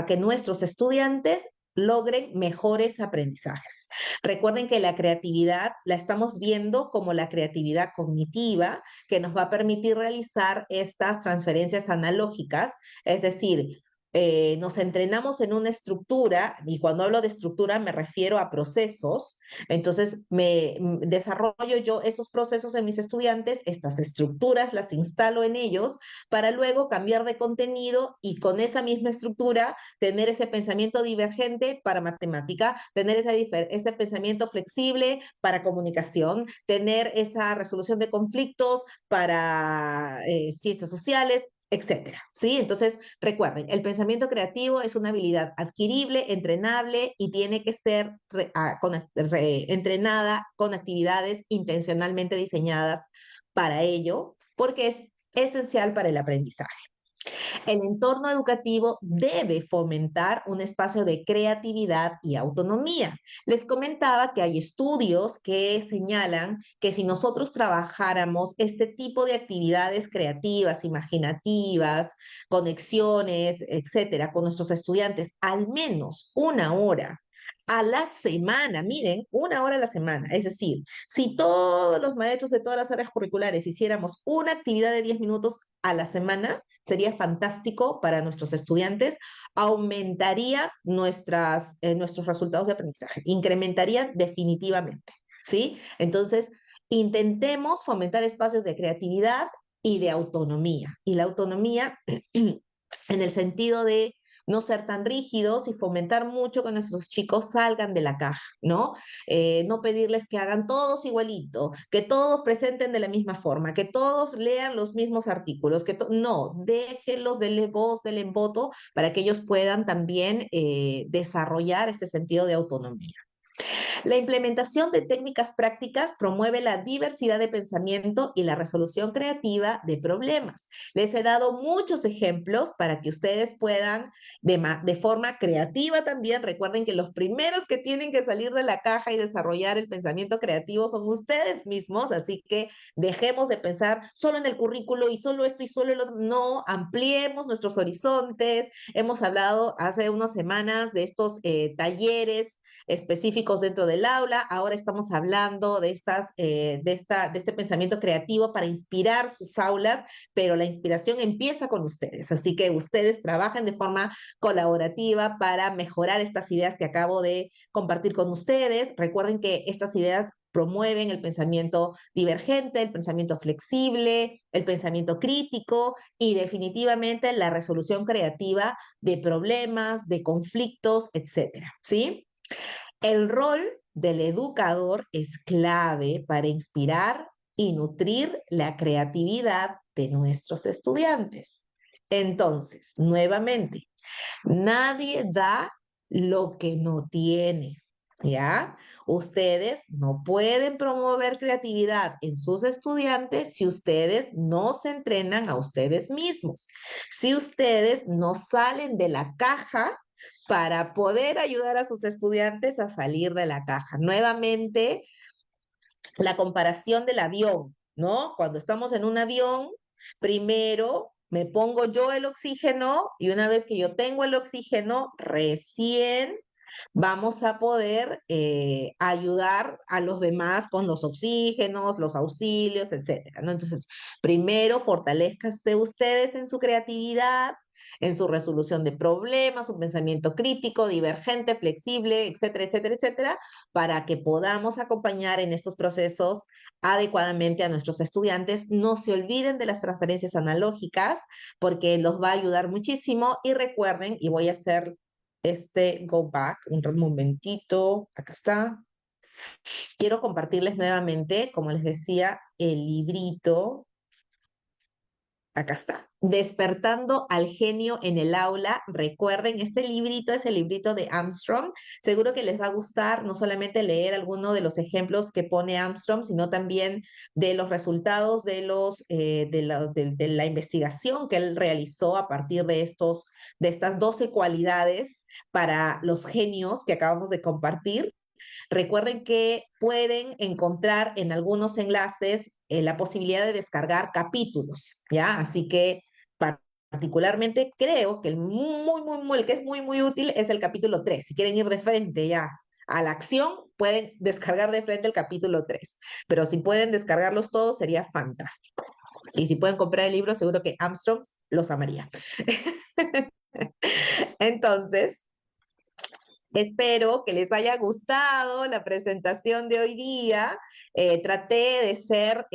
que nuestros estudiantes logren mejores aprendizajes. Recuerden que la creatividad la estamos viendo como la creatividad cognitiva que nos va a permitir realizar estas transferencias analógicas, es decir, nos entrenamos en una estructura, y cuando hablo de estructura me refiero a procesos, entonces desarrollo yo esos procesos en mis estudiantes, estas estructuras las instalo en ellos para luego cambiar de contenido y con esa misma estructura tener ese pensamiento divergente para matemática, tener ese pensamiento flexible para comunicación, tener esa resolución de conflictos para ciencias sociales, etcétera, ¿sí? Entonces, recuerden, el pensamiento creativo es una habilidad adquirible, entrenable y tiene que ser entrenada con actividades intencionalmente diseñadas para ello, porque es esencial para el aprendizaje. El entorno educativo debe fomentar un espacio de creatividad y autonomía. Les comentaba que hay estudios que señalan que si nosotros trabajáramos este tipo de actividades creativas, imaginativas, conexiones, etcétera, con nuestros estudiantes, al menos una hora a la semana, miren, una hora a la semana. Es decir, si todos los maestros de todas las áreas curriculares hiciéramos una actividad de 10 minutos a la semana, sería fantástico para nuestros estudiantes, aumentaría nuestros resultados de aprendizaje, incrementaría definitivamente, ¿sí? Entonces, intentemos fomentar espacios de creatividad y de autonomía. Y la autonomía en el sentido de no ser tan rígidos y fomentar mucho que nuestros chicos salgan de la caja, ¿no? No pedirles que hagan todos igualito, que todos presenten de la misma forma, que todos lean los mismos artículos, no, déjenlos, denle voz, denle voto para que ellos puedan también desarrollar este sentido de autonomía. La implementación de técnicas prácticas promueve la diversidad de pensamiento y la resolución creativa de problemas. Les he dado muchos ejemplos para que ustedes puedan, de forma creativa también, recuerden que los primeros que tienen que salir de la caja y desarrollar el pensamiento creativo son ustedes mismos, así que dejemos de pensar solo en el currículo y solo esto y solo el otro. No, ampliemos nuestros horizontes. Hemos hablado hace unas semanas de estos talleres específicos dentro del aula. Ahora estamos hablando de este pensamiento creativo para inspirar sus aulas, pero la inspiración empieza con ustedes. Así que ustedes trabajan de forma colaborativa para mejorar estas ideas que acabo de compartir con ustedes. Recuerden que estas ideas promueven el pensamiento divergente, el pensamiento flexible, el pensamiento crítico y definitivamente la resolución creativa de problemas, de conflictos, etcétera, ¿sí? El rol del educador es clave para inspirar y nutrir la creatividad de nuestros estudiantes. Entonces, nuevamente, nadie da lo que no tiene, ¿ya? Ustedes no pueden promover creatividad en sus estudiantes si ustedes no se entrenan a ustedes mismos, si ustedes no salen de la caja para poder ayudar a sus estudiantes a salir de la caja. Nuevamente, la comparación del avión, ¿no? Cuando estamos en un avión, primero me pongo yo el oxígeno y una vez que yo tengo el oxígeno, recién vamos a poder ayudar a los demás con los oxígenos, los auxilios, etcétera, ¿no? Entonces, primero fortalezcanse ustedes en su creatividad, en su resolución de problemas, un pensamiento crítico, divergente, flexible, etcétera, etcétera, etcétera, para que podamos acompañar en estos procesos adecuadamente a nuestros estudiantes. No se olviden de las transferencias analógicas porque los va a ayudar muchísimo y recuerden, y voy a hacer go back, un momentito, acá está. Quiero compartirles nuevamente, como les decía, el librito. Acá está. Despertando al genio en el aula. Recuerden, este librito es el librito de Armstrong. Seguro que les va a gustar no solamente leer alguno de los ejemplos que pone Armstrong, sino también de los resultados de la investigación que él realizó a partir de estas 12 cualidades para los genios que acabamos de compartir. Recuerden que pueden encontrar en algunos enlaces la posibilidad de descargar capítulos, ¿ya? Así que particularmente creo que el que es muy, muy útil es el capítulo 3. Si quieren ir de frente ya a la acción, pueden descargar de frente el capítulo 3. Pero si pueden descargarlos todos, sería fantástico. Y si pueden comprar el libro, seguro que Armstrong los amaría. Entonces, espero que les haya gustado la presentación de hoy día. Traté de ser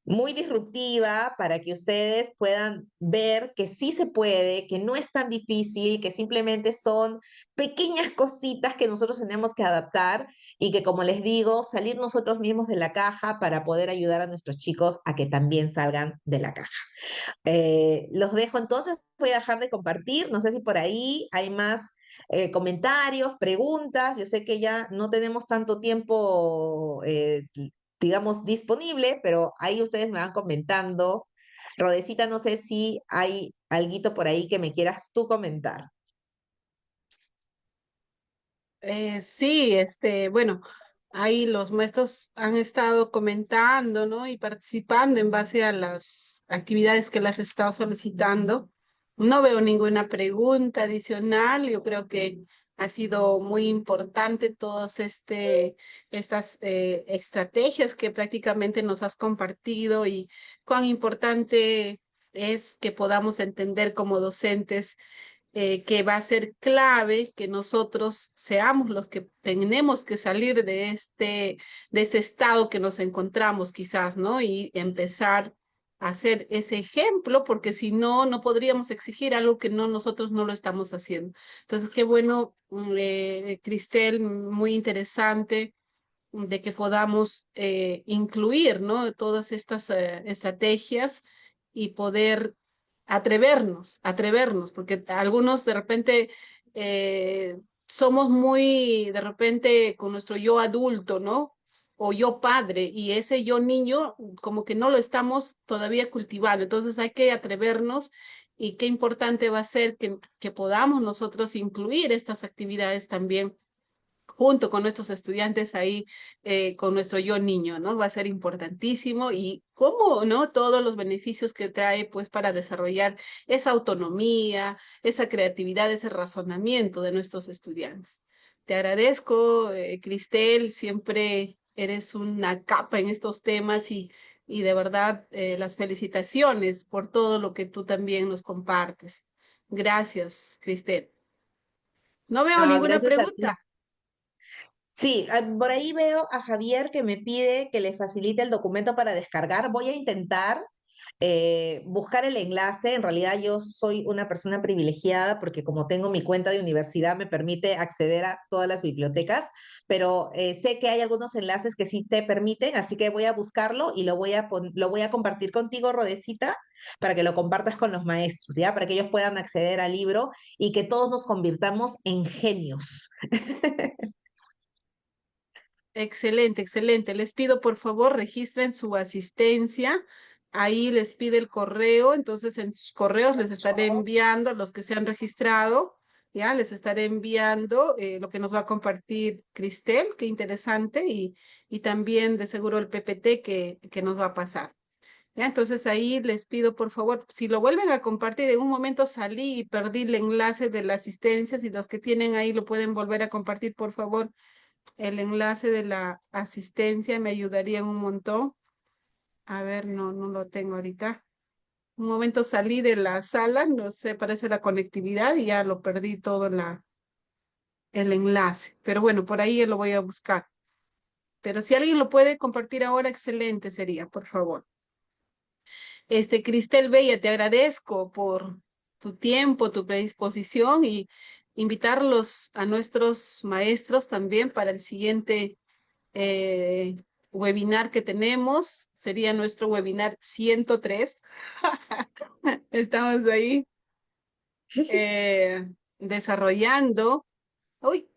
muy disruptiva para que ustedes puedan ver que sí se puede, que no es tan difícil, que simplemente son pequeñas cositas que nosotros tenemos que adaptar y que, como les digo, salir nosotros mismos de la caja para poder ayudar a nuestros chicos a que también salgan de la caja. Los dejo entonces, voy a dejar de compartir, no sé si por ahí hay más comentarios, preguntas, yo sé que ya no tenemos tanto tiempo, digamos, disponible, pero ahí ustedes me van comentando. Rodecita, no sé si hay alguito por ahí que me quieras tú comentar. Sí, bueno, ahí los maestros han estado comentando, ¿no? Y participando en base a las actividades que las he estado solicitando. No veo ninguna pregunta adicional. Yo creo que ha sido muy importante todas estas estrategias que prácticamente nos has compartido y cuán importante es que podamos entender como docentes que va a ser clave que nosotros seamos los que tenemos que salir de este estado que nos encontramos quizás, ¿no? Y empezar a hacer ese ejemplo, porque si no, no podríamos exigir algo que nosotros no lo estamos haciendo. Entonces, qué bueno, Cristel, muy interesante de que podamos incluir, ¿no? Todas estas estrategias y poder atrevernos, porque algunos de repente somos muy, de repente, con nuestro yo adulto, ¿no? O yo padre, y ese yo niño como que no lo estamos todavía cultivando. Entonces hay que atrevernos y qué importante va a ser que podamos nosotros incluir estas actividades también junto con nuestros estudiantes ahí, con nuestro yo niño, ¿no? Va a ser importantísimo y cómo, ¿no? Todos los beneficios que trae, pues, para desarrollar esa autonomía, esa creatividad, ese razonamiento de nuestros estudiantes. Te agradezco, Cristel, siempre eres una capa en estos temas y de verdad las felicitaciones por todo lo que tú también nos compartes. Gracias, Cristel. No veo No, ninguna gracias a ti. pregunta. Sí, por ahí veo a Javier que me pide que le facilite el documento para descargar. Voy a intentar buscar el enlace. En realidad yo soy una persona privilegiada porque como tengo mi cuenta de universidad me permite acceder a todas las bibliotecas, pero sé que hay algunos enlaces que sí te permiten, así que voy a buscarlo y lo voy a compartir contigo, Rodecita, para que lo compartas con los maestros, ¿ya? Para que ellos puedan acceder al libro y que todos nos convirtamos en genios. Excelente, excelente. Les pido, por favor, registren su asistencia. Ahí les pide el correo, entonces en sus correos les estaré enviando a los que se han registrado, ya les estaré enviando lo que nos va a compartir Cristel, qué interesante, y también de seguro el PPT que nos va a pasar. Ya, entonces ahí les pido, por favor, si lo vuelven a compartir, en un momento salí y perdí el enlace de la asistencia, si los que tienen ahí lo pueden volver a compartir, por favor el enlace de la asistencia me ayudaría un montón. A ver, no lo tengo ahorita. Un momento salí de la sala, no sé, parece la conectividad y ya lo perdí todo el enlace. Pero bueno, por ahí lo voy a buscar. Pero si alguien lo puede compartir ahora, excelente sería, por favor. Cristel Bella, te agradezco por tu tiempo, tu predisposición y invitarlos a nuestros maestros también para el siguiente webinar que tenemos. Sería nuestro webinar 103. Estamos ahí desarrollando. Uy,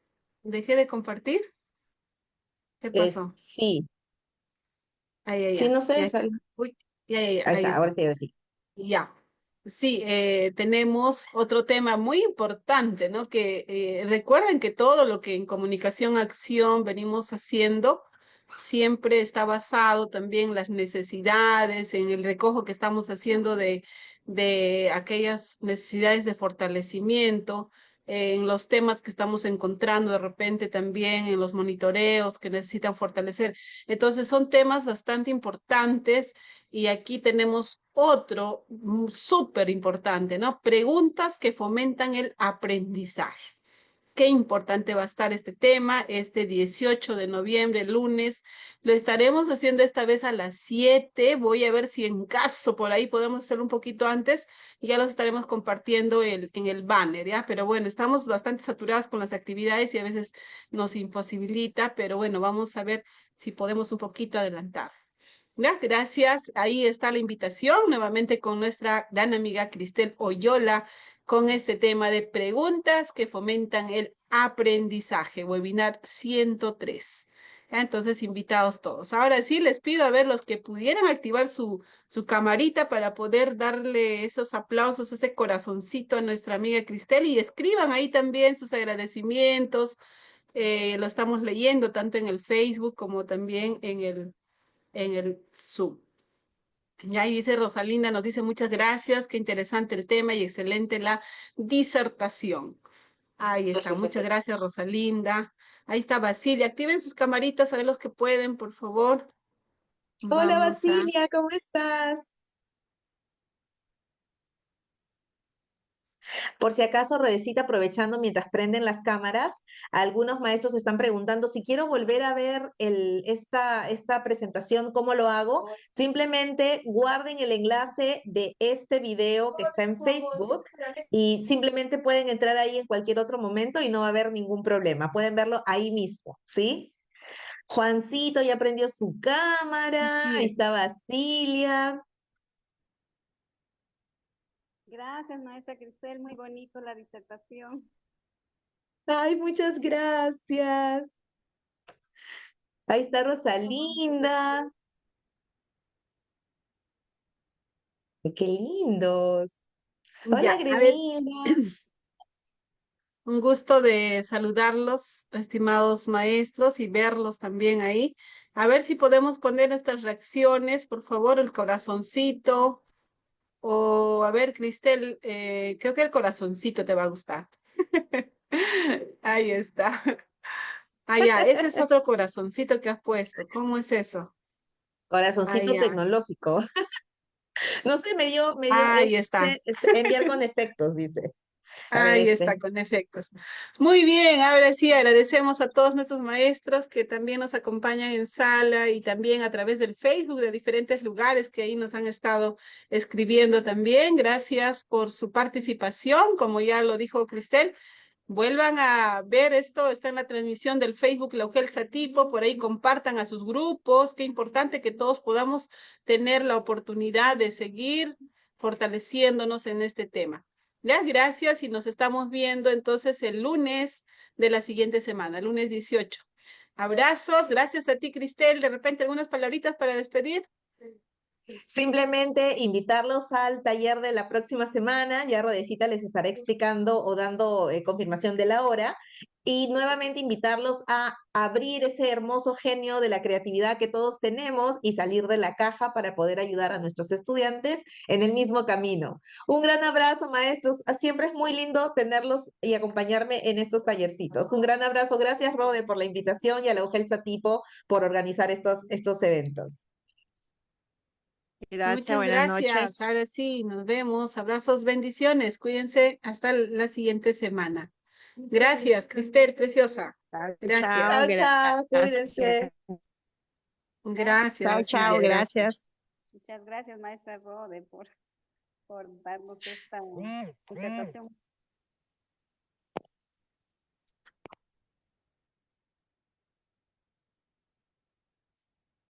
dejé de compartir. ¿Qué pasó? Sí, Ahí, ya, sí, ya. no sé, Ya está. Uy, ya, ahí ahí está, ahora está. sí, ahora sí. Ya, sí, tenemos otro tema muy importante, ¿no? Que recuerden que todo lo que en comunicación acción venimos haciendo siempre está basado también en las necesidades, en el recojo que estamos haciendo de aquellas necesidades de fortalecimiento, en los temas que estamos encontrando de repente también, en los monitoreos que necesitan fortalecer. Entonces son temas bastante importantes y aquí tenemos otro súper importante, ¿no? Preguntas que fomentan el aprendizaje. Qué importante va a estar este tema, este 18 de noviembre, lunes. Lo estaremos haciendo esta vez a las 7. Voy a ver si en caso por ahí podemos hacerlo un poquito antes y ya los estaremos compartiendo en el banner, ¿ya? Pero bueno, estamos bastante saturados con las actividades y a veces nos imposibilita, pero bueno, vamos a ver si podemos un poquito adelantar. ¿Ya? Gracias. Ahí está la invitación nuevamente con nuestra gran amiga Cristel Oyola con este tema de preguntas que fomentan el aprendizaje, webinar 103. ¿Ya? Entonces, invitados todos. Ahora sí, les pido a ver los que pudieran activar su camarita para poder darle esos aplausos, ese corazoncito a nuestra amiga Cristel y escriban ahí también sus agradecimientos. Lo estamos leyendo tanto en el Facebook como también en el Zoom. Y ahí dice Rosalinda, nos dice muchas gracias, qué interesante el tema y excelente la disertación. Ahí está, muchas gracias Rosalinda. Ahí está Basilia, activen sus camaritas, a ver los que pueden, por favor. Hola, Vamos a... Basilia, ¿cómo estás? Por si acaso, Redecita, aprovechando mientras prenden las cámaras, algunos maestros están preguntando si quiero volver a ver esta presentación, ¿cómo lo hago? Simplemente guarden el enlace de este video que está en Facebook y simplemente pueden entrar ahí en cualquier otro momento y no va a haber ningún problema. Pueden verlo ahí mismo, ¿sí? Juancito ya prendió su cámara, Así ahí es. está Basilia. Gracias, maestra Cristel, muy bonito la disertación. Ay, muchas gracias. Ahí está Rosalinda. Ay, qué lindos. Hola, Ya, a ver, Gremilda. un gusto de saludarlos, estimados maestros, y verlos también ahí. A ver si podemos poner nuestras reacciones, por favor, el corazoncito. O a ver, Cristel, creo que el corazoncito te va a gustar. Ahí está. Ah, ya, ese es otro corazoncito que has puesto. ¿Cómo es eso? Ah, Corazoncito ya. tecnológico. No sé, Ahí está. enviar con efectos, dice. A ver, Ahí está, con efectos. Muy bien, ahora sí agradecemos a todos nuestros maestros que también nos acompañan en sala y también a través del Facebook de diferentes lugares que ahí nos han estado escribiendo también. Gracias por su participación, como ya lo dijo Cristel. Vuelvan a ver esto, está en la transmisión del Facebook Laugel Satipo, por ahí compartan a sus grupos, qué importante que todos podamos tener la oportunidad de seguir fortaleciéndonos en este tema. Ya, gracias y nos estamos viendo entonces el lunes de la siguiente semana, lunes 18. Abrazos, gracias a ti, Cristel. De repente, algunas palabritas para despedir. simplemente invitarlos al taller de la próxima semana. Ya Rodecita les estará explicando o dando confirmación de la hora. Y nuevamente invitarlos a abrir ese hermoso genio de la creatividad que todos tenemos y salir de la caja para poder ayudar a nuestros estudiantes en el mismo camino. Un gran abrazo, maestros. Siempre es muy lindo tenerlos y acompañarme en estos tallercitos. Un gran abrazo. Gracias, Rode, por la invitación y a la UGEL Satipo por organizar estos eventos. Gracias, Muchas buenas gracias. noches. Ahora sí, nos vemos. Abrazos, bendiciones. Cuídense hasta la siguiente semana. Gracias, Cristel, preciosa. Chao, Gracias. chao, Chao, chao. gracias. Cuídense. Gracias, Chao, chao, Basilia. Gracias. gracias. Muchas gracias, maestra Rode, por darnos esta disertación.